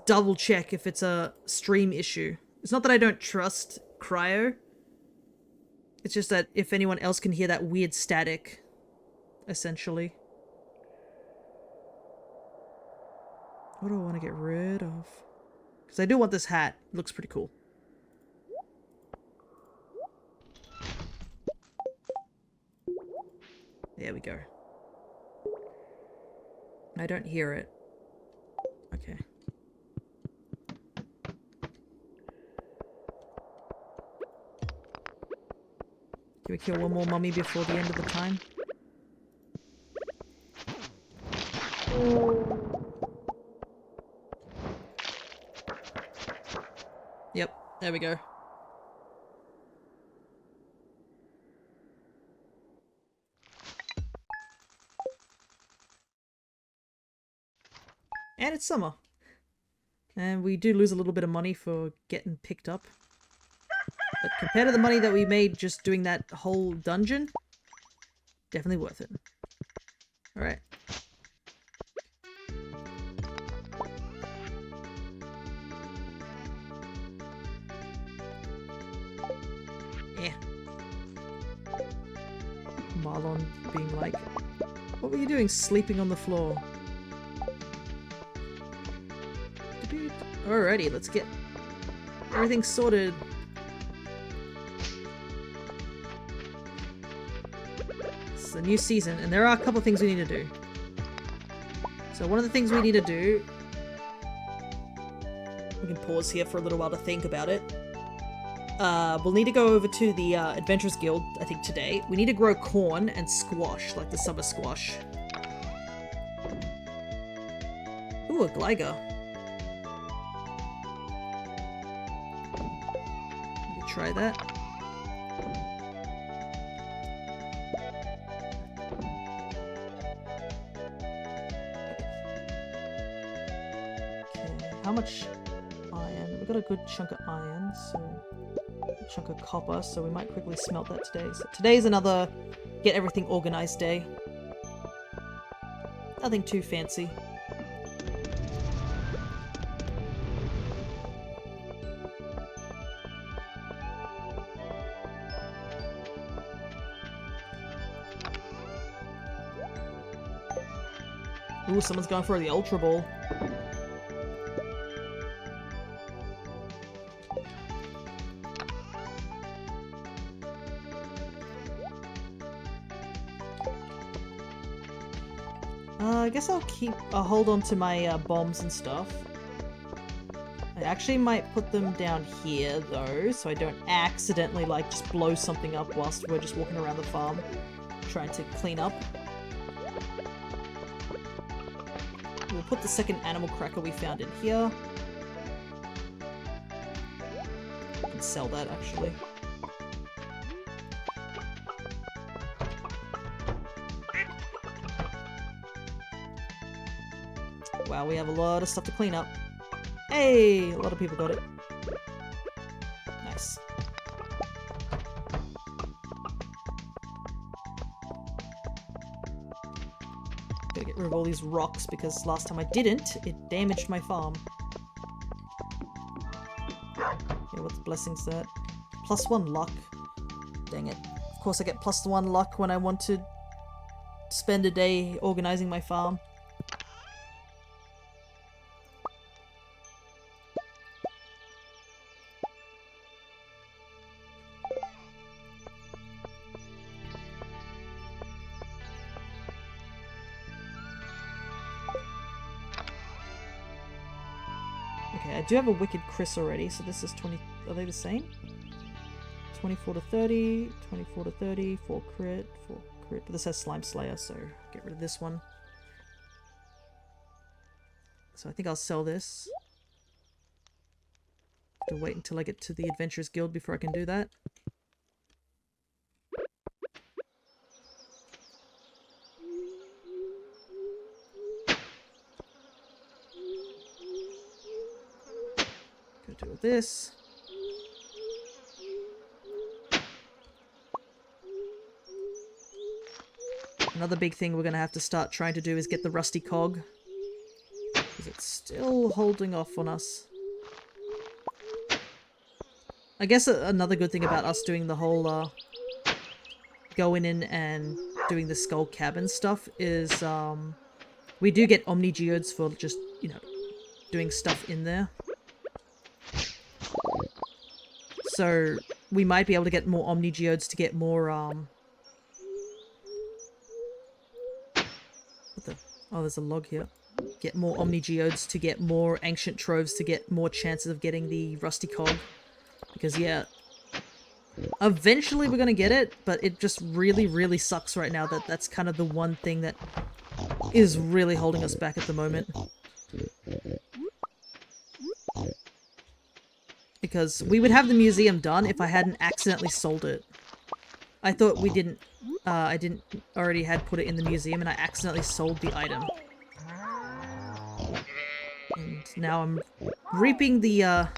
double check if it's a stream issue. It's not that I don't trust Cryo. It's just that if anyone else can hear that weird static, essentially. What do I want to get rid of? Because I do want this hat. It looks pretty cool. There we go. I don't hear it. Okay. Can we kill one more mummy before the end of the time? Yep, there we go. And it's summer. And we do lose a little bit of money for getting picked up. But compared to the money that we made just doing that whole dungeon, Definitely worth it. Alright. Yeah. Marlon being like, what were you doing sleeping on the floor? Alrighty, let's get everything sorted. It's a new season, and there are a couple of things we need to do. So one of the things we need to do... We can pause here for a little while to think about it. We'll need to go over to the Adventurers Guild, I think today. We need to grow corn and squash, like the summer squash. Ooh, a glider. Try that. Okay, how much iron? We've got a good chunk of iron, so a chunk of copper, so we might quickly smelt that today. So today's another get everything organized day. Nothing too fancy. Ooh, someone's going for the Ultra Ball. I guess I'll hold on to my bombs and stuff. I actually might put them down here though, so I don't accidentally like just blow something up whilst we're just walking around the farm trying to clean up. We'll put the second animal cracker we found in here. I can sell that actually. Wow, we have a lot of stuff to clean up. Hey, a lot of people got it. Nice. Gotta get rid of all these rocks because last time I didn't, it damaged my farm. Yeah, what's blessings that? +1 luck. Dang it. Of course I get +1 luck when I want to spend a day organizing my farm. Okay, I do have a Wicked Chris already, so this is 20... Are they the same? 24 to 30, 24 to 30, 4 crit, 4 crit. But this has Slime Slayer, so get rid of this one. So I think I'll sell this. Have to wait until I get to the Adventurers Guild before I can do that. Go do this. Another big thing we're going to have to start trying to do is get the rusty cog. Because it's still holding off on us. I guess another good thing about us doing the whole going in and doing the skull cabin stuff is we do get Omni Geodes for just, you know, doing stuff in there. So we might be able to get more Omni Geodes to get more oh, there's a log here. Get more Omni Geodes to get more Ancient Troves to get more chances of getting the Rusty Cog. Because, yeah, eventually we're gonna get it, but it just really, really sucks right now that that's kind of the one thing that is really holding us back at the moment. Because we would have the museum done if I hadn't accidentally sold it. I thought we didn't, I didn't already had put it in the museum and I accidentally sold the item. And now I'm reaping the,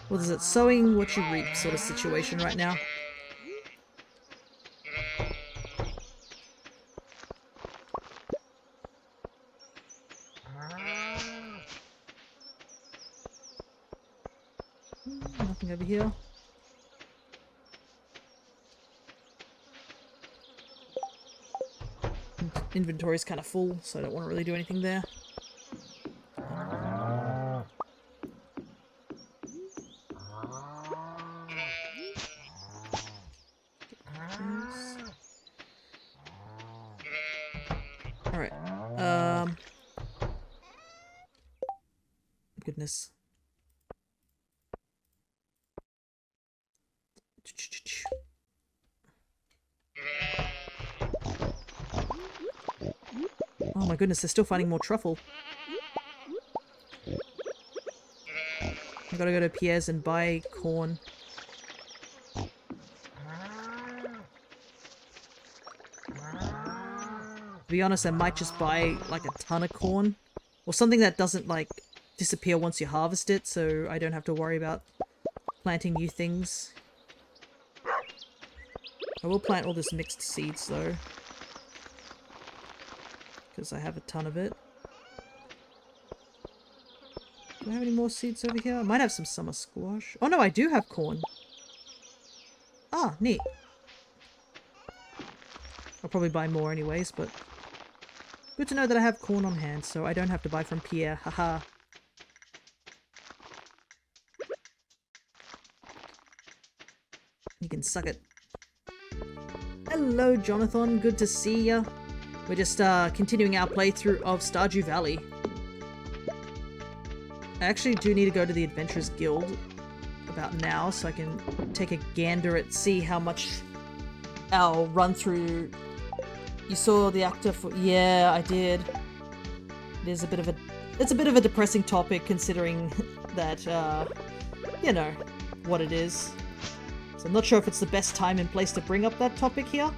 what is it, sowing what you reap sort of situation right now. Nothing over here. Inventory's kind of full, so I don't want to really do anything there. Alright. Goodness. Oh my goodness, they're still finding more truffle. I gotta go to Pierre's and buy corn. To be honest, I might just buy like a ton of corn. Or something that doesn't like disappear once you harvest it, so I don't have to worry about planting new things. I will plant all this mixed seeds though, because I have a ton of it. Do I have any more seeds over here? I might have some summer squash. Oh no, I do have corn. Ah, neat. I'll probably buy more anyways, but good to know that I have corn on hand, so I don't have to buy from Pierre. Haha. You can suck it. Hello, Jonathan. Good to see ya. We're just continuing our playthrough of Stardew Valley. I actually do need to go to the Adventurers Guild about now, so I can take a gander at see how much our run through. You saw the actor for? Yeah, I did. It is a bit of a. It's a bit of a depressing topic considering that you know what it is. So I'm not sure if it's the best time and place to bring up that topic here,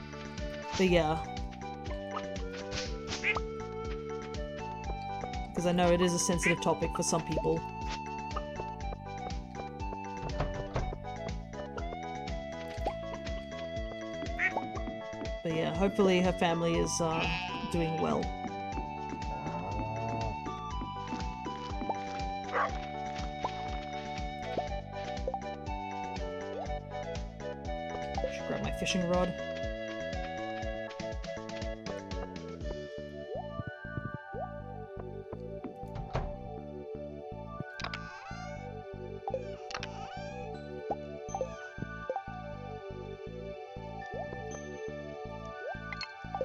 but yeah. Because I know it is a sensitive topic for some people. But yeah, hopefully her family is doing well. Should grab my fishing rod.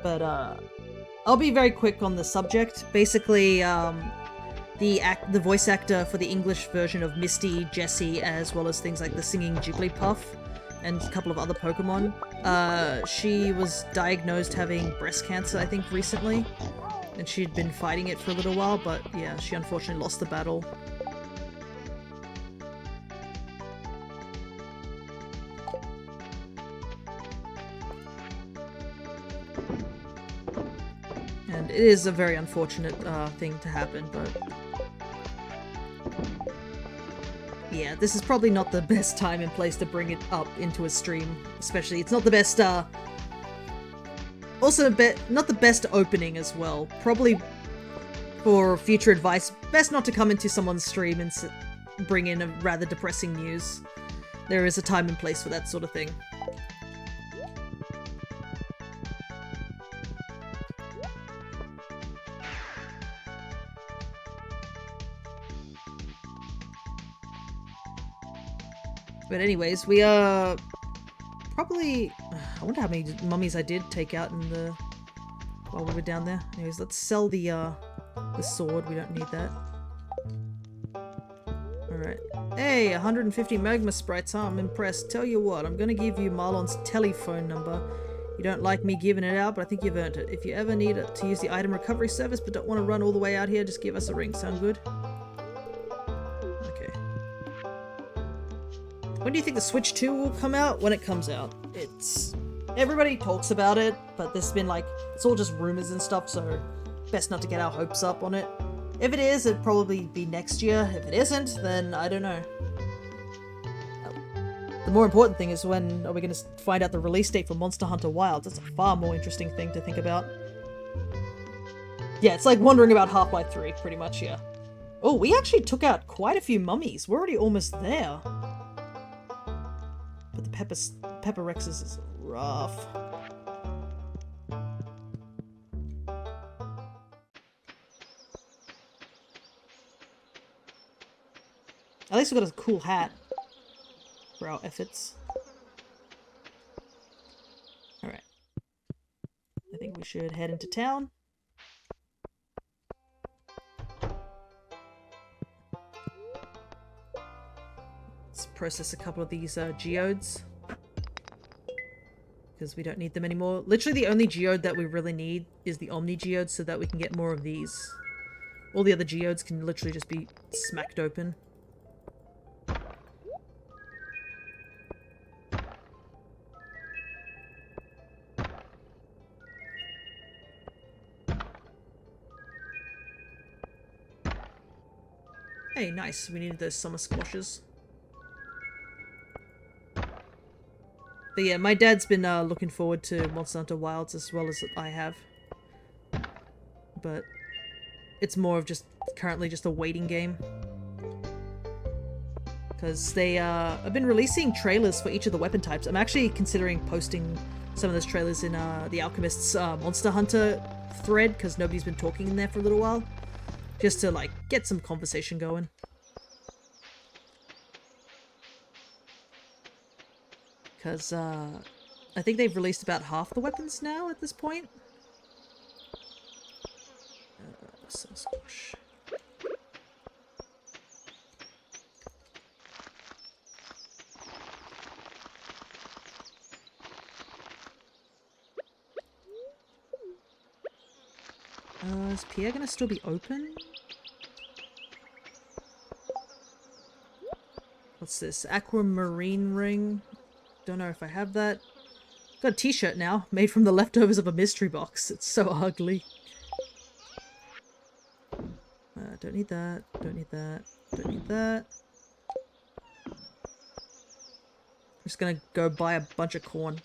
But I'll be very quick on the subject. Basically, the voice actor for the English version of Misty, Jessie, as well as things like the singing Jigglypuff and a couple of other Pokemon, she was diagnosed having breast cancer, I think, recently, and she'd been fighting it for a little while, but yeah, she unfortunately lost the battle. And it is a very unfortunate thing to happen, but yeah, this is probably not the best time and place to bring it up into a stream. Especially, it's not the best, also not the best opening as well. Probably for future advice, best not to come into someone's stream and bring in a rather depressing news. There is a time and place for that sort of thing. But anyways, we are probably... I wonder how many mummies I did take out in the... while we were down there. Anyways, let's sell the sword. We don't need that. Alright. Hey, 150 magma sprites, huh? I'm impressed. Tell you what, I'm gonna give you Marlon's telephone number. You don't like me giving it out, but I think you've earned it. If you ever need to use the item recovery service but don't want to run all the way out here, just give us a ring. Sound good? When do you think the Switch 2 will come out? When it comes out. It's... everybody talks about it, but there's been like... it's all just rumors and stuff, so best not to get our hopes up on it. If it is, it'd probably be next year. If it isn't, then I don't know. The more important thing is when are we going to find out the release date for Monster Hunter Wilds? That's a far more interesting thing to think about. Yeah, it's like wondering about Half-Life 3, pretty much, yeah. Oh, we actually took out quite a few mummies. We're already almost there. Pepper Rex's is rough. At least we got a cool hat for our efforts. Alright. I think we should head into town. Let's process a couple of these geodes. Because we don't need them anymore. Literally the only geode that we really need is the Omni geode so that we can get more of these. All the other geodes can literally just be smacked open. Hey, nice. We needed those summer squashes. But yeah, my dad's been looking forward to Monster Hunter Wilds as well as I have. But it's more of just currently just a waiting game. Because they have been releasing trailers for each of the weapon types. I'm actually considering posting some of those trailers in the Alchemist's Monster Hunter thread, because nobody's been talking in there for a little while. Just to, like, get some conversation going. Because, I think they've released about half the weapons now at this point. Squash. Is Pierre gonna still be open? What's this? Aquamarine ring. Don't know if I have that. Got a t-shirt now, made from the leftovers of a mystery box. It's so ugly. Don't need that. Don't need that. Don't need that. I'm just gonna go buy a bunch of corn.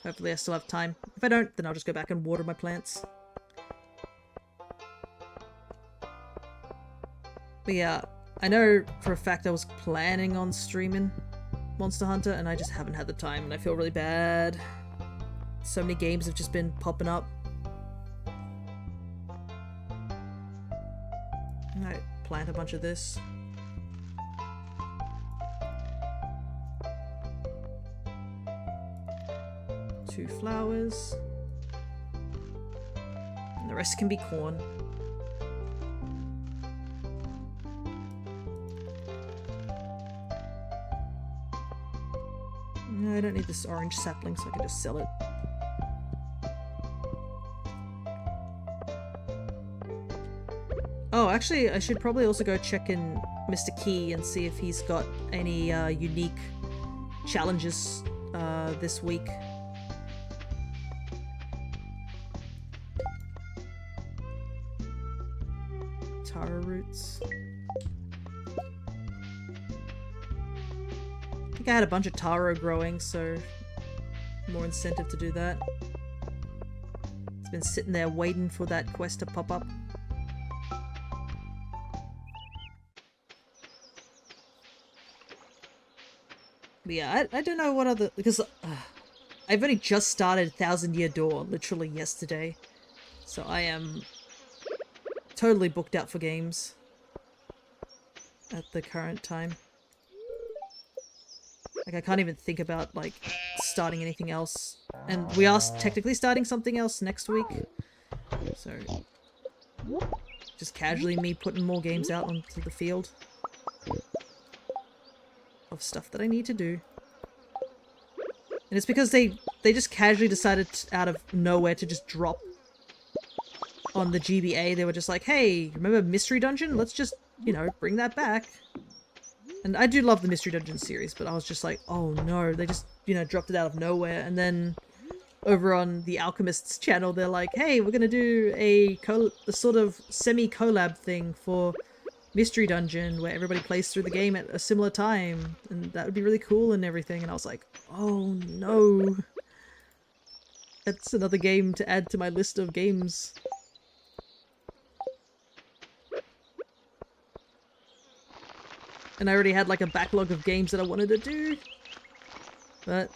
Hopefully I still have time. If I don't, then I'll just go back and water my plants. But yeah, I know for a fact I was planning on streaming Monster Hunter and I just haven't had the time and I feel really bad. So many games have just been popping up. Alright, plant a bunch of this. Two flowers. And the rest can be corn. No, I don't need this orange sapling, so I can just sell it. Oh, actually, I should probably also go check in Mr. Key and see if he's got any unique challenges this week. Taro roots. I think I had a bunch of taro growing, so more incentive to do that. It's been sitting there waiting for that quest to pop up. But yeah, I don't know what other... because I've only just started Thousand Year Door literally yesterday. So I am totally booked out for games at the current time. Like, I can't even think about, like, starting anything else. And we are technically starting something else next week. So, just casually me putting more games out onto the field of stuff that I need to do. And it's because they just casually decided out of nowhere to just drop on the GBA. They were just like, hey, remember Mystery Dungeon? Let's just, you know, bring that back. And I do love the Mystery Dungeon series, but I was just like, oh no, they just, you know, dropped it out of nowhere. And then over on the Alchemist's channel, they're like, hey, we're gonna do a sort of semi-collab thing for Mystery Dungeon where everybody plays through the game at a similar time. And that would be really cool and everything. And I was like, oh no. That's another game to add to my list of games. And I already had like a backlog of games that I wanted to do. But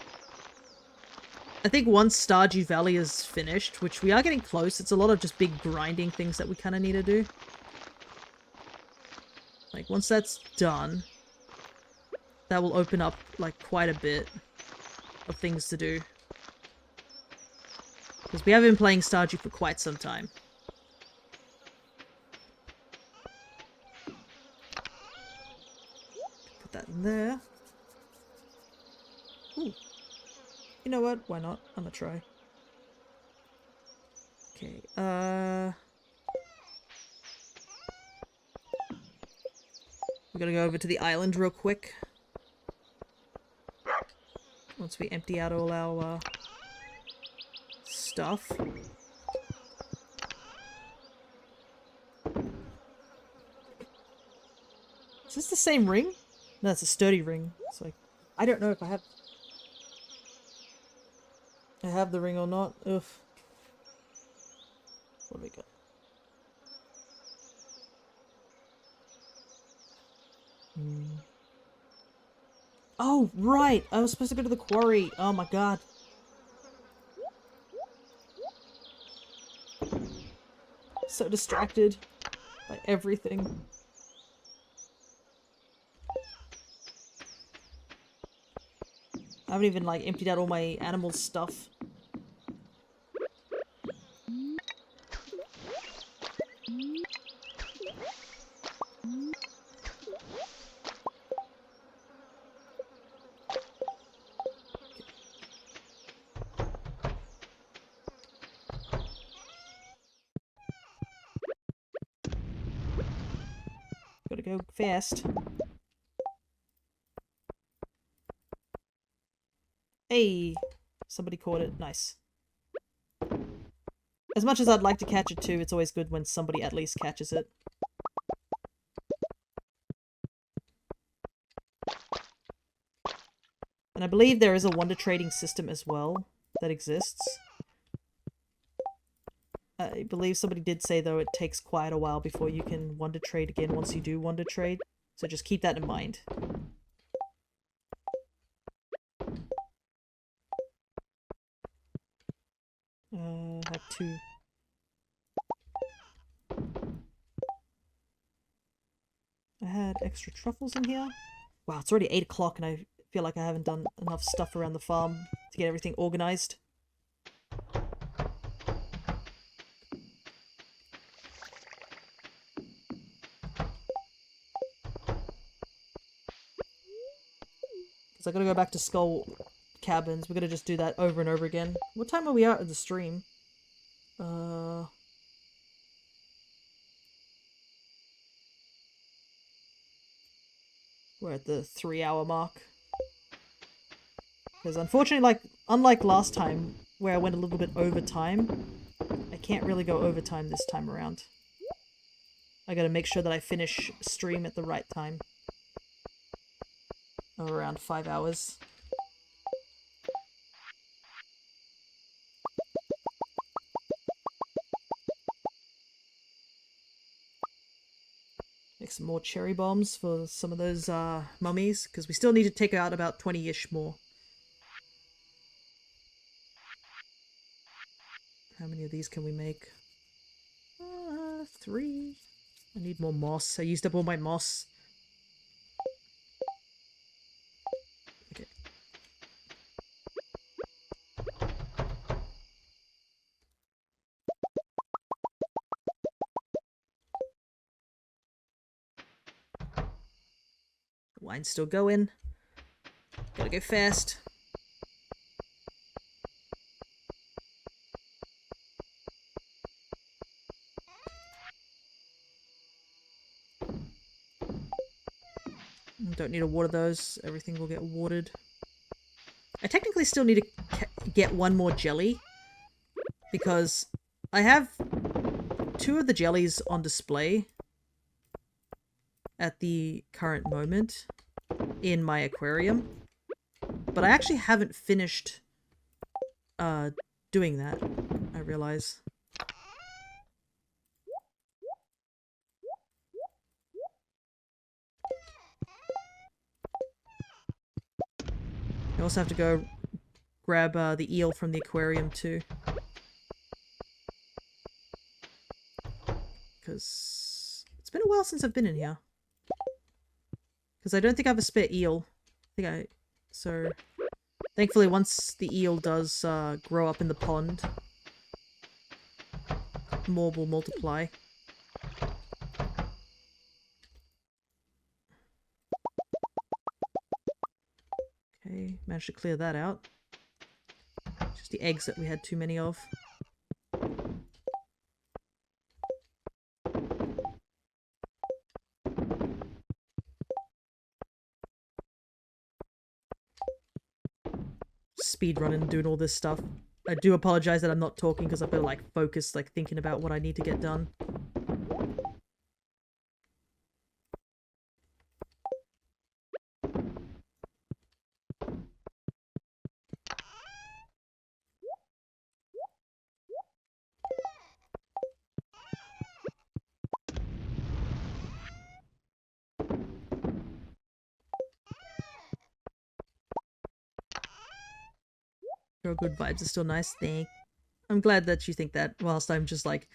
I think once Stardew Valley is finished, which we are getting close, it's a lot of just big grinding things that we kind of need to do. Like, once that's done, that will open up, like, quite a bit of things to do. Because we have been playing Stardew for quite some time. Put that in there. Ooh. You know what? Why not? I'm gonna try. Okay, we're gonna go over to the island real quick. Once we empty out all our, stuff. Is this the same ring? No, it's a sturdy ring. It's like, I don't know if I have the ring or not. Ugh. What do we got? Oh, right! I was supposed to go to the quarry. Oh my god. So distracted by everything. I haven't even, like, emptied out all my animal stuff. Gotta go fast. Hey! Somebody caught it. Nice. As much as I'd like to catch it too, it's always good when somebody at least catches it. And I believe there is a wonder trading system as well that exists. I believe somebody did say, though, it takes quite a while before you can wonder trade again once you do wonder trade. So just keep that in mind. I have 2. I had extra truffles in here. Wow, it's already 8 o'clock and I feel like I haven't done enough stuff around the farm to get everything organized. Because I gotta go back to Skull Cabins. We're gonna just do that over and over again. What time are we out of the stream? We're at the 3-hour mark. Because unfortunately, like, unlike last time, where I went a little bit over time, I can't really go over time this time around. I gotta make sure that I finish stream at the right time. Of around 5 hours. Make some more cherry bombs for some of those mummies, because we still need to take out about 20-ish more. How many of these can we make? 3. I need more moss. I used up all my moss. Okay. The wine's still going. Gotta go fast. Don't need to water those. Everything will get watered. I technically still need to get one more jelly. Because I have 2 of the jellies on display at the current moment in my aquarium. But I actually haven't finished doing that, I realize. also have to go grab the eel from the aquarium too. Because it's been a while since I've been in here. Because I don't think I have a spare eel. So thankfully once the eel does grow up in the pond, more will multiply. Okay, managed to clear that out. Just the eggs that we had too many of. Speed running and doing all this stuff. I do apologize that I'm not talking because I've got to like focus, like thinking about what I need to get done. Your good vibes are still nice. Thank. I'm glad that you think that, whilst I'm just like,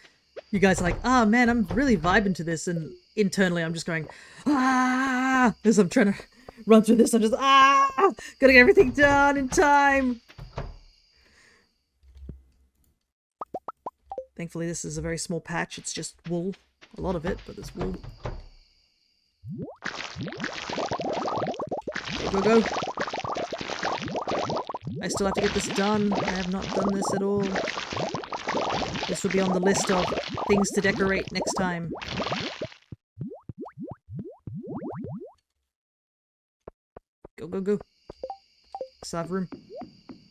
you guys are like, ah, man, I'm really vibing to this, and internally I'm just going, ah, as I'm trying to run through this, I'm just, ah, gotta get everything done in time. Thankfully this is a very small patch, it's just wool. A lot of it, but there's wool. Go, go, go. I still have to get this done. I have not done this at all. This will be on the list of things to decorate next time. Go, go, go. Still have room.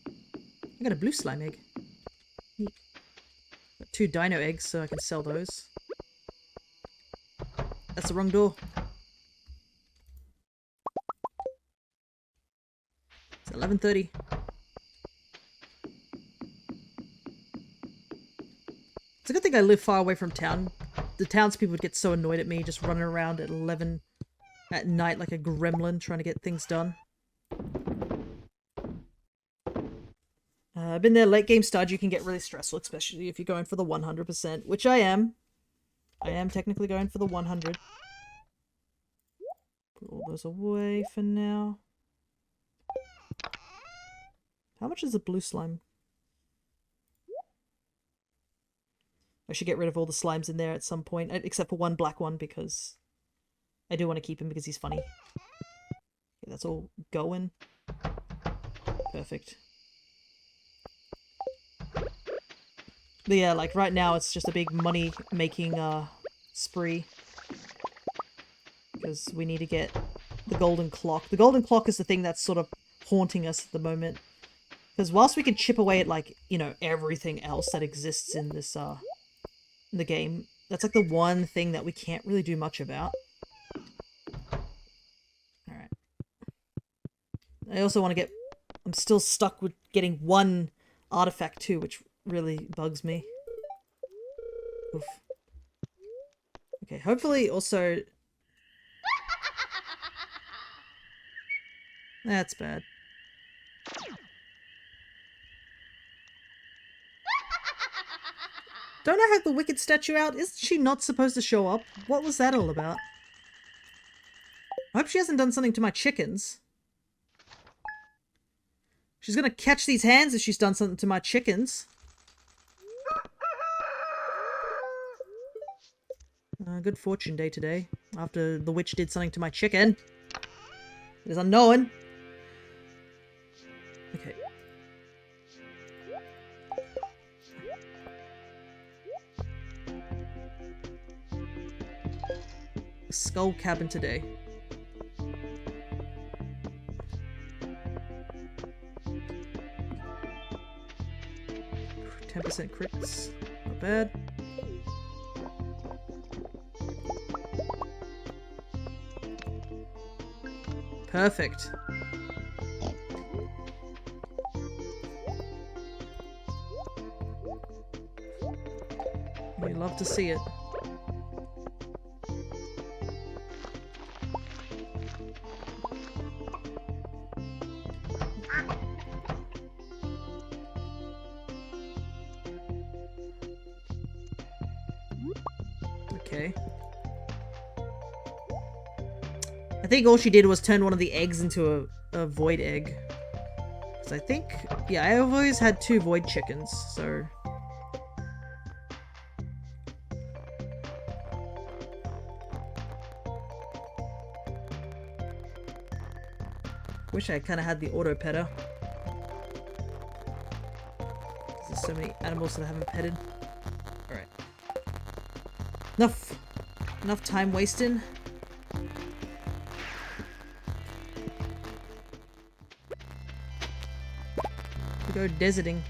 I got a blue slime egg. Neat. Got 2 dino eggs, so I can sell those. That's the wrong door. It's 11:30. It's a good thing I live far away from town. The townspeople would get so annoyed at me just running around at 11 at night like a gremlin trying to get things done. I've been there. Late game Stardew can get really stressful, especially if you're going for the 100%, which I am. I am technically going for the 100. Put all those away for now. How much is the blue slime? I should get rid of all the slimes in there at some point, except for one black one, because I do want to keep him because he's funny. Okay, that's all going. Perfect. But yeah, like right now it's just a big money-making spree. Because we need to get the golden clock. The golden clock is the thing that's sort of haunting us at the moment. Because whilst we can chip away at, like, you know, everything else that exists in this, in the game, that's like the one thing that we can't really do much about. Alright. I also want to get... I'm still stuck with getting one artifact too, which really bugs me. Oof. Okay, hopefully also... That's bad. Don't I have the wicked statue out? Isn't she not supposed to show up? What was that all about? I hope she hasn't done something to my chickens. She's gonna catch these hands if she's done something to my chickens. Good fortune day today. After the witch did something to my chicken. It is unknown. Okay. Skull cabin today. 10% crits. Not bad. Perfect. We love to see it. okay. I think all she did was turn one of the eggs into a void egg. So I think, yeah, I've always had 2 void chickens, so... Wish I kind of had the auto petter. There's so many animals that I haven't petted. Alright. Enough time wasting. We go deserting.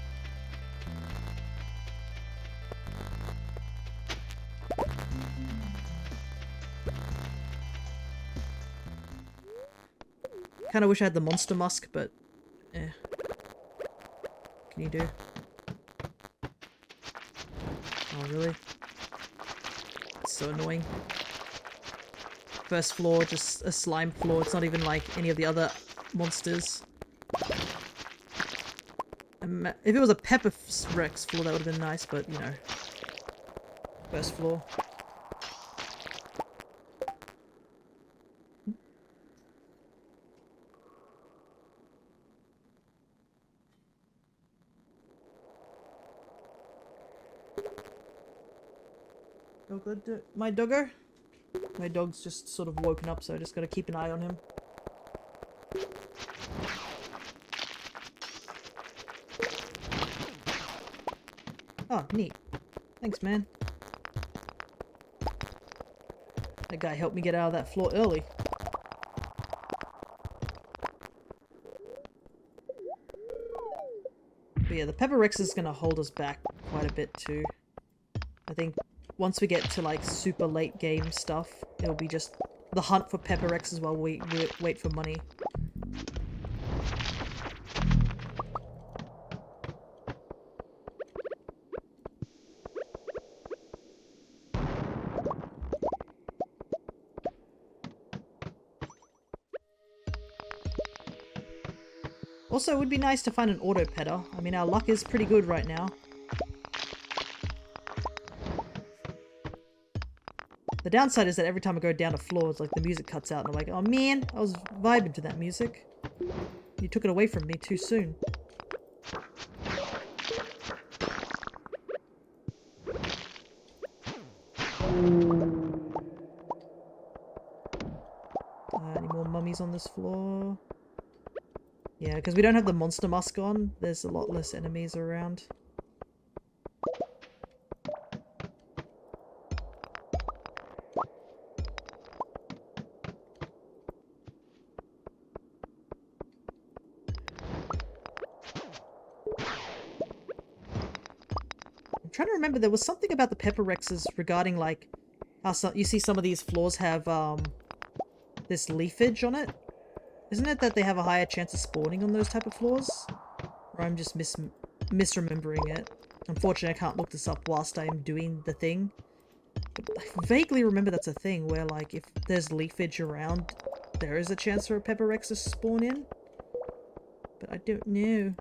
Kinda wish I had the monster musk, but eh. What can you do? Oh really? It's so annoying. First floor, just a slime floor. It's not even like any of the other monsters. If it was a Pepper Rex floor, that would have been nice, but you know. First floor. Oh good, my doggo? My dog's just sort of woken up, so I just gotta keep an eye on him. Oh, neat. Thanks, man. That guy helped me get out of that floor early. But yeah, the Pepper Rex is gonna hold us back quite a bit too. I think once we get to like super late game stuff, it'll be just the hunt for Pepper Rexes while we wait for money. Also, it would be nice to find an auto petter. I mean, our luck is pretty good right now. The downside is that every time I go down a floor, it's like the music cuts out and I'm like, oh man, I was vibing to that music. You took it away from me too soon. Any more mummies on this floor? Yeah, because we don't have the monster musk on, there's a lot less enemies around. I'm trying to remember, there was something about the Pepper Rexes regarding like how you see some of these floors have this leafage on it. Isn't it that they have a higher chance of spawning on those type of floors? Or I'm just misremembering it. Unfortunately, I can't look this up whilst I am doing the thing. But I vaguely remember that's a thing where, like, if there's leafage around, there is a chance for a Pepper Rex to spawn in. But I don't know.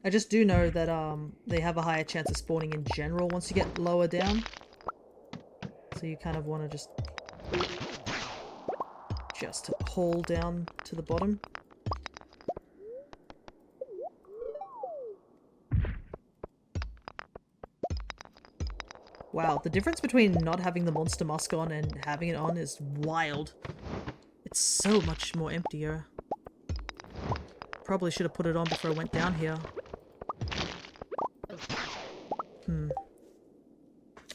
I just do know that they have a higher chance of spawning in general once you get lower down. So you kind of want to just haul down to the bottom. Wow, the difference between not having the monster musk on and having it on is wild. It's so much more emptier. Probably should have put it on before I went down here.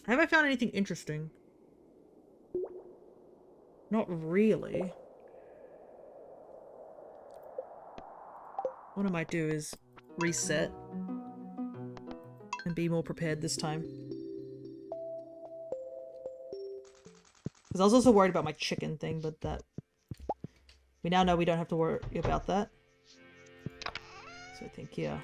Have I found anything interesting? Not really. What I might do is reset and be more prepared this time. Because I was also worried about my chicken thing, but that... we now know we don't have to worry about that. So I think, yeah.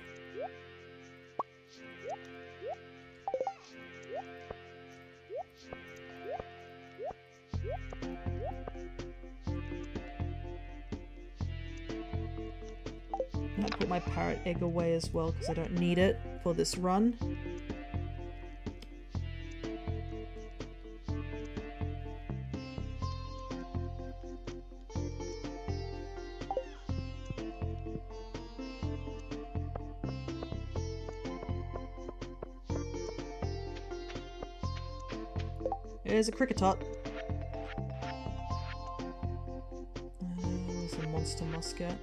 put my parrot egg away as well because I don't need it for this run. There's a cricketot. There's a monster muscat.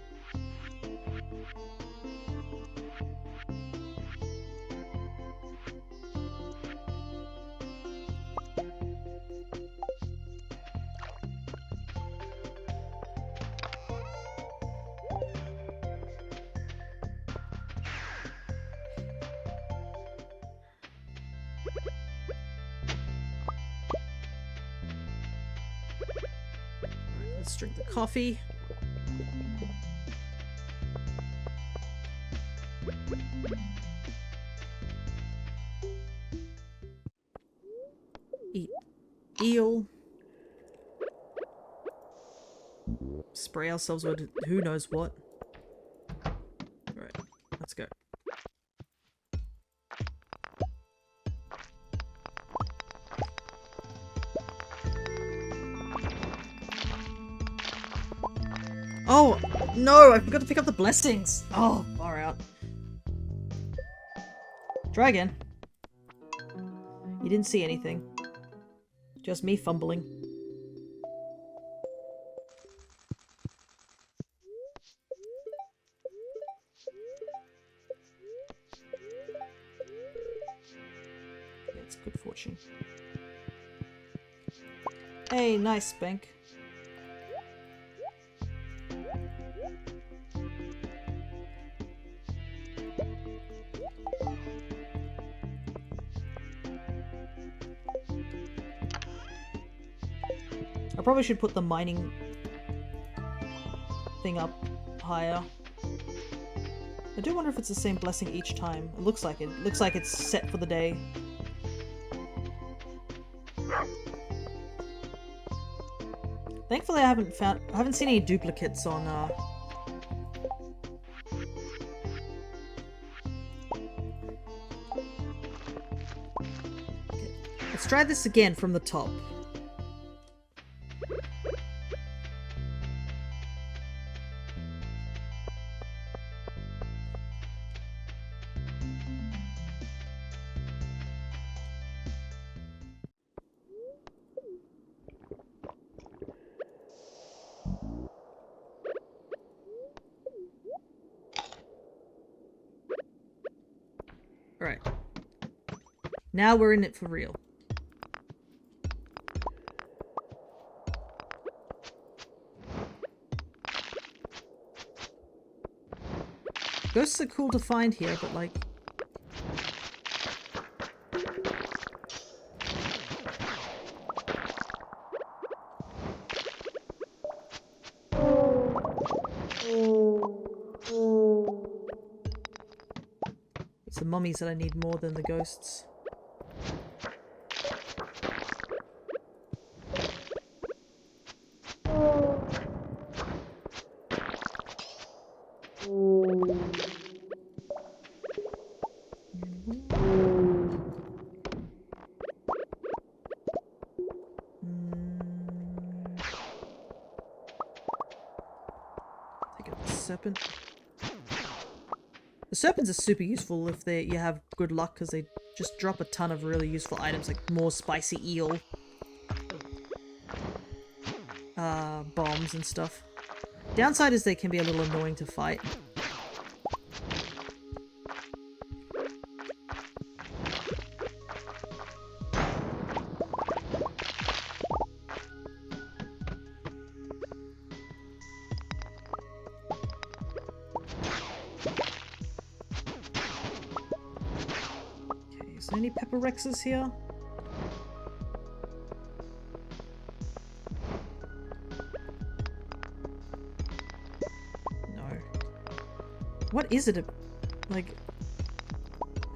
Let's drink the coffee. Eat eel. Spray ourselves with who knows what. Alright, let's go. Oh, no, I forgot to pick up the blessings. Oh, far out. Try again. You didn't see anything. Just me fumbling. Yeah, it's good fortune. Hey, nice, Bank. I probably should put the mining thing up higher. I do wonder if it's the same blessing each time. It looks like it. It looks like it's set for the day. Thankfully I haven't seen any duplicates on Okay. Let's try this again from the top. Alright. Now we're in it for real. Ghosts are cool to find here, but like... It's the mummies that I need more than the ghosts. Take out the serpent. The serpents are super useful if you have good luck because they just drop a ton of really useful items like more spicy eel, bombs and stuff. Downside is they can be a little annoying to fight. Is there any pepper rexes here? No. What is it? Like,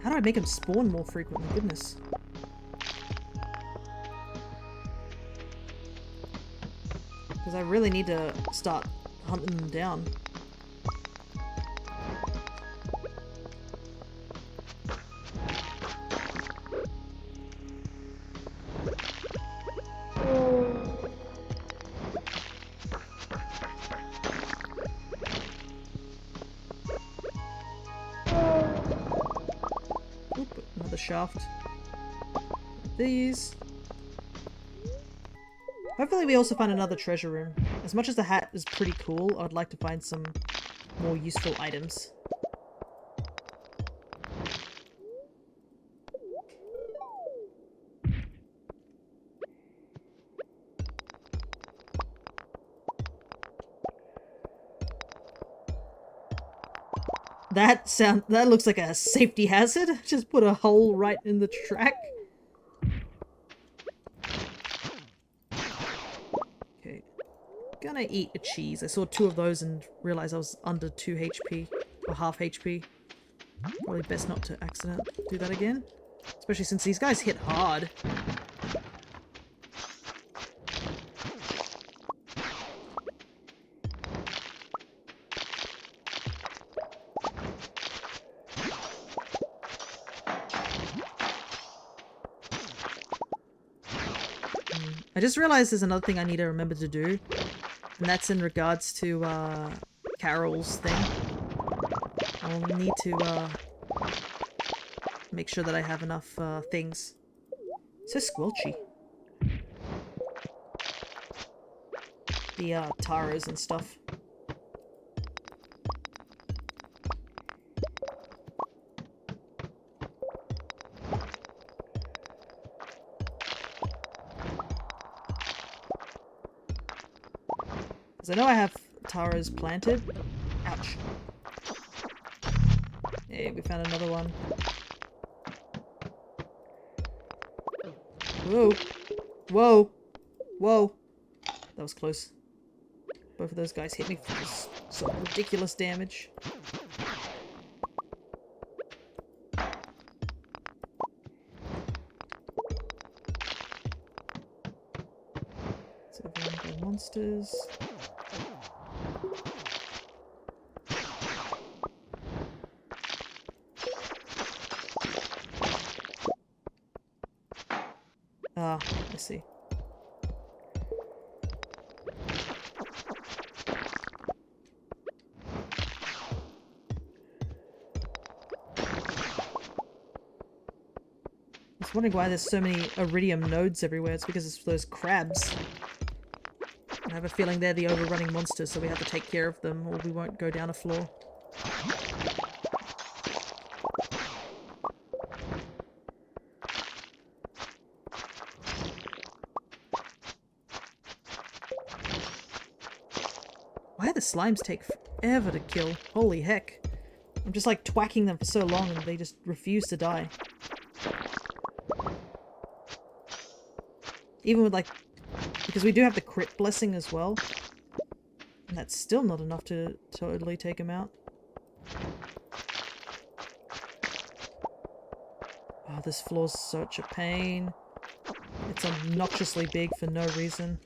how do I make them spawn more frequently? Goodness. Because I really need to start hunting them down. another shaft. These. Hopefully we also find another treasure room. As much as the hat is pretty cool, I'd like to find some more useful items. That looks like a safety hazard. Just put a hole right in the track. Okay. Gonna eat a cheese. I saw 2 of those and realized I was under 2 HP. Or half HP. Probably best not to accidentally do that again. Especially since these guys hit hard. I just realized there's another thing I need to remember to do, and that's in regards to Carol's thing. I'll need to make sure that I have enough things. It's so squelchy. The taros and stuff. Because I know I have taros planted. Ouch. Hey, we found another one. Whoa. Whoa. Whoa. That was close. Both of those guys hit me for some ridiculous damage. So everyone go monsters. Ah, I see. I was wondering why there's so many iridium nodes everywhere. It's because it's those crabs. I have a feeling they're the overrunning monsters, so we have to take care of them or we won't go down a floor. Why do the slimes take forever to kill? Holy heck. I'm just like twacking them for so long and they just refuse to die. Even with like... Because we do have the crit blessing as well. And that's still not enough to totally take him out. Oh, this floor's such a pain. It's obnoxiously big for no reason.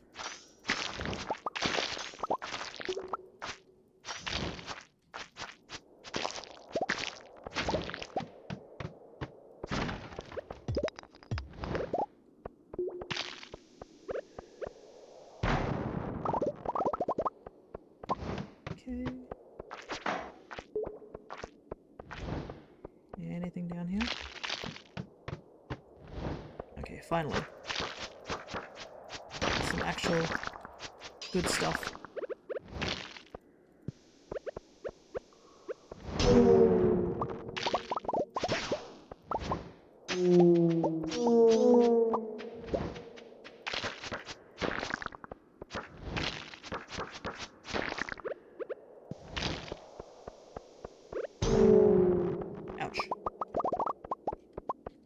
Yeah, anything down here? Okay, finally. Some actual good stuff.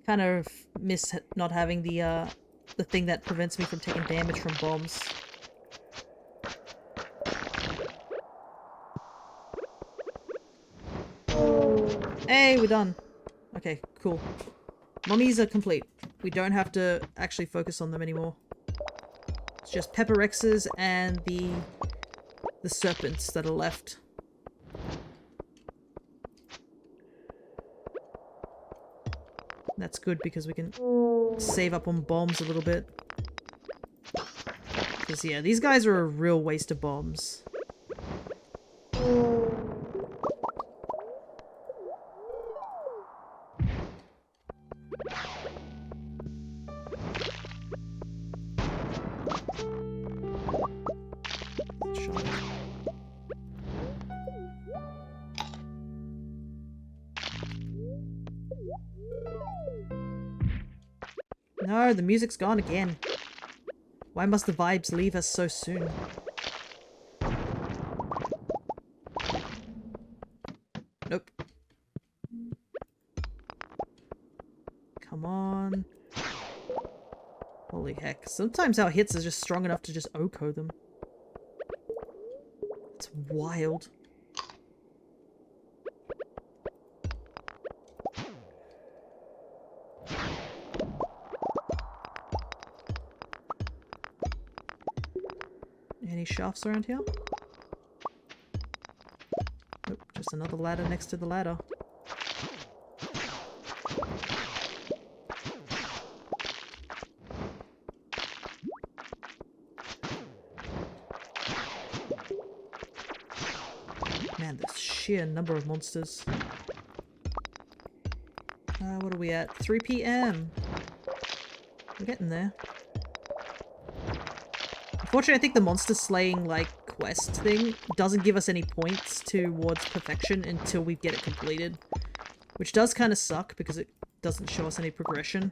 Kind of miss not having the thing that prevents me from taking damage from bombs. Hey, we're done. Okay, cool. Mummies are complete. We don't have to actually focus on them anymore. It's just Pepper Rexes and the serpents that are left. That's good because we can save up on bombs a little bit. Because yeah, these guys are a real waste of bombs. No, the music's gone again. Why must the vibes leave us so soon? Nope. Come on. Holy heck. Sometimes our hits are just strong enough to just Oko them. It's wild. Any shafts around here? Nope, just another ladder next to the ladder. Man, the sheer number of monsters. What are we at? 3 PM. We're getting there. Unfortunately, I think the monster slaying, like, quest thing doesn't give us any points towards perfection until we get it completed. Which does kind of suck because it doesn't show us any progression.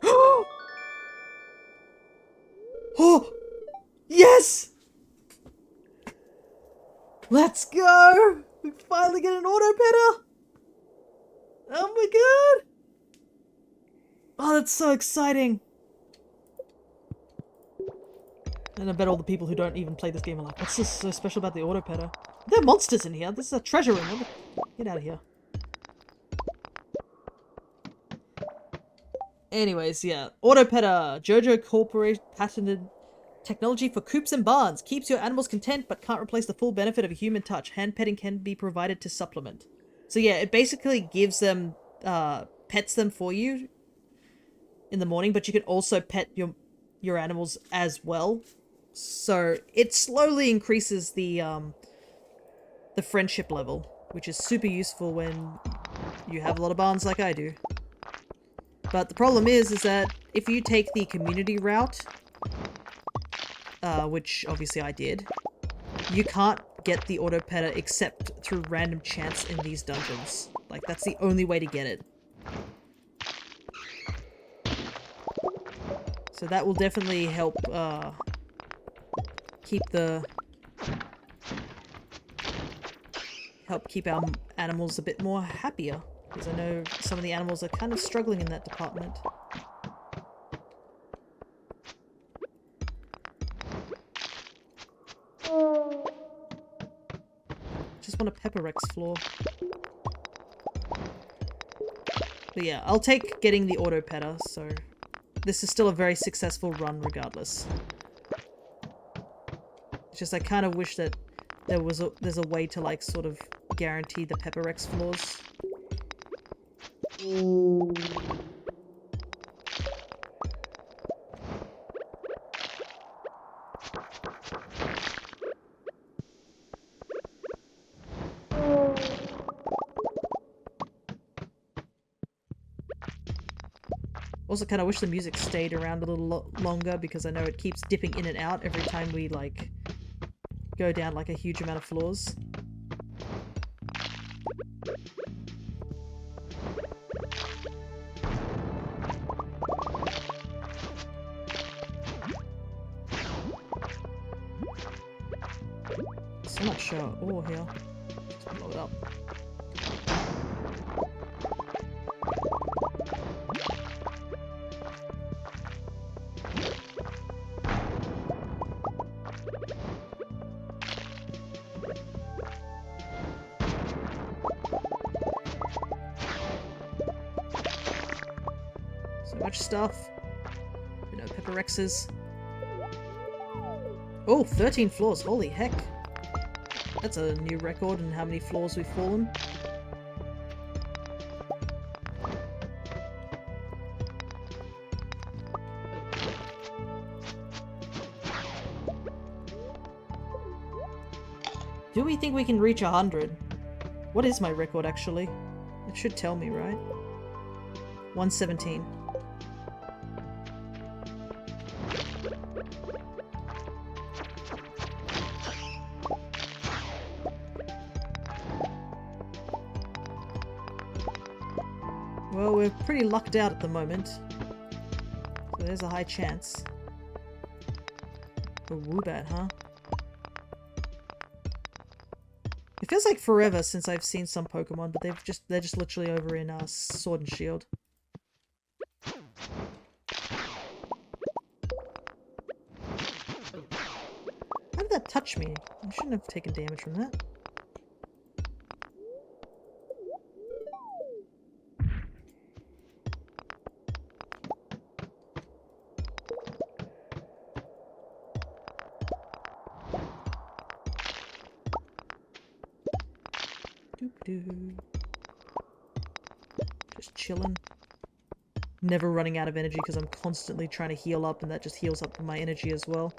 Oh! Yes! Let's go! We finally get an auto petter! Oh my god! Oh, that's so exciting! And I bet all the people who don't even play this game are like, what's this so special about the auto petter? There are monsters in here. This is a treasure room. Get out of here. Anyways, yeah. Auto petter. Jojo Corporation patented technology for coops and barns. Keeps your animals content but can't replace the full benefit of a human touch. Hand petting can be provided to supplement. So yeah, it basically gives them, pets them for you in the morning, but you can also pet your animals as well. So it slowly increases the friendship level, which is super useful when you have a lot of barns like I do. But the problem is that if you take the community route, which obviously I did, you can't get the auto petter except through random chance in these dungeons. Like, that's the only way to get it. So that will definitely help keep our animals a bit more happier, because I know some of the animals are kind of struggling in that department. Just want a Pepper Rex floor. But yeah, I'll take getting the auto petter, so this is still a very successful run regardless. It's just I kind of wish that there's a way to, like, sort of guarantee the Pepper Rex floors. Also kind of wish the music stayed around a little longer, because I know it keeps dipping in and out every time we, like, go down, like, a huge amount of floors. So much ore here. Just blow it up. So much stuff. You know, Pepper Rexes. Oh, 13 floors. Holy heck. That's a new record in how many floors we've fallen. Do we think we can reach 100? What is my record, actually? It should tell me, right? 117. Well, we're pretty lucked out at the moment. So there's a high chance. A Woobat, huh? It feels like forever since I've seen some Pokemon, but they're just literally over in Sword and Shield. How did that touch me? I shouldn't have taken damage from that. Just chilling. Never running out of energy because I'm constantly trying to heal up, and that just heals up my energy as well.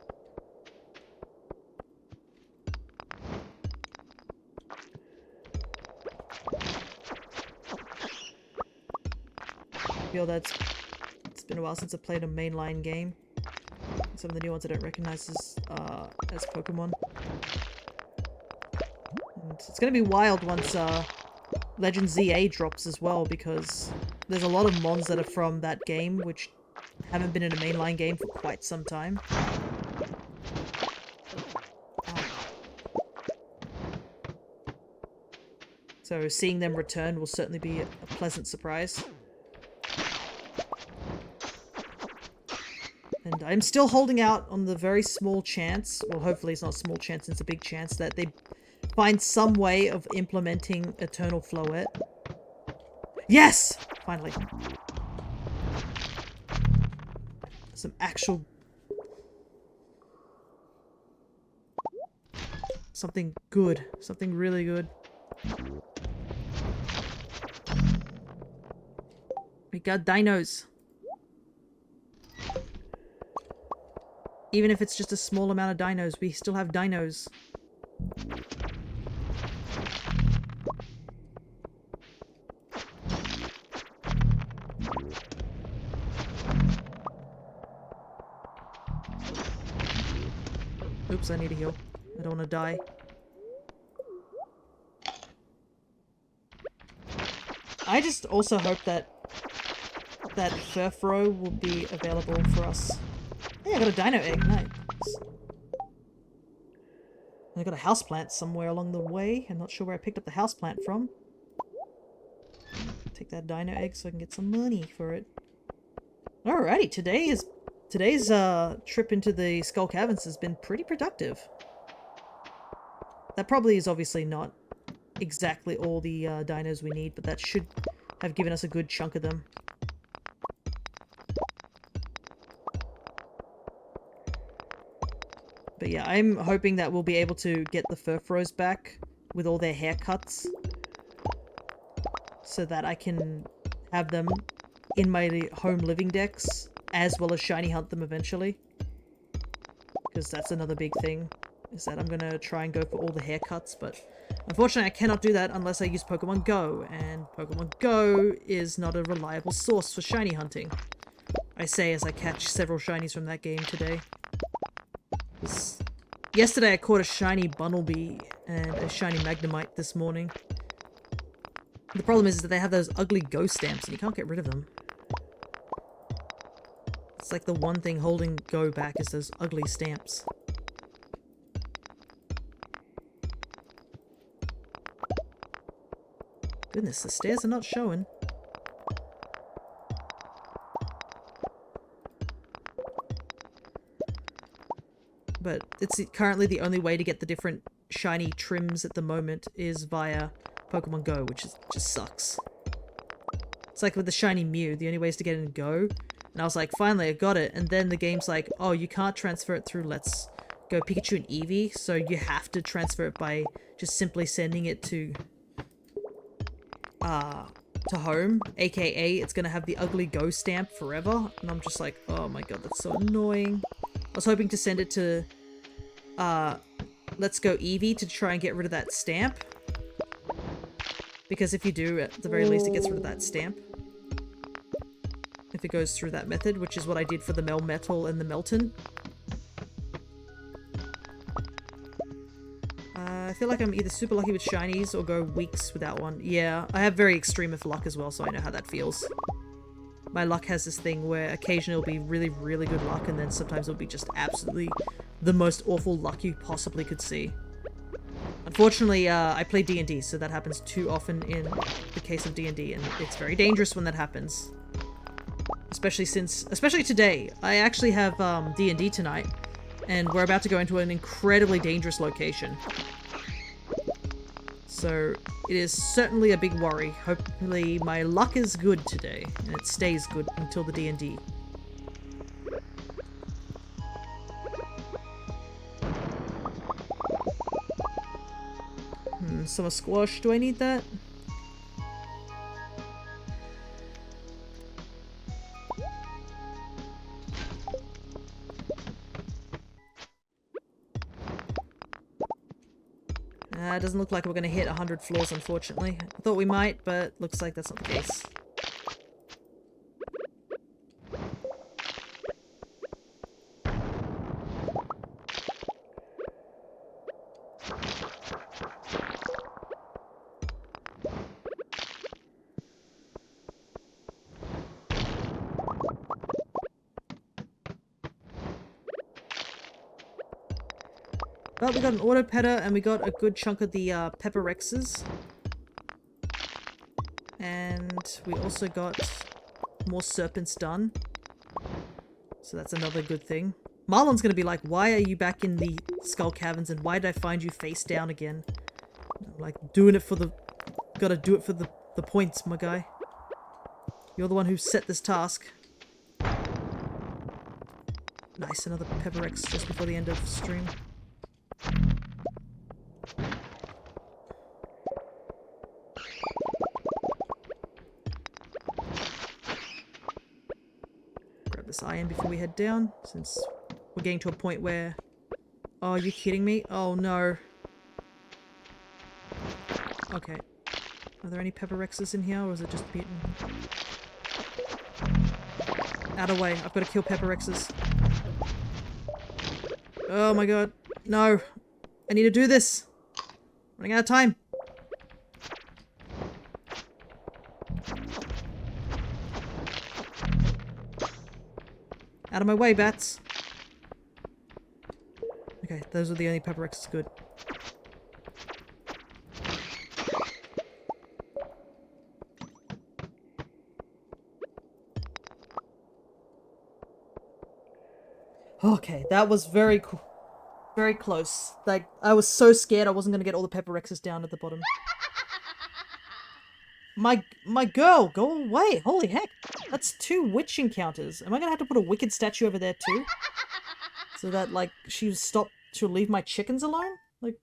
I feel it's been a while since I played a mainline game. Some of the new ones I don't recognize as Pokemon. And it's gonna be wild once Legend ZA drops as well, because there's a lot of mons that are from that game which haven't been in a mainline game for quite some time. So seeing them return will certainly be a pleasant surprise. And I'm still holding out on the very small chance, well hopefully it's not a small chance, it's a big chance, that they find some way of implementing Eternal Floette. Yes! Finally. Some actual... something good. Something really good. We got dinos. Even if it's just a small amount of dinos, we still have dinos. Oops, I need to heal. I don't want to die. I just also hope that Furfro will be available for us. Hey, I got a dino egg. Nice. I got a houseplant somewhere along the way. I'm not sure where I picked up the houseplant from. Take that dino egg so I can get some money for it. Alrighty, today's trip into the Skull Caverns has been pretty productive. That probably is obviously not exactly all the dinos we need, but that should have given us a good chunk of them. But yeah, I'm hoping that we'll be able to get the Furfros back with all their haircuts, so that I can have them in my home living decks, as well as shiny hunt them eventually. Because that's another big thing, is that I'm going to try and go for all the haircuts, but unfortunately I cannot do that unless I use Pokemon Go, and Pokemon Go is not a reliable source for shiny hunting. I say as I catch several shinies from that game today. Yesterday I caught a shiny Bunnelby and a shiny Magnemite this morning. The problem is that they have those ugly Go stamps and you can't get rid of them. It's like the one thing holding Go back is those ugly stamps. Goodness, the stairs are not showing. But it's currently the only way to get the different shiny trims at the moment is via Pokemon Go, which just sucks. It's like with the shiny Mew, the only way is to get in Go. And I was like, finally, I got it. And then the game's like, oh, you can't transfer it through Let's Go Pikachu and Eevee, so you have to transfer it by just simply sending it to home, aka it's gonna have the ugly Go stamp forever. And I'm just like, oh my god, that's so annoying. I was hoping to send it to Let's Go Eevee to try and get rid of that stamp. Because if you do, at the very least it gets rid of that stamp. If it goes through that method, which is what I did for the Melmetal and the Melton. I feel like I'm either super lucky with shinies or go weeks without one. Yeah, I have very extreme of luck as well, so I know how that feels. My luck has this thing where occasionally it'll be really, really good luck, and then sometimes it'll be just absolutely the most awful luck you possibly could see. Unfortunately, I play D&D, so that happens too often in the case of D&D, and it's very dangerous when that happens. Especially today. I actually have D&D tonight, and we're about to go into an incredibly dangerous location. So it is certainly a big worry. Hopefully my luck is good today, and it stays good until the D&D. Summer squash, do I need that? It doesn't look like we're going to hit 100 floors, unfortunately. I thought we might, but looks like that's not the case. But we got an auto petter, and we got a good chunk of the pepper Rexes. And we also got more serpents done. So that's another good thing. Marlon's gonna be like, why are you back in the skull caverns, and why did I find you face down again? I'm like, doing it for the... Gotta do it for the points, my guy. You're the one who set this task. Nice, another pepper Rex just before the end of stream. Grab this iron before we head down, since we're getting to a point where... Oh, are you kidding me? Oh no. Okay. Are there any pepper Rexes in here, or is it just mutant? Out of the way. I've got to kill pepper Rexes. Oh my god. No. I need to do this. Running out of time. Out of my way, bats. Okay, those are the only pepper Rexes. Good. Okay, that was very cool. Very close. Like, I was so scared I wasn't gonna get all the pepper Rexes down at the bottom. My girl, go away! Holy heck! That's 2 witch encounters. Am I gonna have to put a wicked statue over there too? So that, like, she'll stop to leave my chickens alone? Like...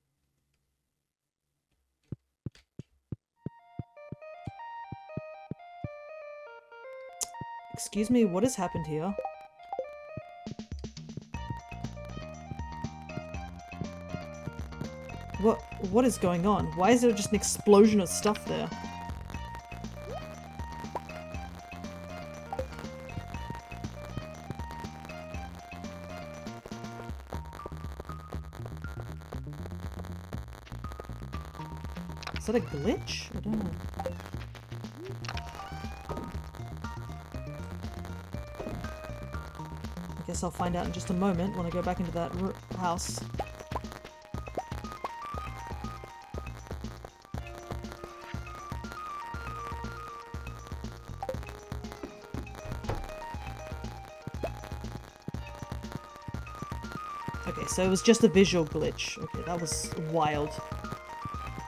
Excuse me, what has happened here? What is going on? Why is there just an explosion of stuff there? Is that a glitch? I don't know. I guess I'll find out in just a moment when I go back into that house. Okay, so it was just a visual glitch. Okay, that was wild.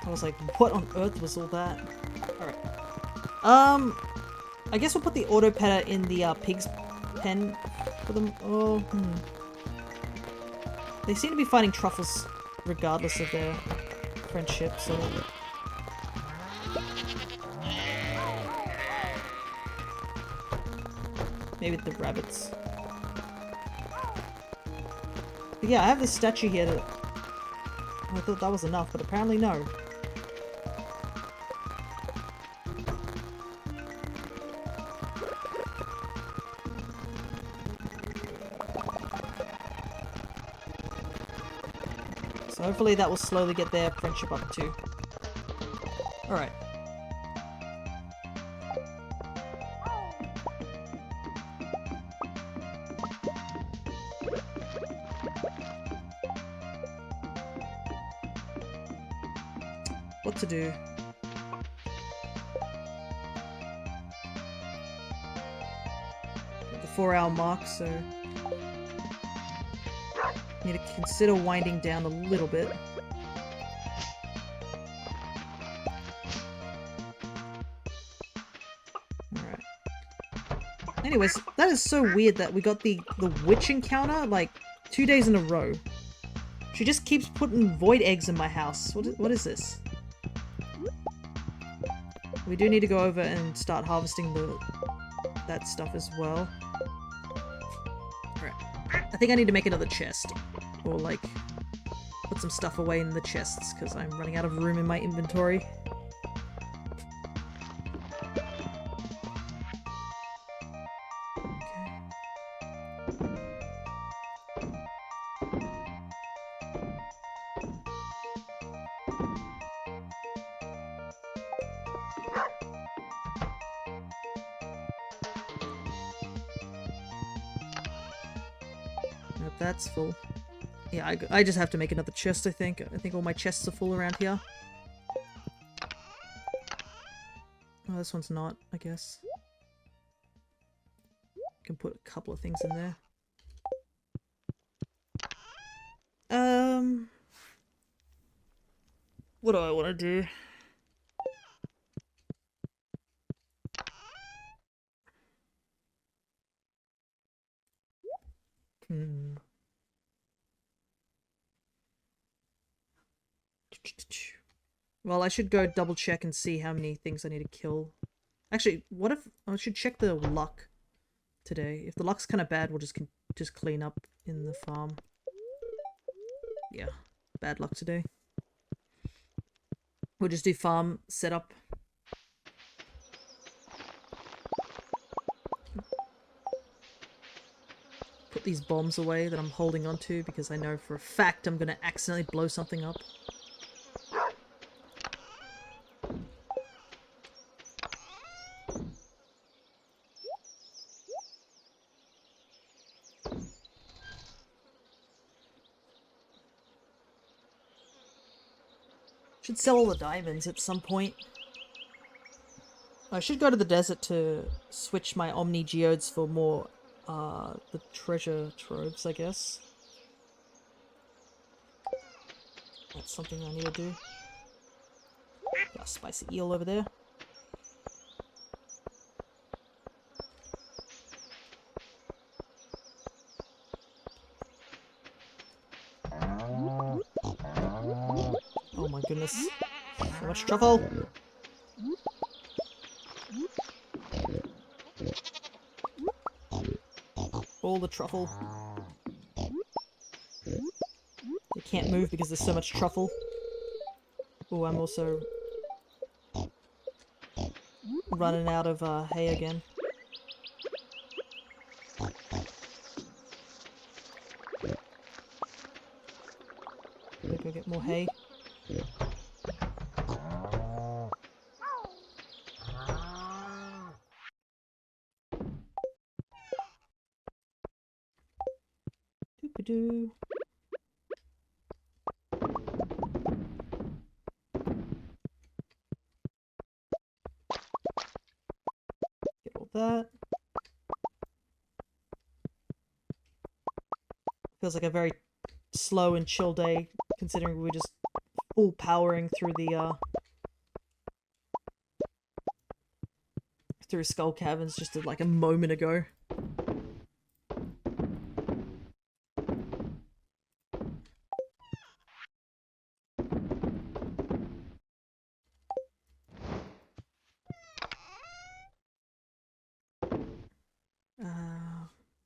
I was like, what on earth was all that? Alright. I guess we'll put the auto petter in the pig's pen for them. Oh, They seem to be finding truffles regardless of their friendship, so... Maybe the rabbits. But yeah, I have this statue here that... I thought that was enough, but apparently no. So hopefully that will slowly get their friendship up too. Alright. What to do? At the 4-hour mark, so need to consider winding down a little bit. Alright. Anyways, that is so weird that we got the witch encounter like 2 days in a row. She just keeps putting void eggs in my house. What is this? We do need to go over and start harvesting that stuff as well. Alright. I think I need to make another chest. Or like, put some stuff away in the chests, because I'm running out of room in my inventory. Nope, that's full. Yeah, I just have to make another chest, I think. I think all my chests are full around here. Oh, this one's not, I guess. Can put a couple of things in there. What do I want to do? Well, I should go double check and see how many things I need to kill. Actually, what if I should check the luck today? If the luck's kind of bad, we'll just clean up in the farm. Yeah, bad luck today. We'll just do farm setup. Put these bombs away that I'm holding onto because I know for a fact I'm gonna accidentally blow something up. Should sell all the diamonds at some point. I should go to the desert to switch my Omni Geodes for more, the treasure troves, I guess. That's something I need to do. Got a spicy eel over there. Oh my goodness. So much truffle! All the truffle. They can't move because there's so much truffle. Oh, I'm also running out of hay again. Gotta go get more hay. Doop-a-doo. Get all that. Feels like a very slow and chill day, considering we're just full powering through the through Skull Caverns just like a moment ago.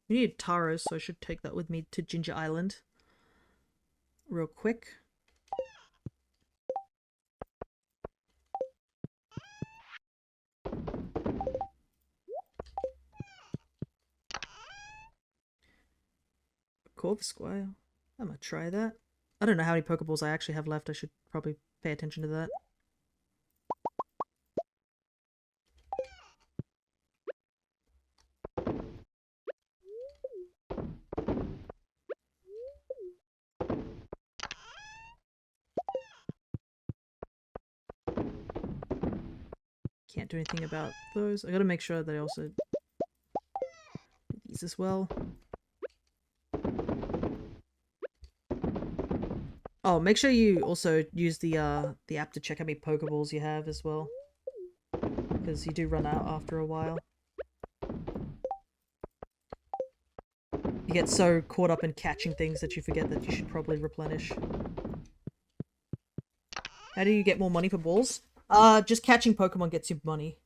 We need taro, so I should take that with me to Ginger Island real quick. Corvus Squire. I'm gonna try that. I don't know how many Pokeballs I actually have left. I should probably pay attention to that. Can't do anything about those. I gotta make sure that I also do these as well. Oh, make sure you also use the app to check how many Pokeballs you have as well. Because you do run out after a while. You get so caught up in catching things that you forget that you should probably replenish. How do you get more money for balls? Just catching Pokemon gets you money.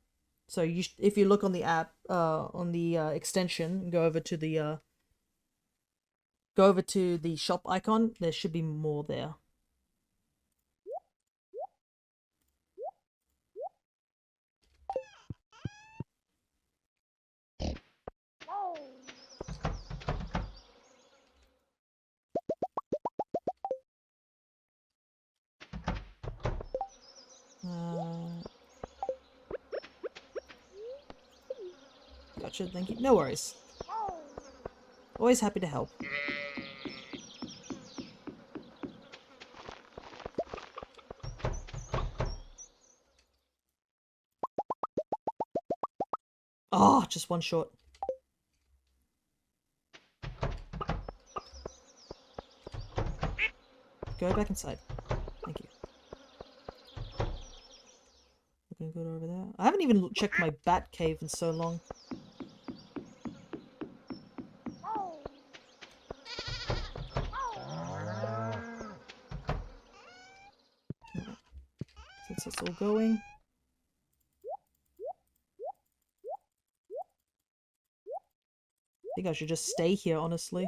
So you if you look on the app, on the extension, and go over to the shop icon, there should be more there. Gotcha, thank you. No worries. Always happy to help. Oh, just one short. Go back inside. Thank you. Looking good over there. I haven't even checked my bat cave in so long. Since that's all going. I think I should just stay here, honestly.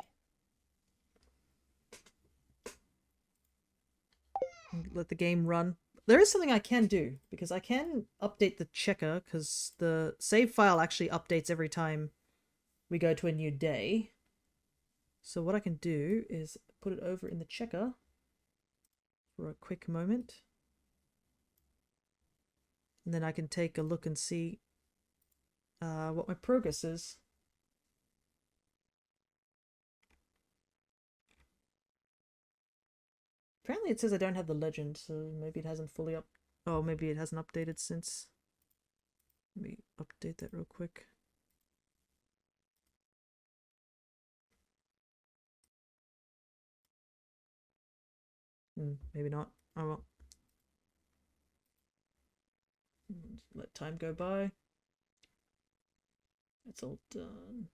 And let the game run. There is something I can do, because I can update the checker, because the save file actually updates every time we go to a new day. So what I can do is put it over in the checker for a quick moment. And then I can take a look and see what my progress is. Apparently it says I don't have the legend, so maybe it hasn't fully oh, maybe it hasn't updated since. Let me update that real quick. Maybe not. Oh well. Let time go by. It's all done.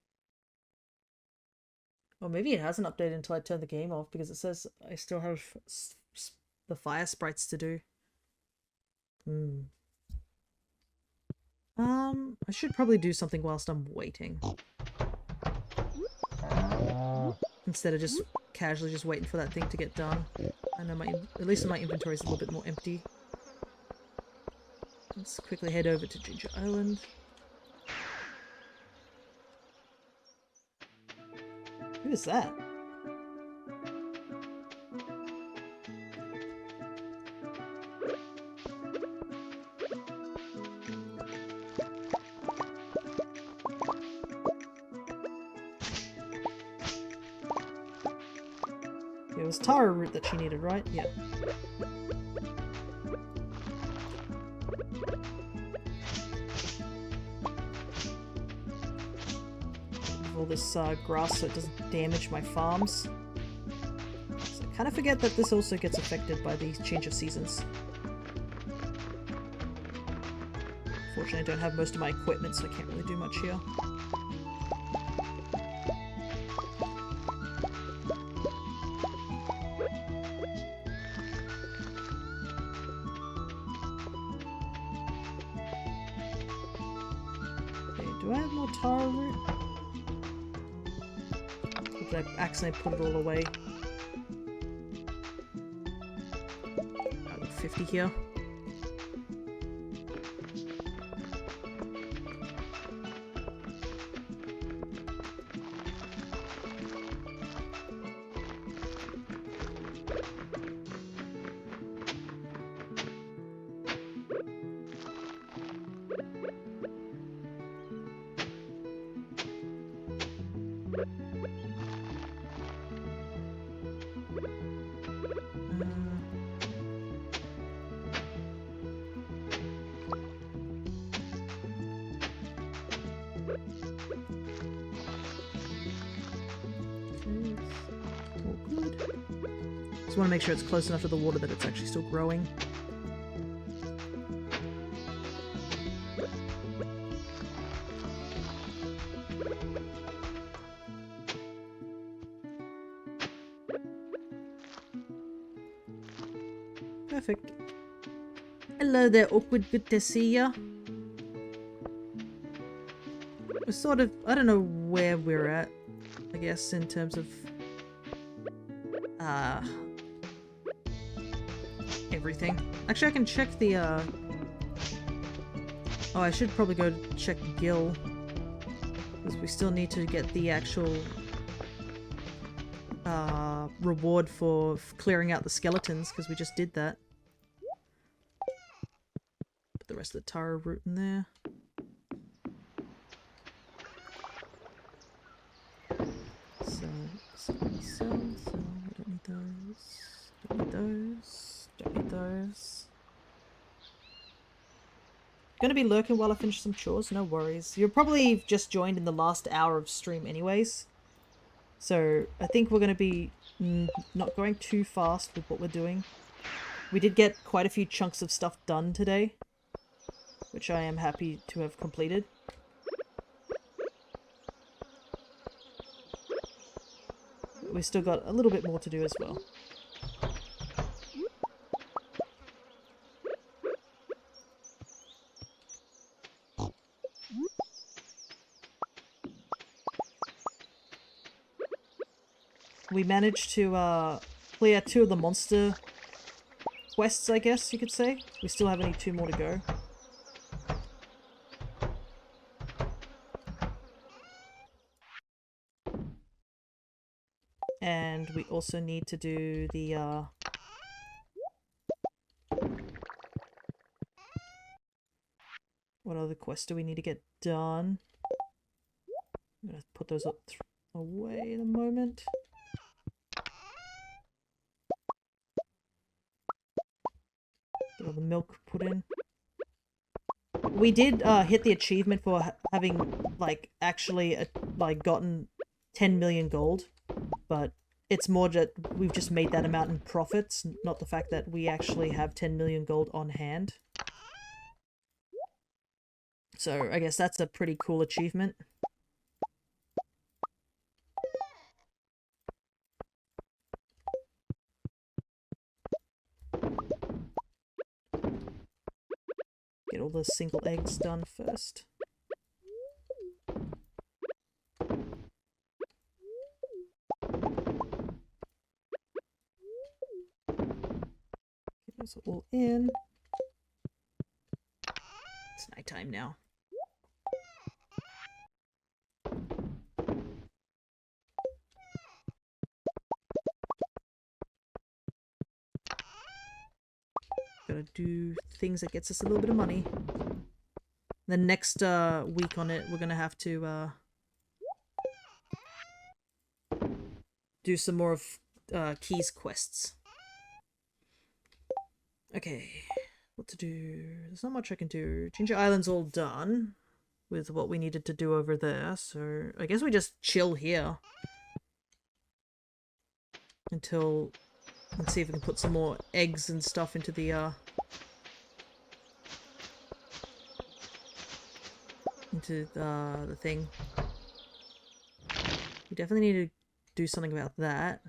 Or maybe it hasn't updated until I turn the game off, because it says I still have the fire sprites to do. I should probably do something whilst I'm waiting. Instead of just casually just waiting for that thing to get done. I know at least my inventory is a little bit more empty. Let's quickly head over to Ginger Island. Who is that? It was Tara root that she needed, right? Yeah. All this grass so it doesn't damage my farms. So I kind of forget that this also gets affected by the change of seasons. Fortunately, I don't have most of my equipment, so I can't really do much here. Okay, do I have more taro root? Or did I accidentally put it all away? I've got 50 here. All good. Just want to make sure it's close enough to the water that it's actually still growing. Perfect. Hello there, awkward. Good to see ya. We're sort of... I don't know where we're at, I guess, in terms of... everything. Actually, I can check the, Oh, I should probably go check Gil. Because we still need to get the actual... reward for clearing out the skeletons, because we just did that. Put the rest of the taro root in there. So, we don't need those. Don't need those. Don't need those. Gonna be lurking while I finish some chores, no worries. You're probably just joined in the last hour of stream anyways. So, I think we're gonna be not going too fast with what we're doing. We did get quite a few chunks of stuff done today, which I am happy to have completed. We've still got a little bit more to do as well. We managed to clear 2 of the monster quests, I guess you could say. We still have only 2 more to go. And we also need to do the what other quests do we need to get done? I'm gonna put those up away in a moment. Get all the milk put in. We did hit the achievement for having like actually like gotten 10 million gold, but it's more that we've just made that amount in profits, not the fact that we actually have 10 million gold on hand. So I guess that's a pretty cool achievement. Get all the single eggs done first. Get those all in. It's nighttime now. Gotta do things that gets us a little bit of money. The next week on it, we're gonna have to do some more of Key's quests. Okay, what to do? There's not much I can do. Ginger Island's all done with what we needed to do over there, so I guess we just chill here until... Let's see if we can put some more eggs and stuff into the thing. We definitely need to do something about that.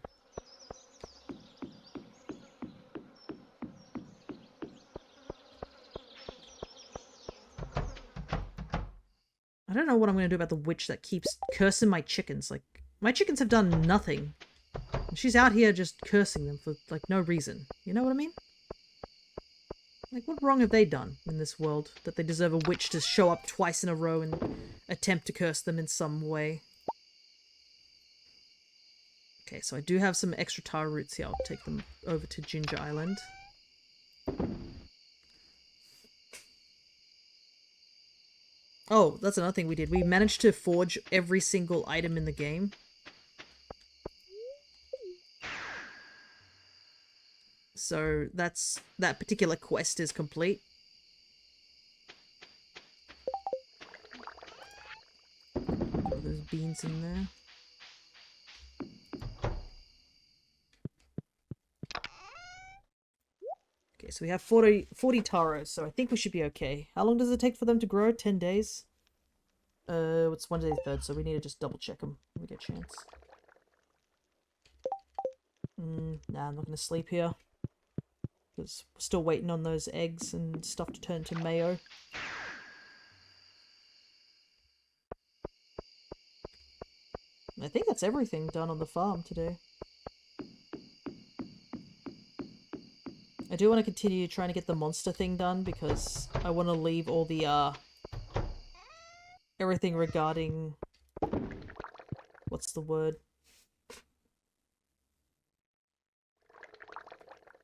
I don't know what I'm going to do about the witch that keeps cursing my chickens. Like, my chickens have done nothing. And she's out here just cursing them for, like, no reason. You know what I mean? Like, what wrong have they done in this world that they deserve a witch to show up twice in a row and attempt to curse them in some way? Okay, so I do have some extra taro roots here. I'll take them over to Ginger Island. Oh, that's another thing we did. We managed to forge every single item in the game. So that particular quest is complete. Oh, there's beans in there. Okay, so we have 40 taros, so I think we should be okay. How long does it take for them to grow? 10 days? It's Wednesday the 3rd, so we need to just double check them when we get a chance. Nah, I'm not gonna sleep here. Because we're still waiting on those eggs and stuff to turn to mayo. I think that's everything done on the farm today. I do want to continue trying to get the monster thing done because I want to leave all the, everything regarding... What's the word?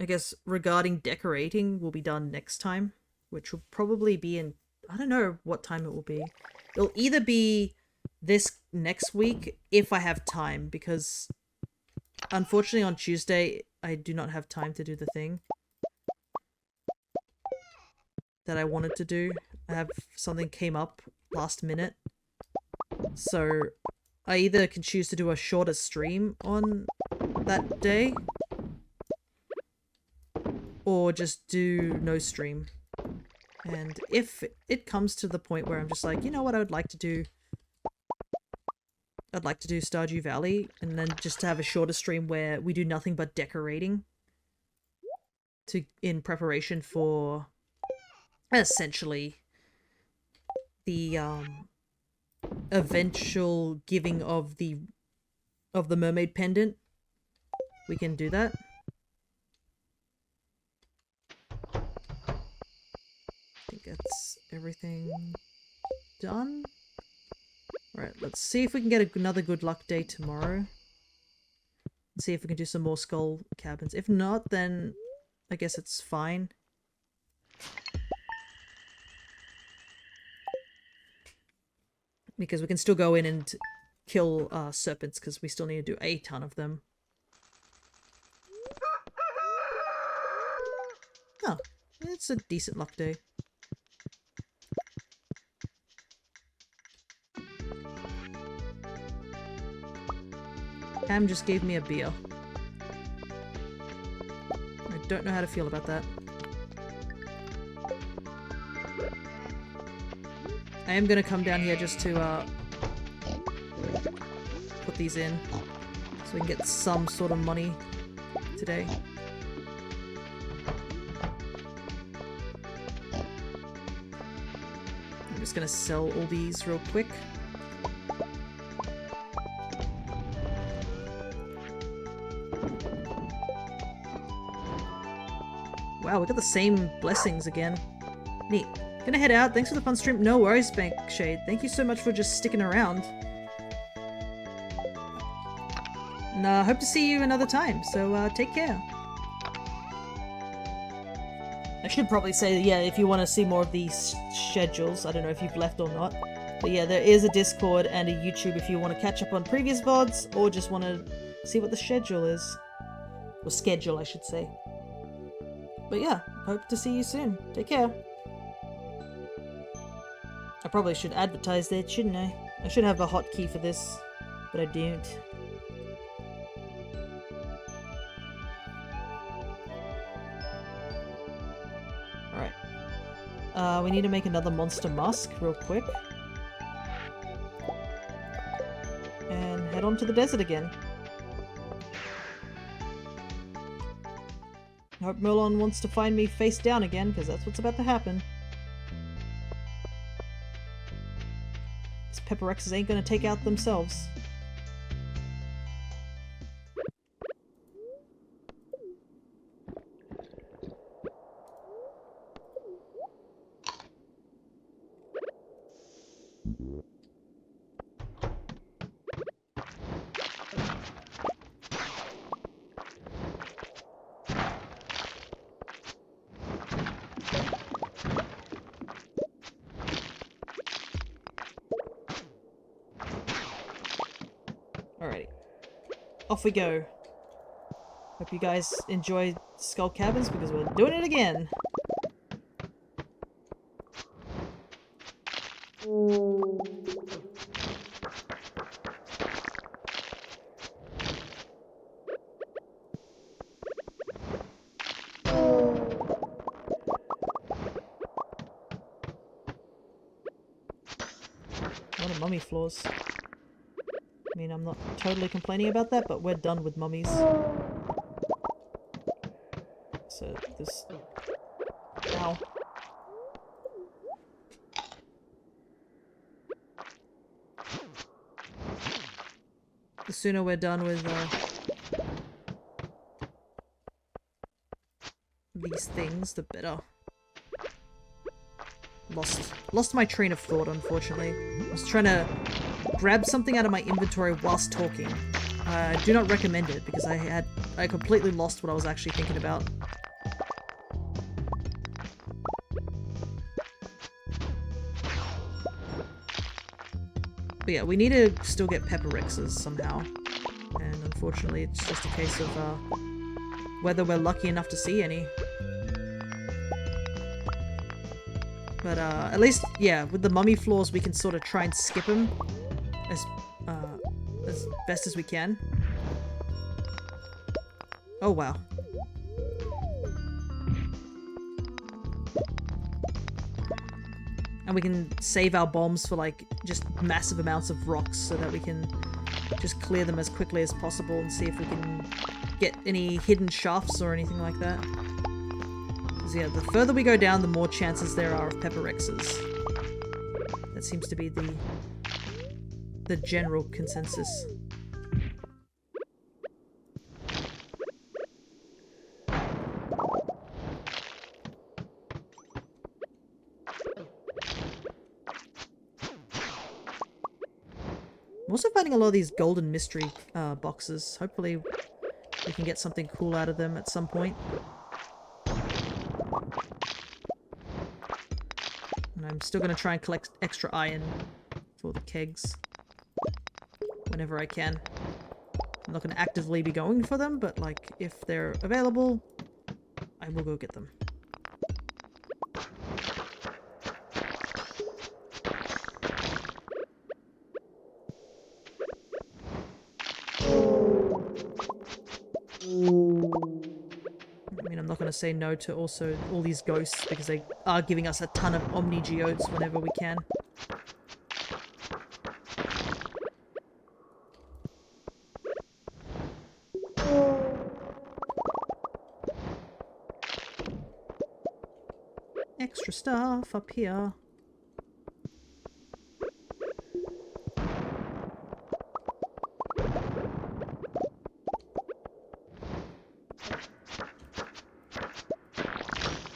I guess regarding decorating will be done next time, which will probably be in... I don't know what time it will be. It'll either be this next week if I have time, because unfortunately on Tuesday I do not have time to do the thing that I wanted to do. I have something came up last minute. So I either can choose to do a shorter stream on that day or just do no stream. And if it comes to the point where I'm just like, you know what I would like to do? I'd like to do Stardew Valley and then just to have a shorter stream where we do nothing but decorating in preparation for essentially the eventual giving of the mermaid pendant. We can do that. I think that's everything done. Alright, let's see if we can get another good luck day tomorrow. See if we can do some more skull cabins. If not, then I guess it's fine. Because we can still go in and kill serpents, because we still need to do a ton of them. Oh, it's a decent luck day. Cam just gave me a beer. I don't know how to feel about that. I am gonna come down here just to put these in so we can get some sort of money today. I'm just gonna sell all these real quick. Wow, we got the same blessings again. Neat. Gonna head out. Thanks for the fun stream. No worries, Bankshade. Thank you so much for just sticking around. And hope to see you another time, so take care. I should probably say, yeah, if you want to see more of these schedules, I don't know if you've left or not, but yeah, there is a Discord and a YouTube if you want to catch up on previous VODs, or just want to see what the schedule is. Or schedule, I should say. But yeah, hope to see you soon. Take care. I probably should advertise that, shouldn't I? I should have a hotkey for this, but I don't. Alright. We need to make another monster mask real quick. And head on to the desert again. I hope Merlon wants to find me face down again, because that's what's about to happen. These Pepperexes ain't gonna take out themselves. Alrighty. Off we go. Hope you guys enjoy Skull Cabins because we're doing it again. What are mummy floors? I mean, I'm not totally complaining about that, but we're done with mummies. So, this... Ow. The sooner we're done with, these things, the better. Lost my train of thought, unfortunately. I was trying to grab something out of my inventory whilst talking. I do not recommend it because I completely lost what I was actually thinking about. But yeah, we need to still get pepper Rexes somehow. And unfortunately, it's just a case of whether we're lucky enough to see any. But at least, yeah, with the mummy floors, we can sort of try and skip them as best as we can. Oh, wow. And we can save our bombs for, like, just massive amounts of rocks so that we can just clear them as quickly as possible and see if we can get any hidden shafts or anything like that. Because, yeah, the further we go down, the more chances there are of pepper Rexes. That seems to be the general consensus. I'm also finding a lot of these golden mystery boxes. Hopefully we can get something cool out of them at some point. And I'm still going to try and collect extra iron for the kegs whenever I can. I'm not going to actively be going for them, but like if they're available, I will go get them. I mean, I'm not going to say no to also all these ghosts because they are giving us a ton of Omni Geodes whenever we can. Extra stuff up here.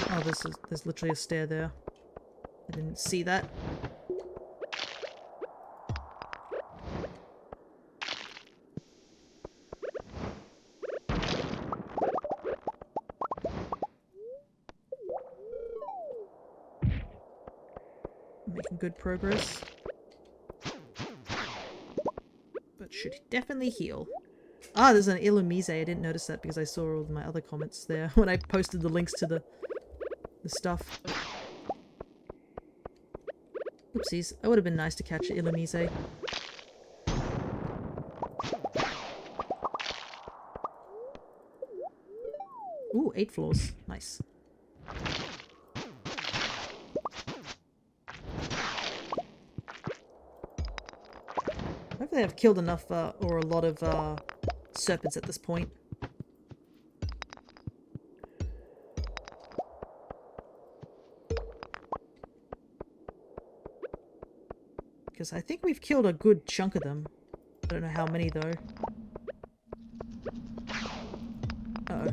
Oh, there's literally a stair there. I didn't see that. Making good progress. But should definitely heal. Ah, there's an Illumise. I didn't notice that because I saw all of my other comments there when I posted the links to the stuff. Oopsies. It would have been nice to catch an Illumise. Ooh, 8 floors. Nice. Hopefully I've killed enough, or a lot of, serpents at this point. Because I think we've killed a good chunk of them. I don't know how many, though. Uh-oh.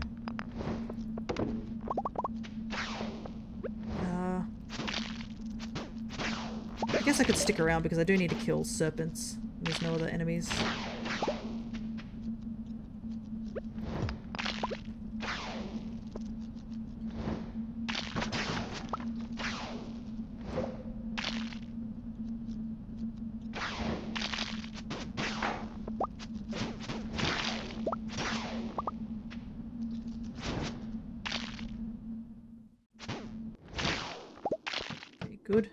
I guess I could stick around because I do need to kill serpents. There's no other enemies. good.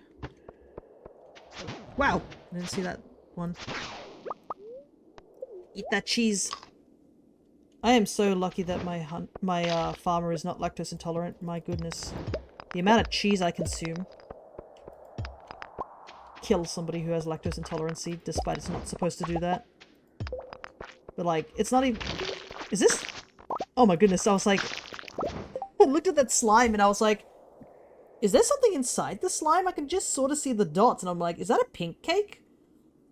Wow! I didn't see that one. Eat that cheese! I am so lucky that my farmer is not lactose intolerant. My goodness. The amount of cheese I consume. Kill somebody who has lactose intolerance, despite it's not supposed to do that. But like, it's not even... Is this... Oh my goodness, I was like... I looked at that slime and I was like... Is there something inside the slime? I can just sort of see the dots and I'm like, is that a pink cake?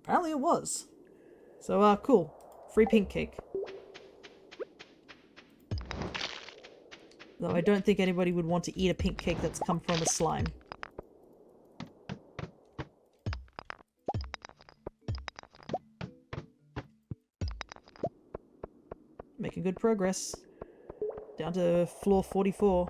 Apparently it was. So, cool. Free pink cake. Though I don't think anybody would want to eat a pink cake that's come from a slime. Making good progress. Down to floor 44.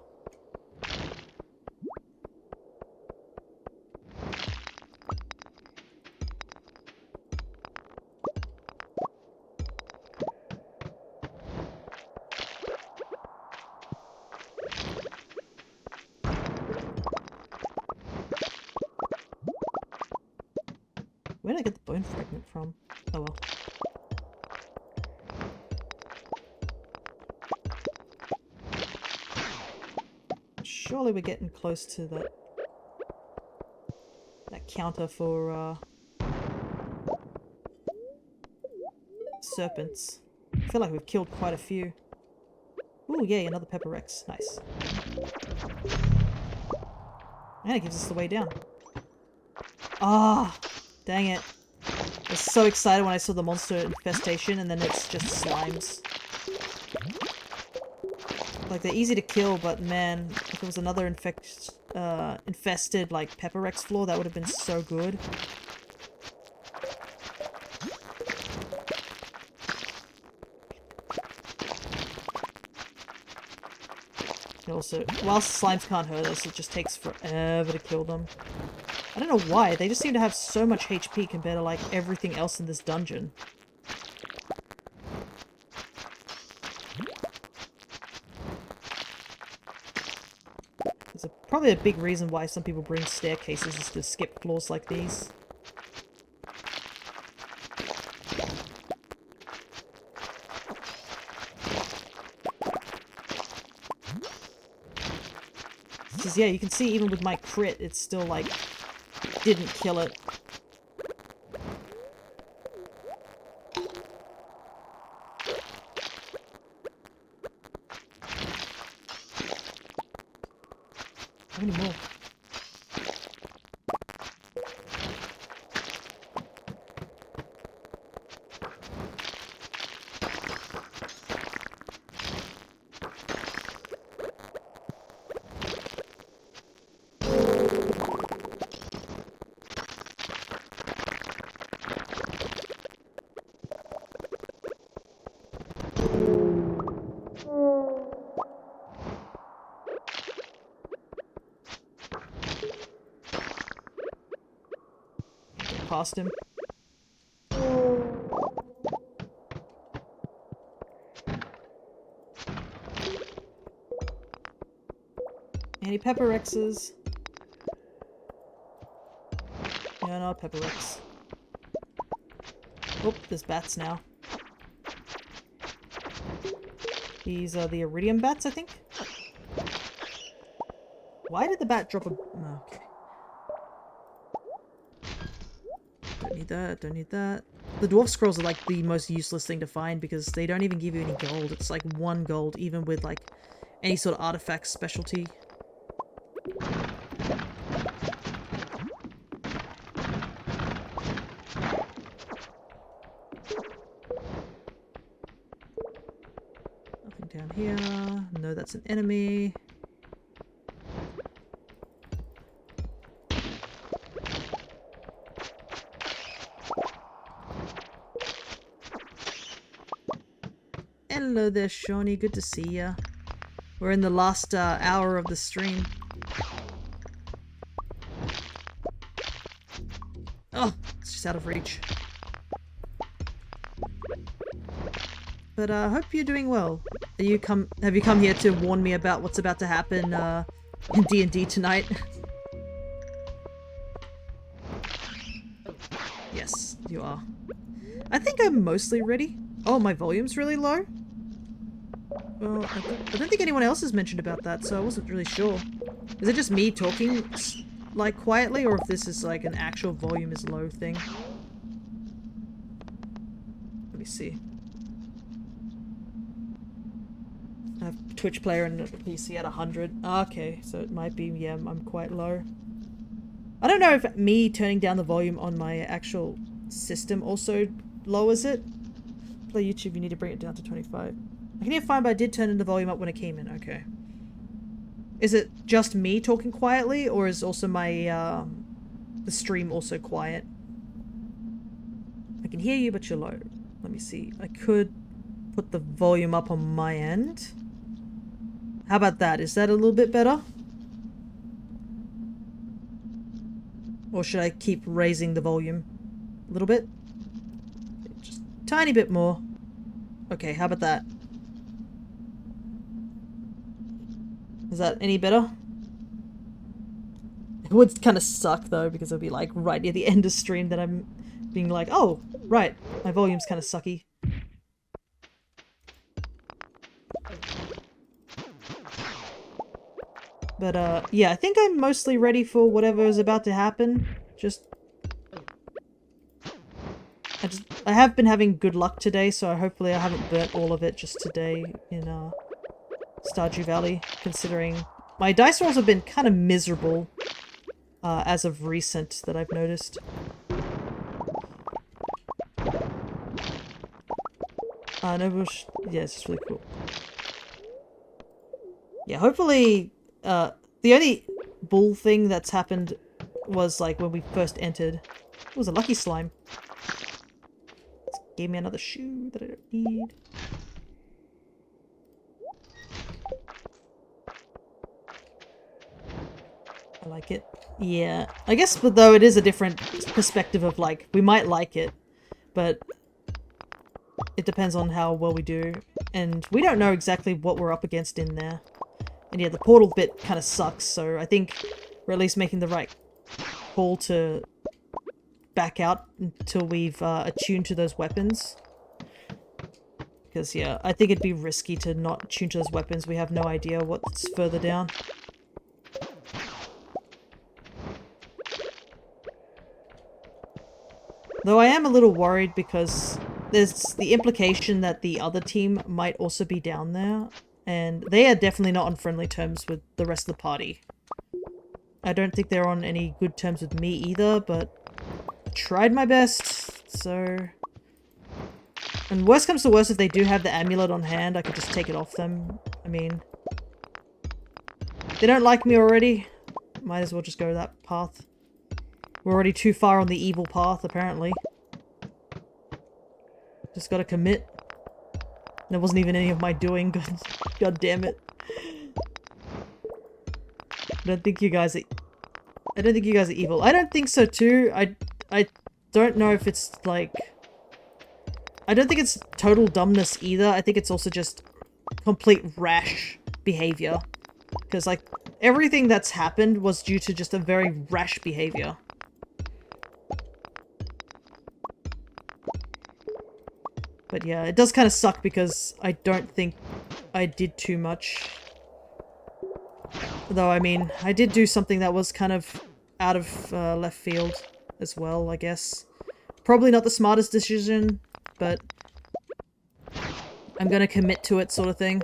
Where did I get the bone fragment from? Oh well. Surely we're getting close to that counter for serpents. I feel like we've killed quite a few. Ooh, yay, another Pepper Rex. Nice. And it gives us the way down. Ah, dang it. I was so excited when I saw the monster infestation and then it's just slimes. Like, they're easy to kill, but man, if it was another infested, like, Pepper Rex floor, that would have been so good. And also, whilst slimes can't hurt us, it just takes forever to kill them. I don't know why, they just seem to have so much HP compared to, like, everything else in this dungeon. Probably a big reason why some people bring staircases is to skip floors like these. Because yeah, you can see even with my crit, it's still like, didn't kill it. How many more? Past him. Any Pepper Rexes? Yeah, no Pepper Rex. Oh, there's bats now. These are the iridium bats, I think? Why did the bat drop a... Oh, okay. Don't need that, don't need that. The dwarf scrolls are like the most useless thing to find because they don't even give you any gold. It's like 1 gold, even with like any sort of artifact specialty. Nothing down here. No, that's an enemy. Hello there, Shawnee. Good to see ya. We're in the last hour of the stream. Oh, it's just out of reach. But I hope you're doing well. Have you come here to warn me about what's about to happen in D&D tonight? You are. I think I'm mostly ready. Oh, my volume's really low? Well, I don't think anyone else has mentioned about that, so I wasn't really sure. Is it just me talking, like, quietly, or if this is, like, an actual volume is low thing? Let me see. I have Twitch player and PC at 100. Okay, so it might be, yeah, I'm quite low. I don't know if me turning down the volume on my actual system also lowers it. Play YouTube, you need to bring it down to 25. I can hear fine, but I did turn the volume up when it came in. Okay. Is it just me talking quietly, or is also my, the stream also quiet? I can hear you, but you're low. Let me see. I could put the volume up on my end. How about that? Is that a little bit better? Or should I keep raising the volume? A little bit? Just a tiny bit more. Okay, how about that? Is that any better? It would kind of suck though, because it'll be like right near the end of stream that I'm being like, oh, right, my volume's kind of sucky. But yeah, I think I'm mostly ready for whatever is about to happen. I have been having good luck today, so hopefully I haven't burnt all of it just today in Stardew Valley, considering my dice rolls have been kind of miserable as of recent that I've noticed. No bush. Yeah, it's just really cool. Yeah, hopefully the only bull thing that's happened was like when we first entered. It was a lucky slime. Gave me another shoe that I don't need. I like it. Yeah. I guess, but though it is a different perspective of like, we might like it, but it depends on how well we do. And we don't know exactly what we're up against in there. And yeah, the portal bit kind of sucks, so I think we're at least making the right call to back out until we've attuned to those weapons. Because yeah, I think it'd be risky to not attune to those weapons. We have no idea what's further down. Though I am a little worried because there's the implication that the other team might also be down there. And they are definitely not on friendly terms with the rest of the party. I don't think they're on any good terms with me either, but I tried my best, so... And worst comes to worst, if they do have the amulet on hand, I could just take it off them. I mean... They don't like me already. Might as well just go that path. We're already too far on the evil path, apparently. Just gotta commit. That wasn't even any of my doing. God damn it. I don't think you guys are evil. I don't think so too. I don't know if it's like... I don't think it's total dumbness either. I think it's also just complete rash behavior. Because like, everything that's happened was due to just a very rash behavior. But yeah, it does kind of suck because I don't think I did too much. Though, I mean, I did do something that was kind of out of left field as well, I guess. Probably not the smartest decision, but I'm gonna commit to it, sort of thing.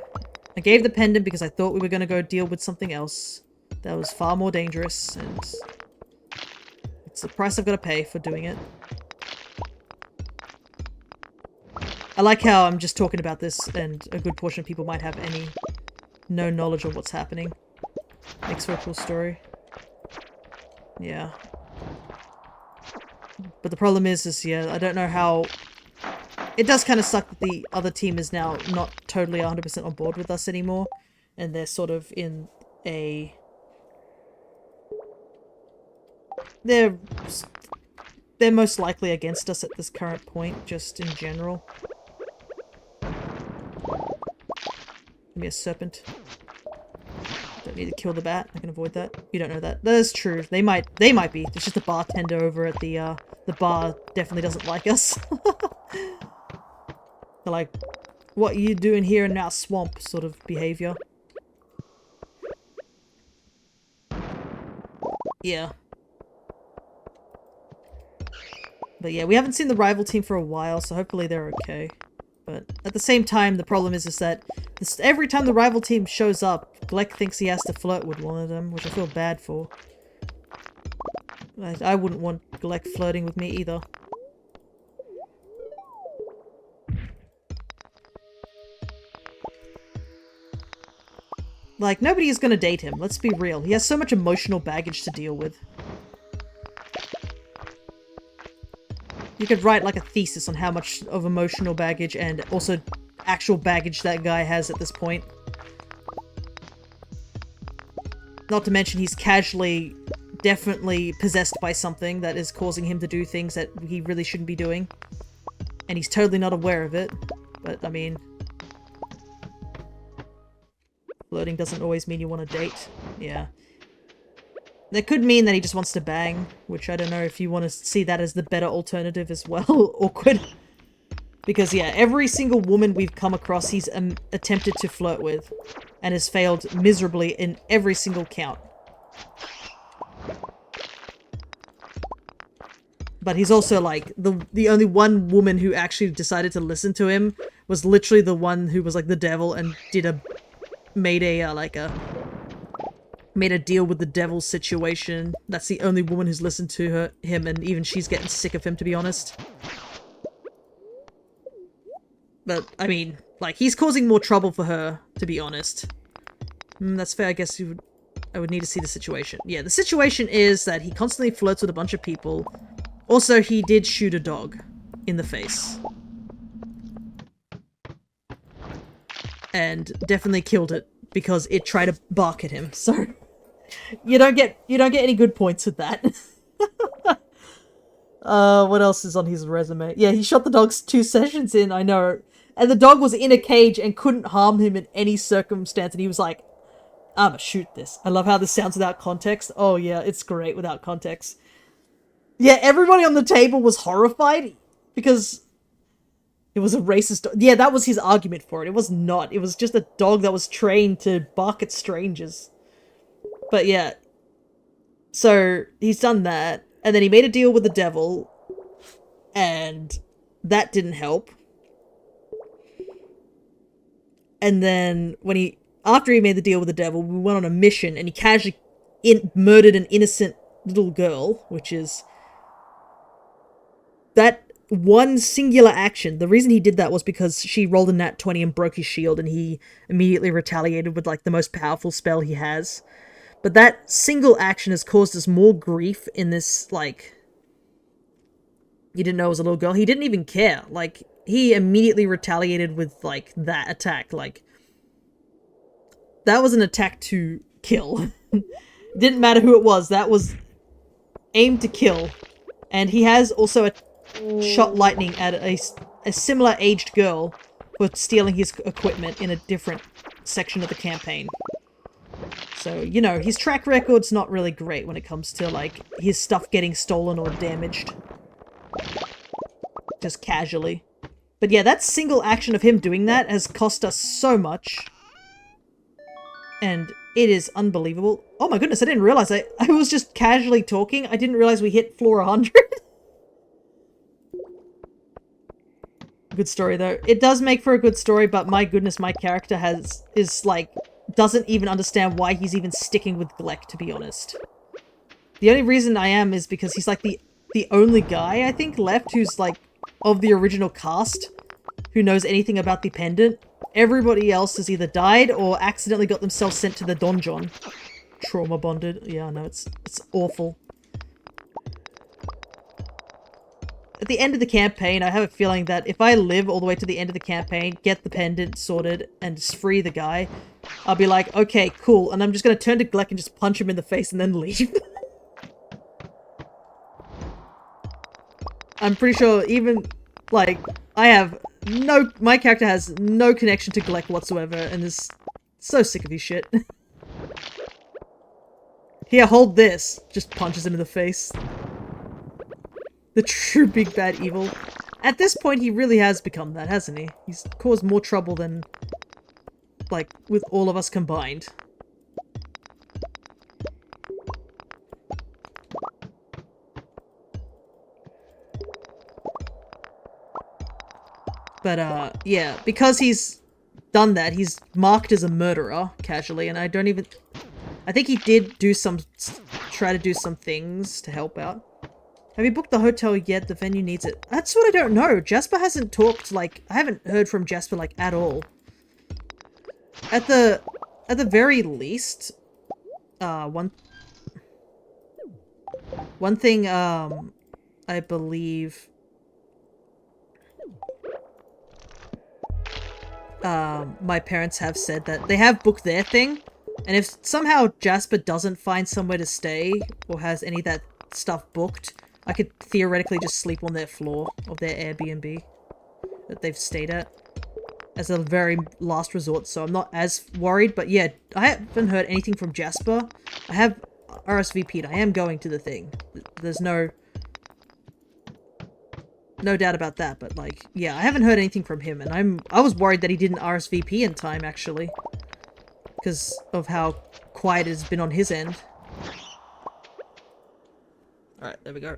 I gave the pendant because I thought we were gonna go deal with something else that was far more dangerous, and it's the price I've got to pay for doing it. I like how I'm just talking about this and a good portion of people might have no knowledge of what's happening. Makes for a cool story. Yeah. But the problem is yeah, I don't know how... It does kind of suck that the other team is now not totally 100% on board with us anymore. And they're sort of in a... They're most likely against us at this current point, just in general. Give me a serpent. don't need to kill the bat. I can avoid that. You don't know that. That is true. They might be. It's just the bartender over at the bar definitely doesn't like us. They're like, what are you doing here in our swamp sort of behavior. Yeah. But yeah, we haven't seen the rival team for a while, so hopefully they're okay. But at the same time, the problem is that every time the rival team shows up, Gleck thinks he has to flirt with one of them, which I feel bad for. I wouldn't want Gleck flirting with me either. Like, nobody is gonna date him, let's be real. He has so much emotional baggage to deal with. You could write like a thesis on how much of emotional baggage and also actual baggage that guy has at this point. Not to mention he's casually, definitely possessed by something that is causing him to do things that he really shouldn't be doing. And he's totally not aware of it. But, I mean... flirting doesn't always mean you want to date. Yeah. That could mean that he just wants to bang, which I don't know if you want to see that as the better alternative as well. Awkward. Because, yeah, every single woman we've come across he's attempted to flirt with, and has failed miserably in every single count. But he's also, like, the only one woman who actually decided to listen to him was literally the one who was, like, the devil and made a deal with the devil situation. That's the only woman who's listened to him, and even she's getting sick of him, to be honest. But, I mean, like, he's causing more trouble for her, to be honest. That's fair, I guess I would need to see the situation. Yeah, the situation is that he constantly flirts with a bunch of people. Also, he did shoot a dog in the face. And definitely killed it because it tried to bark at him, so... You don't get any good points with that. What else is on his resume? Yeah, he shot the dogs 2 sessions in, I know. And the dog was in a cage and couldn't harm him in any circumstance, and he was like, I'ma shoot this. I love how this sounds without context. Oh yeah, it's great without context. Yeah, everybody on the table was horrified because it was a racist dog. Yeah, that was his argument for it. It was not. It was just a dog that was trained to bark at strangers. But yeah, so he's done that, and then he made a deal with the devil, and that didn't help. And then after he made the deal with the devil, we went on a mission, and he casually murdered an innocent little girl, which is that one singular action. The reason he did that was because she rolled a nat 20 and broke his shield, and he immediately retaliated with, like, the most powerful spell he has. But that single action has caused us more grief in this, like... You didn't know it was a little girl? He didn't even care. Like, he immediately retaliated with, like, that attack. Like, that was an attack to kill. Didn't matter who it was. That was aimed to kill. And he has also shot lightning at a similar aged girl for stealing his equipment in a different section of the campaign. So, you know, his track record's not really great when it comes to, like, his stuff getting stolen or damaged. Just casually. But yeah, that single action of him doing that has cost us so much. And it is unbelievable. Oh my goodness, I didn't realize I was just casually talking. I didn't realize we hit floor 100. Good story, though. It does make for a good story, but my goodness, my character doesn't even understand why he's even sticking with Gleck, to be honest. The only reason I am is because he's, like, the only guy, I think, left who's, like, of the original cast who knows anything about the pendant. Everybody else has either died or accidentally got themselves sent to the donjon. Trauma bonded. Yeah, I know, it's awful. At the end of the campaign, I have a feeling that if I live all the way to the end of the campaign, get the pendant sorted, and just free the guy, I'll be like, okay, cool, and I'm just gonna turn to Gleck and just punch him in the face and then leave. I'm pretty sure even, like, my character has no connection to Gleck whatsoever, and is so sick of his shit. Here, hold this. Just punches him in the face. The true big bad evil. At this point, he really has become that, hasn't he? He's caused more trouble than, like, with all of us combined. But, yeah, because he's done that, he's marked as a murderer, casually, and I don't even... I think he did do some... try to do some things to help out. Have you booked the hotel yet? The venue needs it. That's what I don't know. Jasper hasn't talked, like... I haven't heard from Jasper, like, at all. At the very least... One thing, I believe... my parents have said that they have booked their thing, and if somehow Jasper doesn't find somewhere to stay, or has any of that stuff booked, I could theoretically just sleep on their floor of their Airbnb that they've stayed at as a very last resort, so I'm not as worried. But yeah, I haven't heard anything from Jasper. I have RSVP'd. I am going to the thing. There's no doubt about that, but like, yeah, I haven't heard anything from him, and I was worried that he didn't RSVP in time, actually, because of how quiet it's been on his end. Alright, there we go.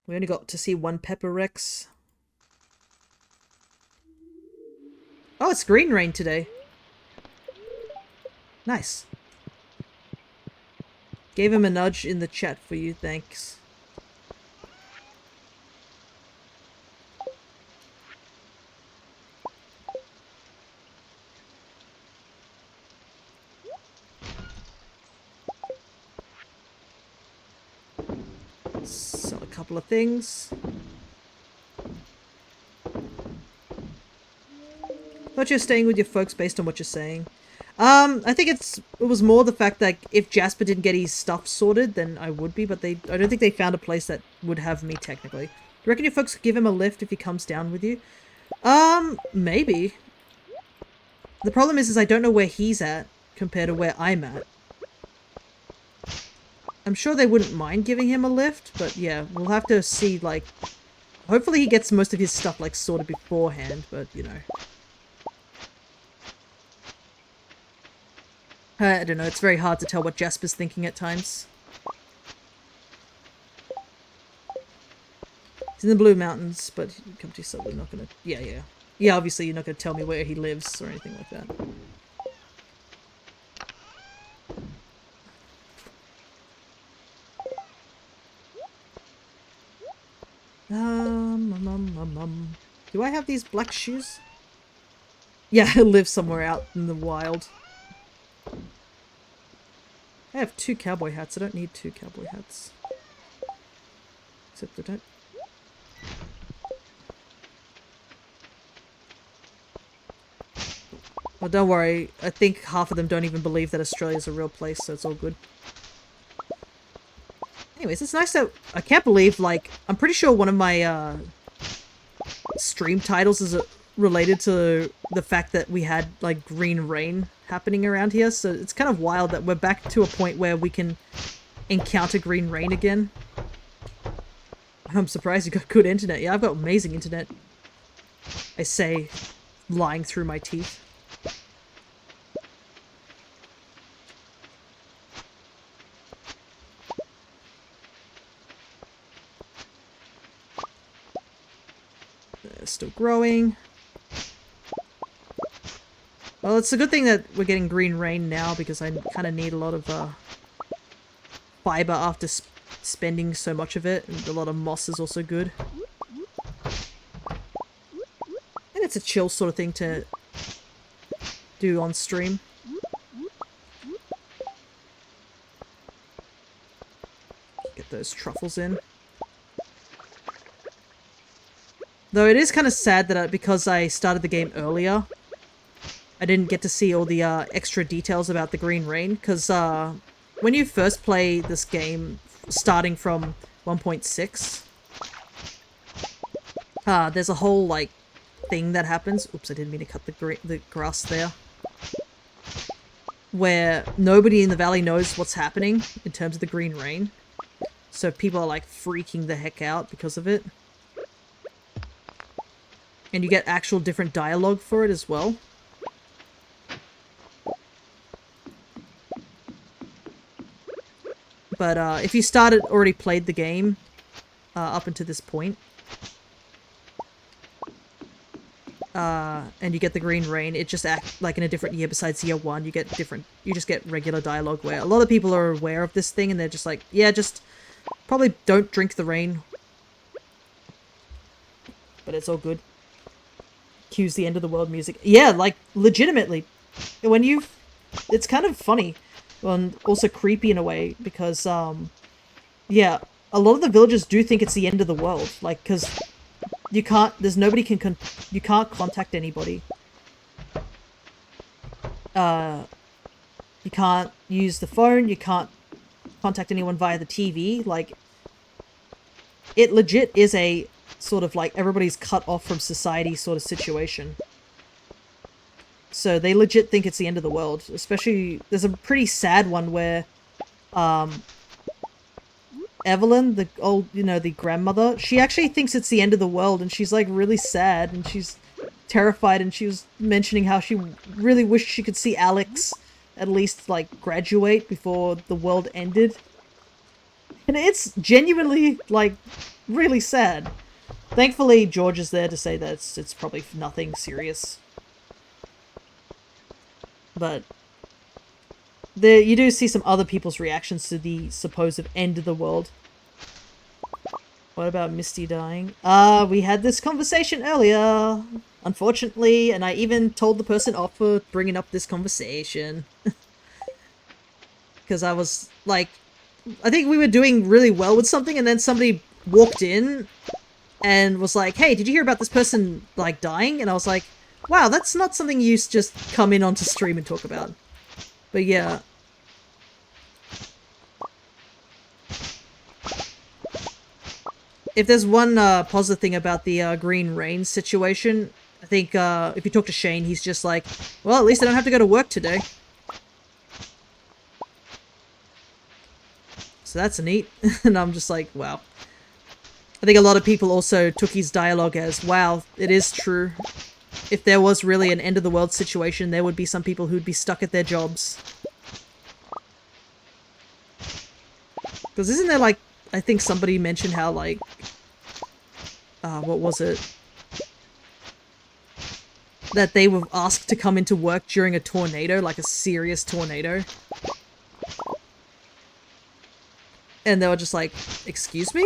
We only got to see one Pepper Rex. Oh, it's green rain today. Nice. Gave him a nudge in the chat for you, thanks. Sell a couple of things. Thought you're staying with your folks based on what you're saying. I think it was more the fact that if Jasper didn't get his stuff sorted, then I would be, but I don't think they found a place that would have me, technically. Do you reckon your folks could give him a lift if he comes down with you? Maybe. The problem is I don't know where he's at compared to where I'm at. I'm sure they wouldn't mind giving him a lift, but yeah, we'll have to see, like... Hopefully he gets most of his stuff, like, sorted beforehand, but, you know... I don't know, it's very hard to tell what Jasper's thinking at times. He's in the Blue Mountains, but you come to yourself, we're not gonna... Yeah. Yeah, obviously you're not gonna tell me where he lives or anything like that. Do I have these black shoes? Yeah, I live somewhere out in the wild. I have 2 cowboy hats. I don't need 2 cowboy hats. Except I don't... Well, don't worry. I think half of them don't even believe that Australia's a real place, so it's all good. Anyways, it's nice that... I can't believe, like... I'm pretty sure one of my, stream titles is related to the fact that we had, like, green rain happening around here, so it's kind of wild that we're back to a point where we can encounter green rain again. I'm surprised you got good internet. Yeah, I've got amazing internet. I say, lying through my teeth. They're still growing. Well, it's a good thing that we're getting green rain now, because I kind of need a lot of fiber after spending so much of it, and a lot of moss is also good. And it's a chill sort of thing to do on stream. Get those truffles in. Though it is kind of sad that because I started the game earlier, I didn't get to see all the extra details about the green rain, because when you first play this game, starting from 1.6, there's a whole, like, thing that happens. Oops, I didn't mean to cut the grass there. Where nobody in the valley knows what's happening in terms of the green rain. So people are, like, freaking the heck out because of it. And you get actual different dialogue for it as well. But if you already played the game up until this point, and you get the green rain, it just acts like in a different year besides year one. You just get regular dialogue where a lot of people are aware of this thing and they're just like, yeah, just probably don't drink the rain. But it's all good. Cues the end of the world music. Yeah, like, legitimately. It's kind of funny. And also creepy in a way, because, yeah, a lot of the villagers do think it's the end of the world. Like, because you can't contact anybody. You can't use the phone, you can't contact anyone via the TV. Like, it legit is a sort of like everybody's cut off from society sort of situation. So they legit think it's the end of the world. Especially, there's a pretty sad one where, Evelyn, the old, the grandmother, she actually thinks it's the end of the world, and she's, like, really sad, and she's terrified, and she was mentioning how she really wished she could see Alex at least, like, graduate before the world ended. And it's genuinely, like, really sad. Thankfully, George is there to say that it's probably nothing serious. But you do see some other people's reactions to the supposed end of the world. What about Misty dying? We had this conversation earlier, unfortunately, and I even told the person off for bringing up this conversation. Because I was, like, I think we were doing really well with something, and then somebody walked in and was like, hey, did you hear about this person, like, dying? And I was like, wow, that's not something you just come in onto stream and talk about. But yeah. If there's one positive thing about the green rain situation, I think if you talk to Shane, he's just like, well, at least I don't have to go to work today. So that's neat. And I'm just like, wow. I think a lot of people also took his dialogue as, wow, it is true. If there was really an end of the world situation, there would be some people who'd be stuck at their jobs. Because isn't there, like, I think somebody mentioned how, like, what was it? That they were asked to come into work during a tornado, like a serious tornado. And they were just like, excuse me?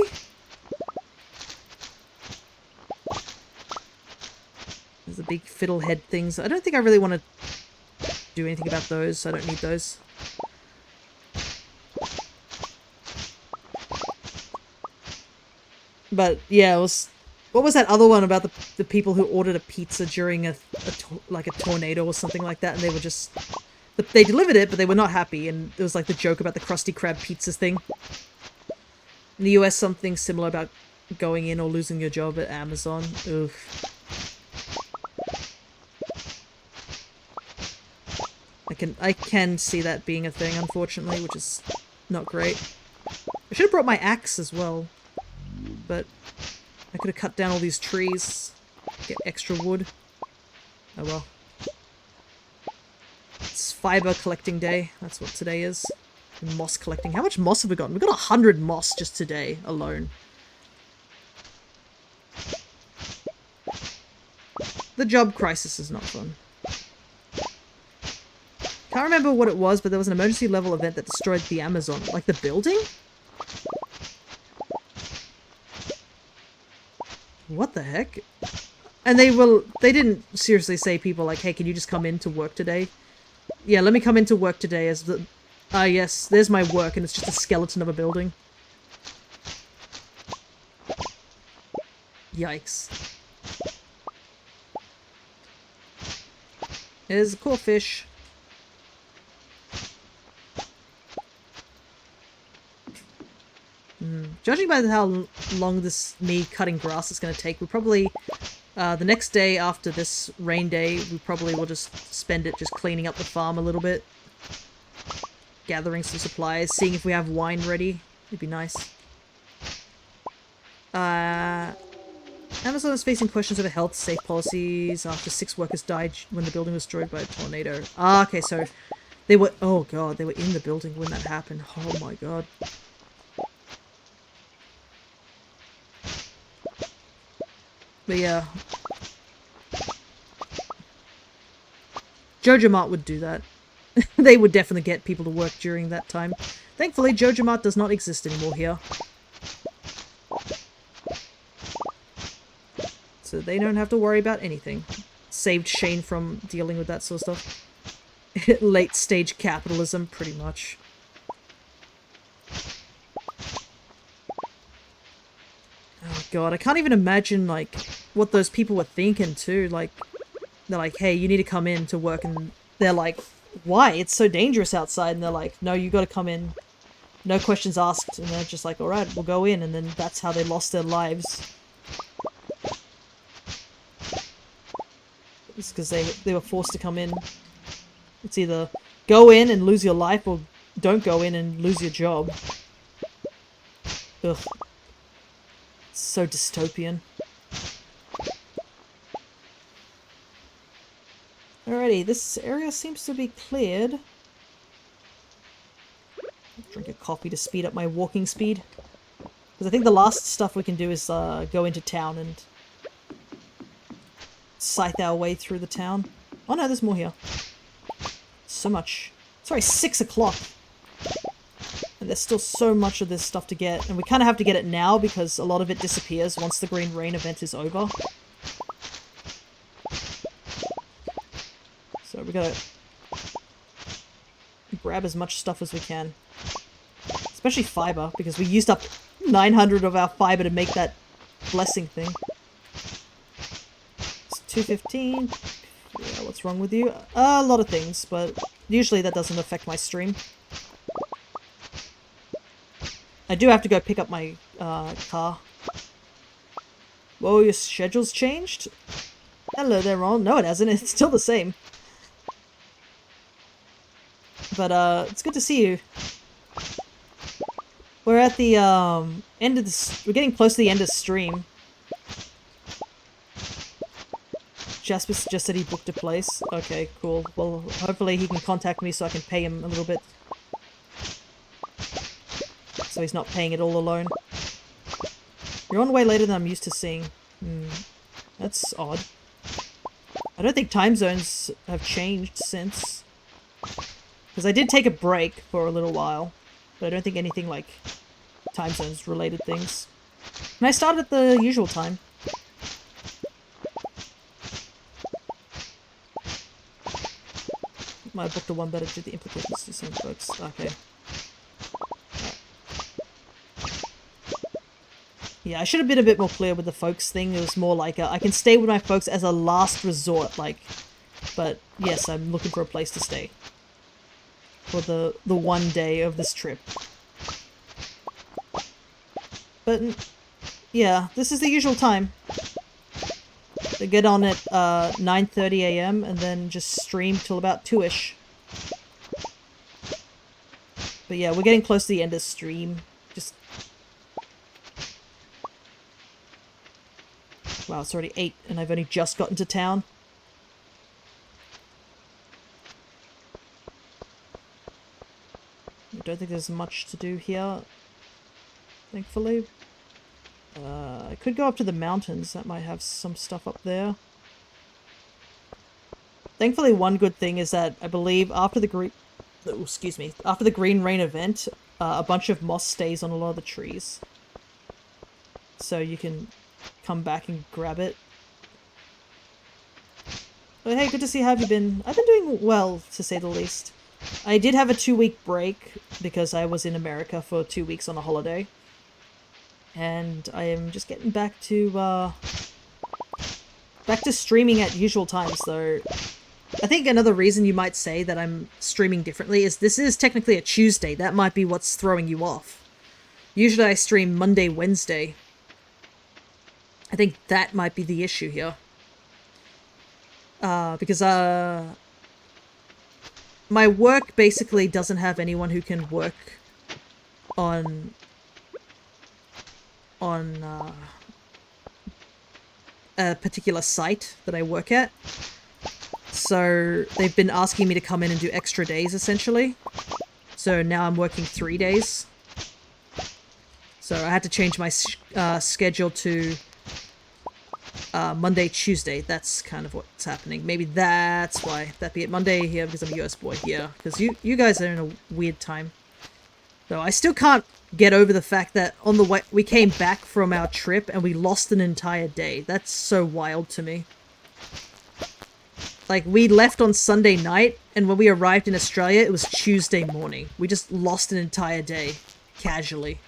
There's the big fiddlehead things. I don't think I really want to do anything about those, so I don't need those. But yeah, it was... What was that other one about the people who ordered a pizza during a tornado or something like that, and they were just... They delivered it, but they were not happy, and it was like the joke about the Krusty Krab pizzas thing. In the US, something similar about going in or losing your job at Amazon. Oof. I can see that being a thing, unfortunately, which is not great. I should have brought my axe as well, but I could have cut down all these trees, get extra wood. Oh well. It's fiber collecting day. That's what today is. And moss collecting. How much moss have we gotten? We got 100 moss just today alone. The job crisis is not fun. Can't remember what it was, but there was an emergency level event that destroyed the Amazon. Like the building? What the heck? And they didn't seriously say people like, hey, can you just come in to work today? Yeah, let me come into work today as the... Ah, yes, there's my work, and it's just a skeleton of a building. Yikes. There's a cool fish. judging by how long me cutting grass is going to take, we'll probably, the next day after this rain day, we probably will just spend it just cleaning up the farm a little bit. Gathering some supplies, seeing if we have wine ready. It'd be nice. Amazon is facing questions over health safe policies after 6 workers died when the building was destroyed by a tornado. Ah, okay, so they were... Oh god, they were in the building when that happened. Oh my god. But yeah. Jojo Mart would do that. They would definitely get people to work during that time. Thankfully, Jojo Mart does not exist anymore here. So they don't have to worry about anything. Saved Shane from dealing with that sort of stuff. Late stage capitalism, pretty much. Oh god, I can't even imagine, like, what those people were thinking, too. Like, they're like, hey, you need to come in to work, and they're like, why? It's so dangerous outside. And they're like, no, you gotta come in. No questions asked. And they're just like, alright, we'll go in. And then that's how they lost their lives. It's because they were forced to come in. It's either go in and lose your life, or don't go in and lose your job. Ugh. It's so dystopian. Alrighty, this area seems to be cleared. I'll drink a coffee to speed up my walking speed. Because I think the last stuff we can do is go into town and scythe our way through the town. Oh no, there's more here. So much. Sorry, 6 o'clock. And there's still so much of this stuff to get. And we kind of have to get it now because a lot of it disappears once the Green Rain event is over. So we gotta grab as much stuff as we can. Especially fiber, because we used up 900 of our fiber to make that blessing thing. It's 2:15. Yeah, what's wrong with you? A lot of things, but usually that doesn't affect my stream. I do have to go pick up my car. Whoa, your schedule's changed? Hello there, Ron. No, it hasn't. It's still the same. But, it's good to see you. We're at the, end of the... We're getting close to the end of stream. Jasper just said he booked a place. Okay, cool. Well, hopefully he can contact me so I can pay him a little bit. So he's not paying it all alone. You're on way later than I'm used to seeing. That's odd. I don't think time zones have changed since. Because I did take a break for a little while. But I don't think anything like time zones related things. And I started at the usual time. My book the one better due the implications to some folks. Okay. Yeah, I should have been a bit more clear with the folks thing. It was more like I can stay with my folks as a last resort, like. But yes, I'm looking for a place to stay for the one day of this trip. But yeah, this is the usual time. They get on at 9:30 AM and then just stream till about 2ish. But yeah, we're getting close to the end of stream. Just wow, it's already 8 and I've only just gotten to town. I don't think there's much to do here, thankfully. I could go up to the mountains. That might have some stuff up there. Thankfully, one good thing is that I believe after the after the Green Rain event, a bunch of moss stays on a lot of the trees. So you can come back and grab it. But hey, good to see how have you been. I've been doing well, to say the least. I did have a 2-week break because I was in America for 2 weeks on a holiday. And I am just getting back to streaming at usual times, though. I think another reason you might say that I'm streaming differently is this is technically a Tuesday. That might be what's throwing you off. Usually I stream Monday, Wednesday. I think that might be the issue here. Because my work basically doesn't have anyone who can work on a particular site that I work at. So they've been asking me to come in and do extra days, essentially. So now I'm working 3 days. So I had to change my schedule to Monday, Tuesday. That's kind of what's happening. Maybe that's why. That'd be it. Monday here because I'm a US boy here. Because you guys are in a weird time. So I still can't get over the fact that on the way we came back from our trip and we lost an entire day. That's so wild to me. Like, we left on Sunday night, and when we arrived in Australia, it was Tuesday morning. We just lost an entire day. Casually.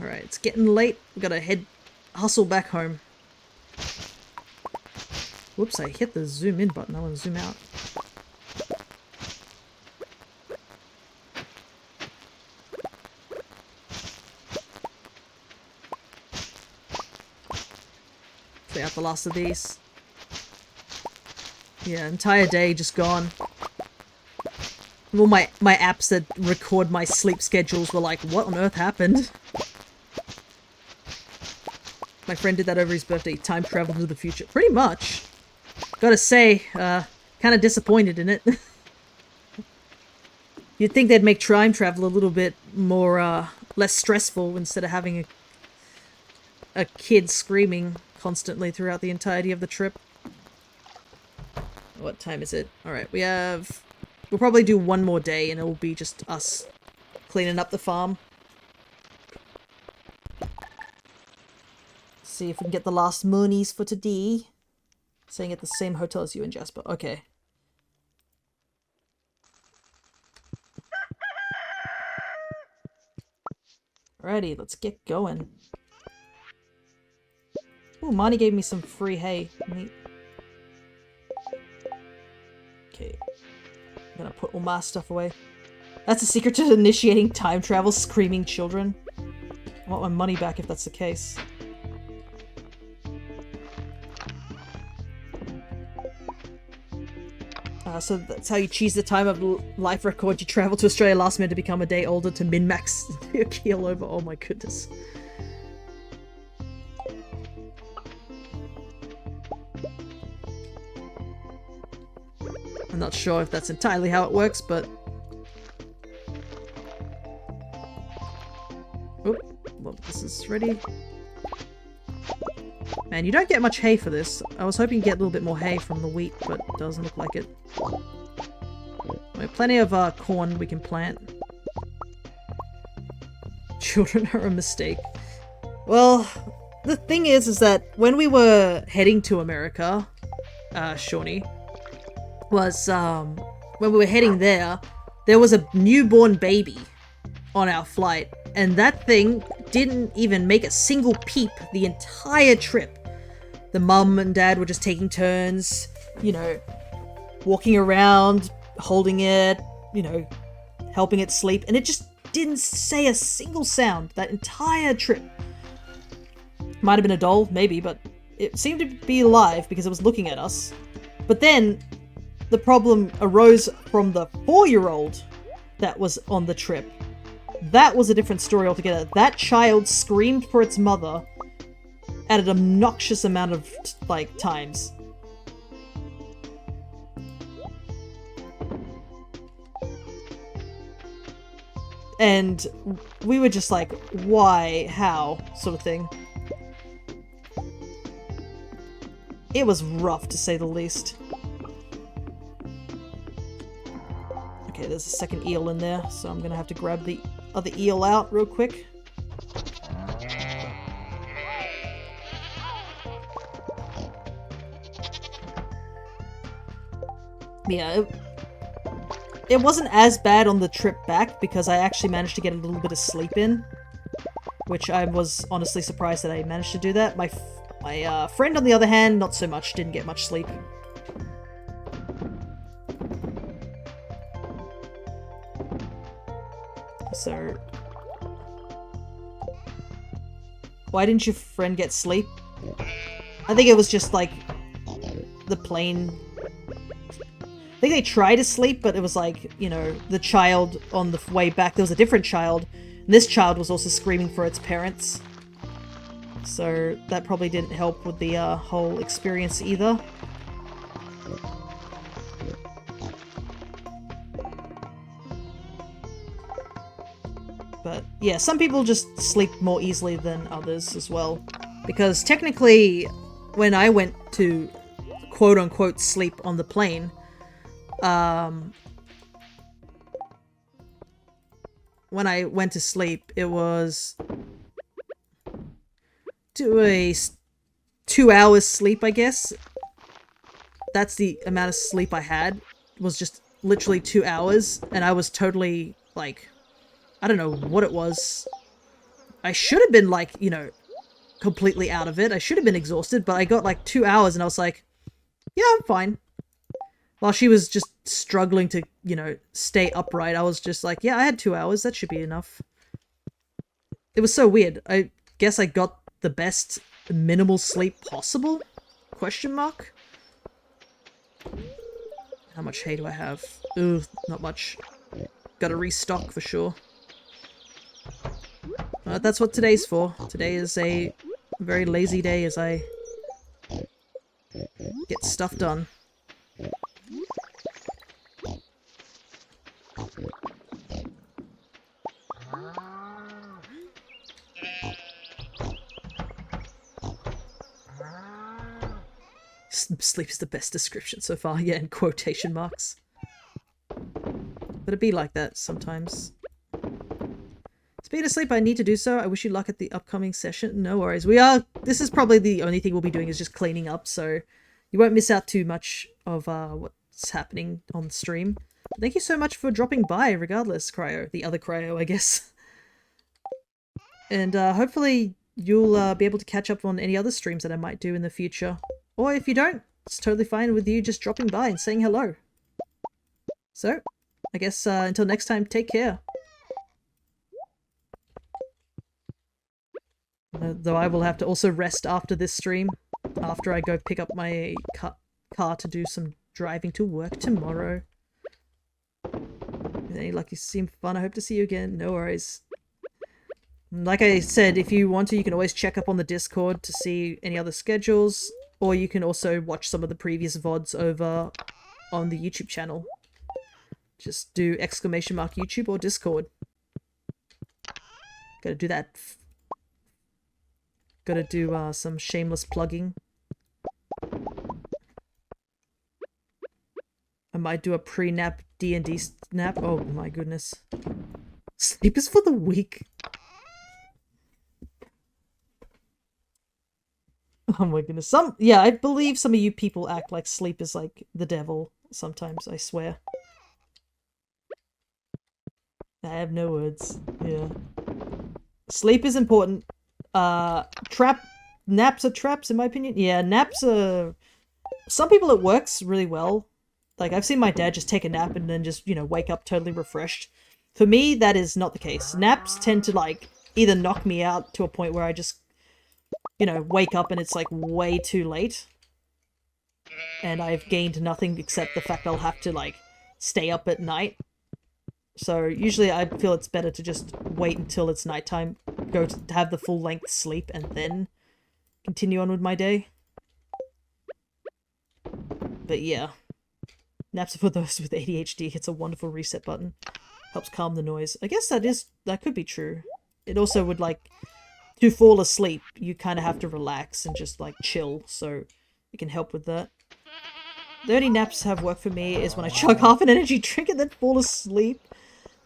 Alright, it's getting late. We gotta hustle back home. Whoops, I hit the zoom in button. I want to zoom out. Clear out the last of these. Yeah, entire day just gone. All my apps that record my sleep schedules were like, what on earth happened? My friend did that over his birthday. Time travel to the future. Pretty much. Gotta say, kind of disappointed in it. You'd think they'd make time travel a little bit more, less stressful instead of having a kid screaming constantly throughout the entirety of the trip. What time is it? Alright, we'll probably do one more day and it'll be just us cleaning up the farm. See if we can get the last monies for today. Staying at the same hotel as you and Jasper. Okay. Alrighty, let's get going. Ooh, Marnie gave me some free hay. Neat. Okay. I'm gonna put all my stuff away. That's the secret to initiating time travel, screaming children. I want my money back if that's the case. So that's how you choose the time of life record. You travel to Australia last minute to become a day older to min-max your keel over. Oh my goodness. I'm not sure if that's entirely how it works, but... Oh, well, this is ready. Man, you don't get much hay for this. I was hoping to get a little bit more hay from the wheat, but it doesn't look like it. We have plenty of corn we can plant. Children are a mistake. Well, the thing is that when we were heading to America, Shawnee, was, when we were heading there was a newborn baby on our flight, and that thing didn't even make a single peep the entire trip. The mum and dad were just taking turns, you know, walking around, holding it, you know, helping it sleep, and it just didn't say a single sound that entire trip. Might have been a doll, maybe, but it seemed to be alive because it was looking at us. But then the problem arose from the 4-year-old that was on the trip. That was a different story altogether. That child screamed for its mother at an obnoxious amount of, like, times. And we were just like, why? How? Sort of thing. It was rough, to say the least. Okay, there's a second eel in there, so I'm gonna have to grab the other eel out real quick. Yeah, it wasn't as bad on the trip back because I actually managed to get a little bit of sleep in, which I was honestly surprised that I managed to do that. My friend, on the other hand, not so much, didn't get much sleep. So... Why didn't your friend get sleep? I think it was just like the plain... I think they tried to sleep, but it was like, you know, the child on the way back, there was a different child, and this child was also screaming for its parents. So that probably didn't help with the whole experience either. But yeah, some people just sleep more easily than others as well. Because technically, when I went to quote-unquote sleep on the plane, when I went to sleep, it was to a 2 hours sleep, I guess. That's the amount of sleep I had, was just literally 2 hours, and I was totally, like, I don't know what it was. I should have been, like, you know, completely out of it. I should have been exhausted, but I got, like, 2 hours, and I was like, yeah, I'm fine. While she was just struggling to, you know, stay upright, I was just like, yeah, I had 2 hours. That should be enough. It was so weird. I guess I got the best minimal sleep possible? Question mark? How much hay do I have? Ooh, not much. Gotta restock for sure. That's what today's for. Today is a very lazy day as I get stuff done. Sleep is the best description so far, yeah, in quotation marks. But it'd be like that sometimes. Speaking of sleep, I need to do so. I wish you luck at the upcoming session. No worries. This is probably the only thing we'll be doing is just cleaning up, so you won't miss out too much of what's happening on stream. Thank you so much for dropping by, regardless, Cryo. The other Cryo, I guess. And hopefully you'll be able to catch up on any other streams that I might do in the future. Or if you don't, it's totally fine with you just dropping by and saying hello. So, I guess until next time, take care. Though I will have to also rest after this stream, after I go pick up my car to do some driving to work tomorrow. Any lucky seem fun, I hope to see you again. No worries. Like I said, if you want to, you can always check up on the Discord to see any other schedules, or you can also watch some of the previous VODs over on the YouTube channel. Just do !YouTube or Discord. Gotta do that. Gotta do some shameless plugging. I might do a pre-nap D&D snap. Oh my goodness. Sleep is for the weak. Oh my goodness. Yeah, I believe some of you people act like sleep is like the devil sometimes, I swear. I have no words. Yeah. Sleep is important. Naps are traps in my opinion. Yeah, naps are... Some people it works really well. Like, I've seen my dad just take a nap and then just, you know, wake up totally refreshed. For me, that is not the case. Naps tend to, like, either knock me out to a point where I just, you know, wake up and it's, like, way too late. And I've gained nothing except the fact I'll have to, like, stay up at night. So, usually I feel it's better to just wait until it's nighttime, go to have the full-length sleep, and then continue on with my day. But yeah. Naps are for those with ADHD. It's a wonderful reset button. Helps calm the noise. I guess that could be true. It also would, like, to fall asleep, you kind of have to relax and just, like, chill, so it can help with that. The only naps have worked for me is when I chug half an energy drink and then fall asleep.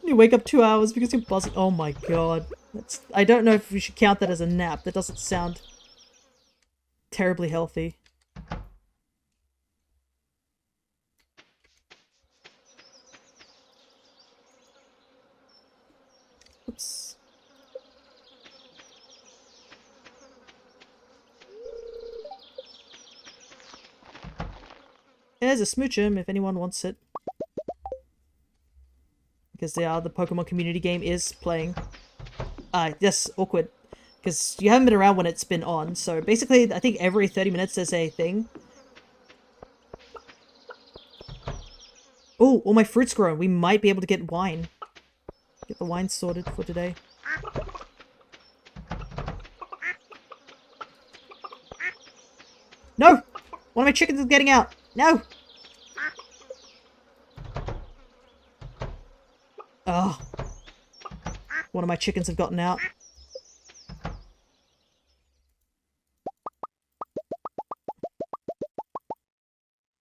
And you wake up 2 hours because you're buzzing. Oh my god. I don't know if we should count that as a nap. That doesn't sound terribly healthy. Oops. There's a smoochum if anyone wants it. because the Pokemon community game is playing. Yes, awkward. Because you haven't been around when it's been on. So basically, I think every 30 minutes there's a thing. Oh, all my fruit's grown. We might be able to get wine. Get the wine sorted for today. No! One of my chickens is getting out! No! Oh. One of my chickens have gotten out.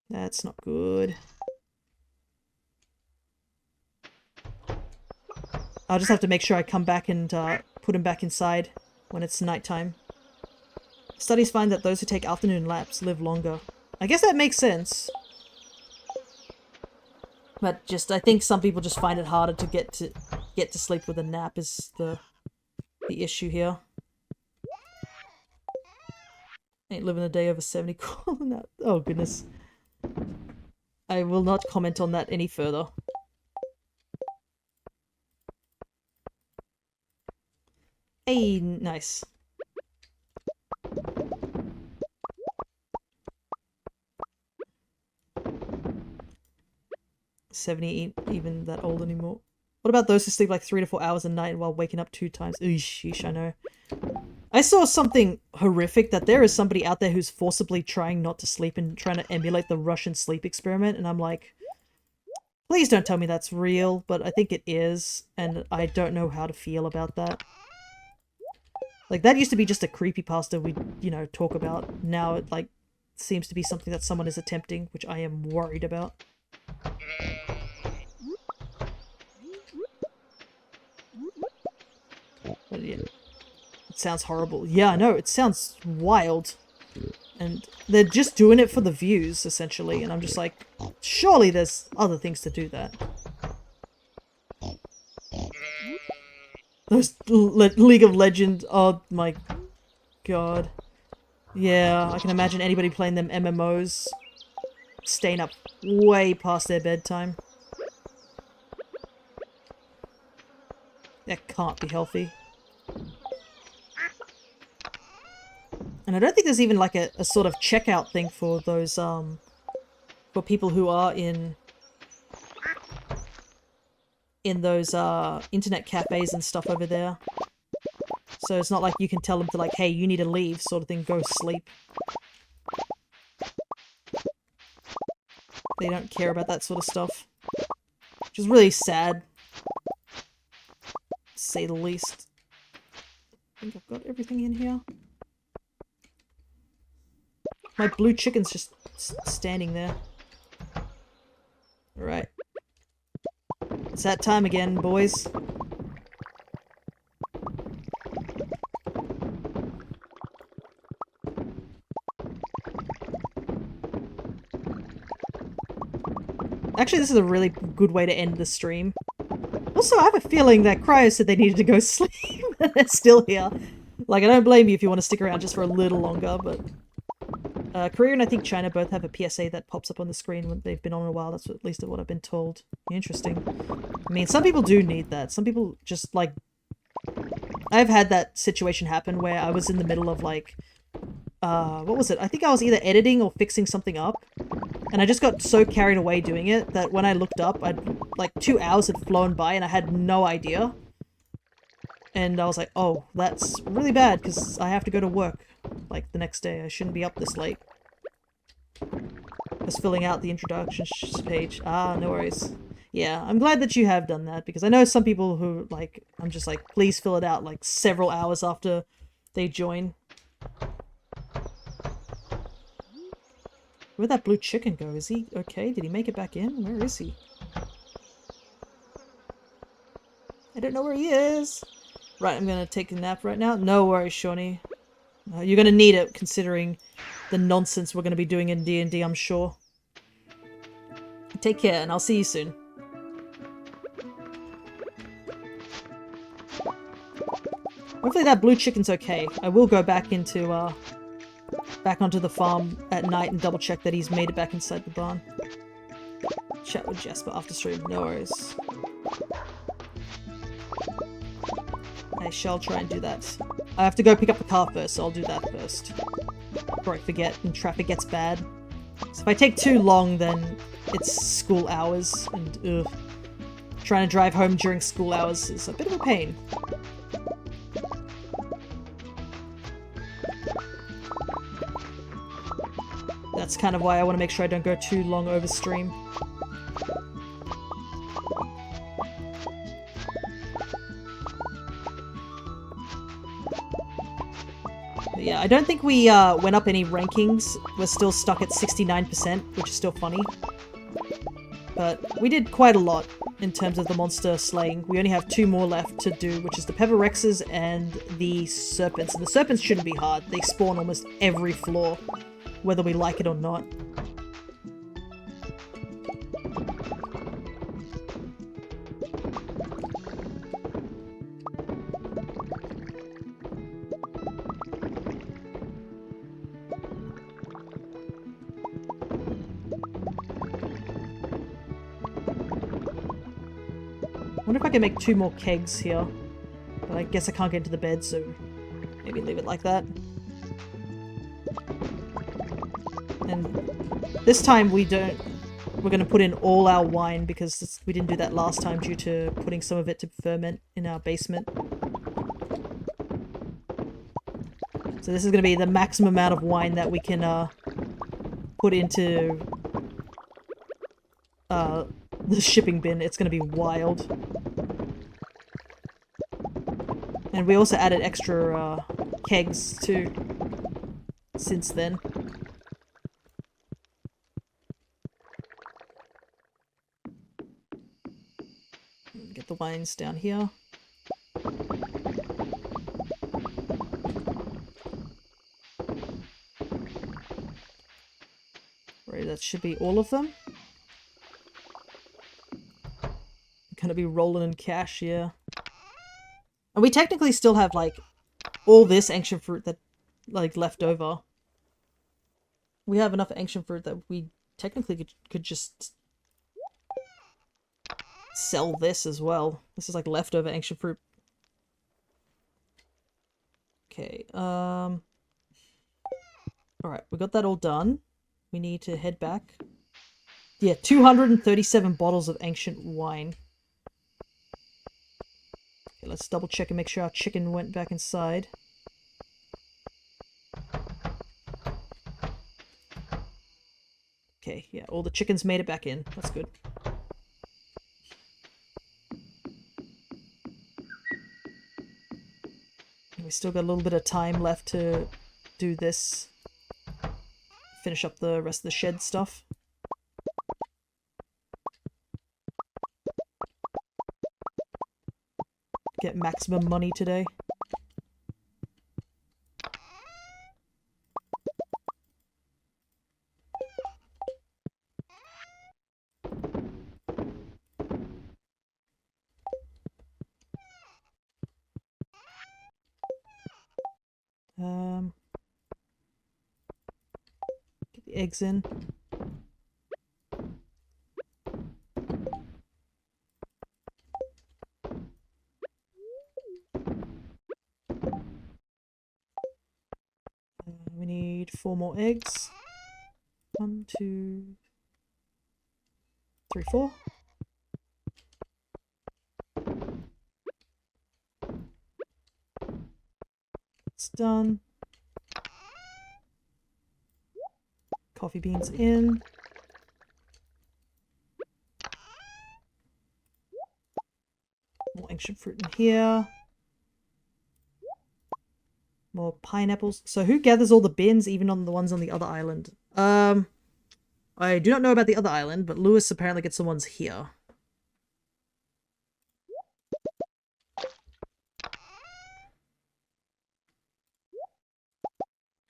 That's not good. I'll just have to make sure I come back and put him back inside when it's nighttime. Studies find that those who take afternoon naps live longer. I guess that makes sense. But just, I think some people just find it harder to get to sleep with a nap is the issue here. Ain't living a day over 70. Oh goodness. I will not comment on that any further. Hey, nice. ain't even that old anymore. What about those who sleep like 3 to 4 hours a night while waking up 2 times? Sheesh, I know. I saw something horrific that there is somebody out there who's forcibly trying not to sleep and trying to emulate the Russian sleep experiment, and I'm like, please don't tell me that's real, but I think it is, and I don't know how to feel about that. Like, that used to be just a creepypasta we'd, you know, talk about. Now it, like, seems to be something that someone is attempting, which I am worried about. But yeah, it sounds horrible. Yeah, I know, it sounds wild. And they're just doing it for the views, essentially, and I'm just like, surely there's other things to do that. Those League of Legends, oh my god. Yeah, I can imagine anybody playing them MMOs staying up way past their bedtime. That can't be healthy. And I don't think there's even like a sort of checkout thing for those, for people who are in those, internet cafes and stuff over there. So it's not like you can tell them to like, hey, you need to leave, sort of thing, go sleep. They don't care about that sort of stuff. Which is really sad. To say the least. I think I've got everything in here. My blue chicken's just standing there. Alright. It's that time again, boys. Actually, this is a really good way to end the stream. Also, I have a feeling that Cryo said they needed to go sleep, and they're still here. Like, I don't blame you if you want to stick around just for a little longer, but... Korea and I think China both have a PSA that pops up on the screen when they've been on a while. That's at least what I've been told. Interesting. I mean, some people do need that. Some people just, like... I've had that situation happen where I was in the middle of, like... what was it? I think I was either editing or fixing something up. And I just got so carried away doing it that when I looked up, like 2 hours had flown by and I had no idea. And I was like, oh, that's really bad because I have to go to work, like, the next day. I shouldn't be up this late. Just filling out the introduction page. Ah, no worries. Yeah, I'm glad that you have done that because I know some people who, like, I'm just like, please fill it out, like, several hours after they join. Where'd that blue chicken go? Is he okay? Did he make it back in? Where is he? I don't know where he is. Right, I'm gonna take a nap right now. No worries, Shawnee. You're gonna need it, considering the nonsense we're gonna be doing in D&D, I'm sure. Take care, and I'll see you soon. Hopefully that blue chicken's okay. I will go back into, back onto the farm at night and double check that he's made it back inside the barn. Chat with Jasper after stream. No worries. I shall try and do that. I have to go pick up the car first, so I'll do that first. Before I forget and traffic gets bad. So if I take too long, then it's school hours, and trying to drive home during school hours is a bit of a pain. That's kind of why I want to make sure I don't go too long over stream. But yeah, I don't think we went up any rankings. We're still stuck at 69%, which is still funny. But we did quite a lot in terms of the monster slaying. We only have 2 more left to do, which is the Pepper Rexes and the Serpents. And the Serpents shouldn't be hard. They spawn almost every floor, whether we like it or not. I wonder if I can make 2 more kegs here. But I guess I can't get into the bed, so maybe leave it like that. And this time we're going to put in all our wine because we didn't do that last time due to putting some of it to ferment in our basement. So this is going to be the maximum amount of wine that we can put into the shipping bin. It's going to be wild. And we also added extra kegs too since then. Get the wines down here. Right, that should be all of them. Gonna be rolling in cash, yeah. And we technically still have, like, all this ancient fruit that, like, left over. We have enough ancient fruit that we technically could just sell this as well. This is, like, leftover ancient fruit. Okay, alright, we got that all done. We need to head back. Yeah, 237 bottles of ancient wine. Let's double check and make sure our chicken went back inside. Okay, yeah, all the chickens made it back in. That's good. We still got a little bit of time left to do this. Finish up the rest of the shed stuff. Get maximum money today. Get the eggs in. We need 4 more eggs. 1, 2, 3, 4. It's done. Coffee beans in. More ancient fruit in here. More pineapples. So who gathers all the bins, even on the ones on the other island? I do not know about the other island, but Lewis apparently gets the ones here.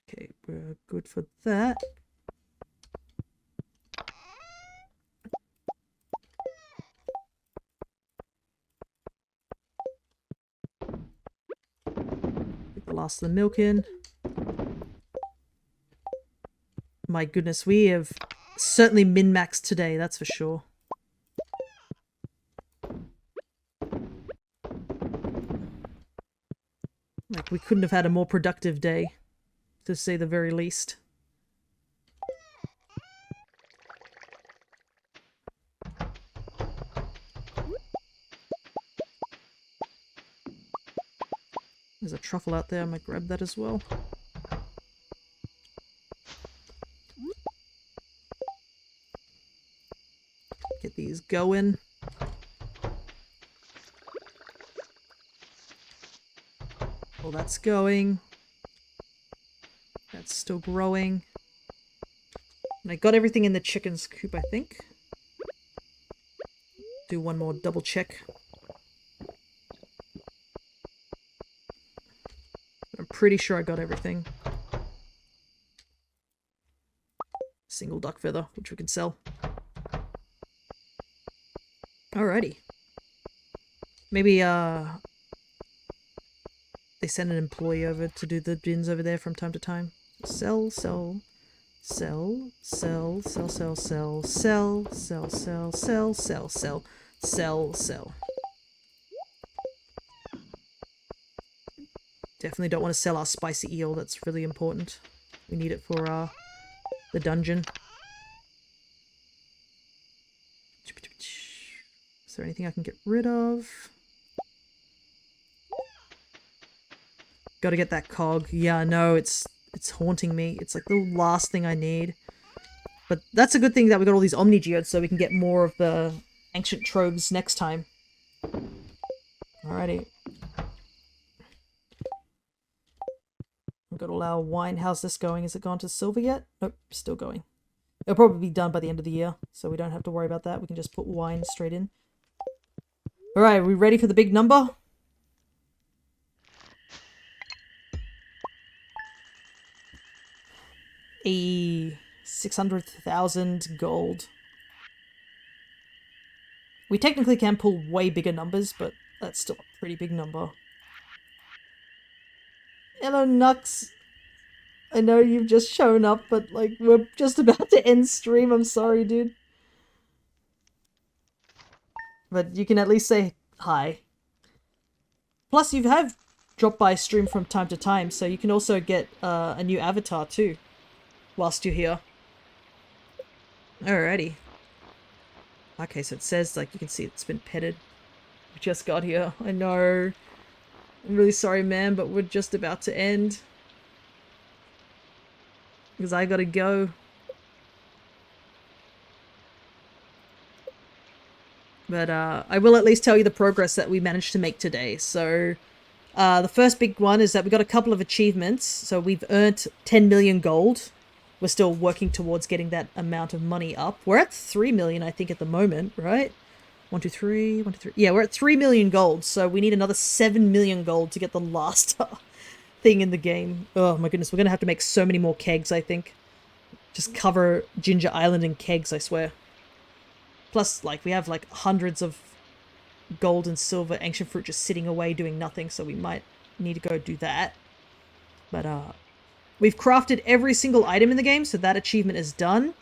Okay, we're good for that. Get the last of the milk in. My goodness, we have certainly min-maxed today, that's for sure. Like, we couldn't have had a more productive day, to say the very least. There's a truffle out there, I might grab that as well. Get these going. Well, that's going. That's still growing. And I got everything in the chicken's coop, I think. Do one more double check. I'm pretty sure I got everything. Single duck feather, which we can sell. Alrighty. Maybe, they send an employee over to do the bins over there from time to time. Sell, sell, sell, sell, sell, sell, sell, sell, sell, sell, sell, sell, sell, sell, sell. Definitely don't want to sell our spicy eel, that's really important. We need it for, the dungeon. Is there anything I can get rid of? Gotta get that cog. Yeah, no, it's haunting me. It's like the last thing I need. But that's a good thing that we got all these Omni Geodes so we can get more of the ancient troves next time. Alrighty. We've got all our wine. How's this going? Is it gone to silver yet? Nope, still going. It'll probably be done by the end of the year, so we don't have to worry about that. We can just put wine straight in. Alright, are we ready for the big number? 600,000 gold. We technically can pull way bigger numbers, but that's still a pretty big number. Hello, Nux. I know you've just shown up, but, like, we're just about to end stream. I'm sorry, dude. But you can at least say hi. Plus, you have dropped by stream from time to time, so you can also get a new avatar, too, whilst you're here. Alrighty. Okay, so it says, like, you can see it's been petted. We just got here. I know. I'm really sorry, man, but we're just about to end. Because I gotta go. But I will at least tell you the progress that we managed to make today. So the first big one is that we got a couple of achievements. So we've earned 10 million gold. We're still working towards getting that amount of money up. We're at 3 million, I think, at the moment, right? 1, 2, 3, 1, 2, 3. Yeah, we're at 3 million gold. So we need another 7 million gold to get the last thing in the game. Oh my goodness, we're going to have to make so many more kegs, I think. Just cover Ginger Island in kegs, I swear. Plus, like, we have, like, hundreds of gold and silver ancient fruit just sitting away doing nothing, so we might need to go do that. But, we've crafted every single item in the game, so that achievement is done.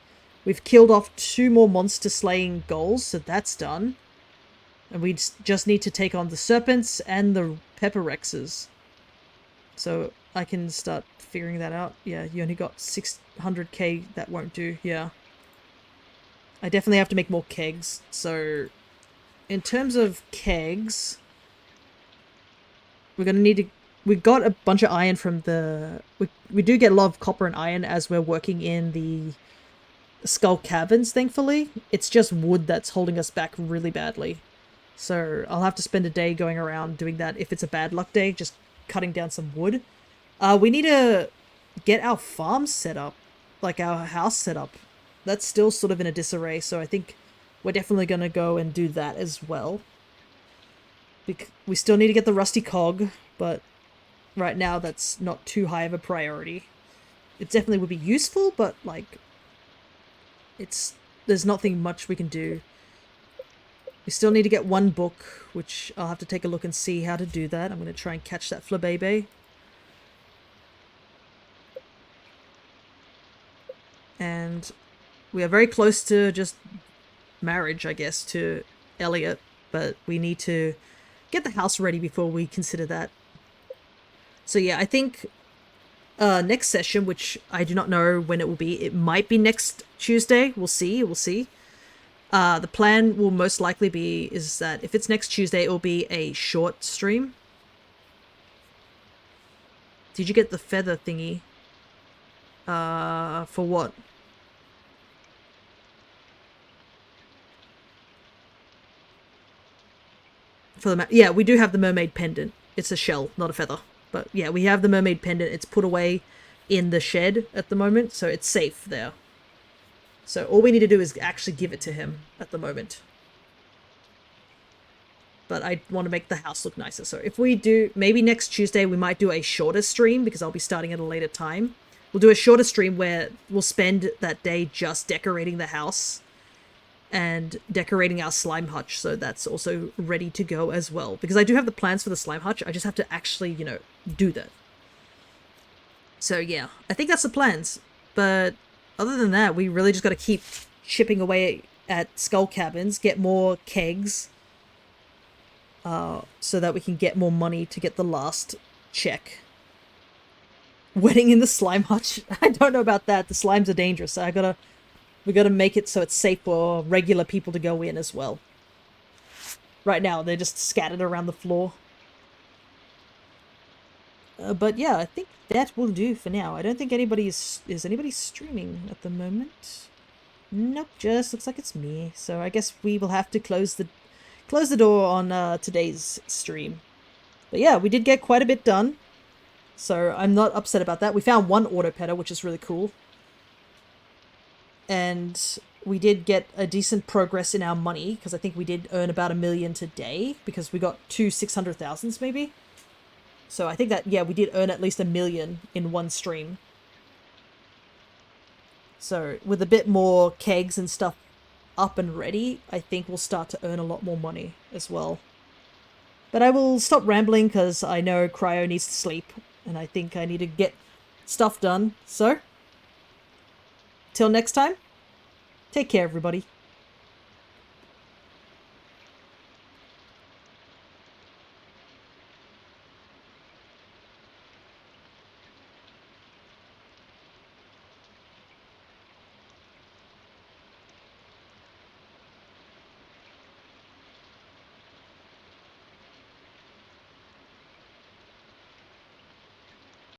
We've killed off 2 more monster slaying goals, so that's done. And we just need to take on the serpents and the pepper rexes. So I can start figuring that out. Yeah, you only got 600k, that won't do, yeah. I definitely have to make more kegs, so in terms of kegs, we're gonna need to... We got a bunch of iron from the... We do get a lot of copper and iron as we're working in the Skull Caverns, thankfully. It's just wood that's holding us back really badly. So I'll have to spend a day going around doing that if it's a bad luck day, just cutting down some wood. We need to get our farm set up, like our house set up. That's still sort of in a disarray, so I think we're definitely going to go and do that as well. We still need to get the rusty cog, but right now that's not too high of a priority. It definitely would be useful, but, like, there's nothing much we can do. We still need to get 1 book, which I'll have to take a look and see how to do that. I'm going to try and catch that flabebe. And we are very close to just marriage, I guess, to Elliot, but we need to get the house ready before we consider that. So yeah, I think next session, which I do not know when it will be, it might be next Tuesday. We'll see. We'll see. The plan will most likely be is that if it's next Tuesday, it will be a short stream. Did you get the feather thingy? For what? For the yeah, we do have the mermaid pendant. It's a shell, not a feather. But yeah, we have the mermaid pendant. It's put away in the shed at the moment, so it's safe there. So all we need to do is actually give it to him at the moment. But I want to make the house look nicer. So if we do, maybe next Tuesday we might do a shorter stream because I'll be starting at a later time. We'll do a shorter stream where we'll spend that day just decorating the house and decorating our slime hutch, so that's also ready to go as well. Because I do have the plans for the slime hutch, I just have to actually, you know, do that. So yeah, I think that's the plans. But other than that, we really just got to keep chipping away at skull cabins, get more kegs, so that we can get more money to get the last check. Wedding in the slime hutch? I don't know about that. The slimes are dangerous. We gotta make it so it's safe for regular people to go in as well. Right now, they're just scattered around the floor. But yeah, I think that will do for now. I don't think anybody is anybody streaming at the moment. Nope, just looks like it's me. So I guess we will have to close the door on today's stream. But yeah, we did get quite a bit done. So I'm not upset about that. We found one auto petter, which is really cool. And we did get a decent progress in our money, because I think we did earn about $1 million today, because we got 2 600,000s maybe. So I think that, yeah, we did earn at least $1 million in one stream. So with a bit more kegs and stuff up and ready, I think we'll start to earn a lot more money as well. But I will stop rambling because I know Cryo needs to sleep, and I think I need to get stuff done. So, till next time, take care, everybody.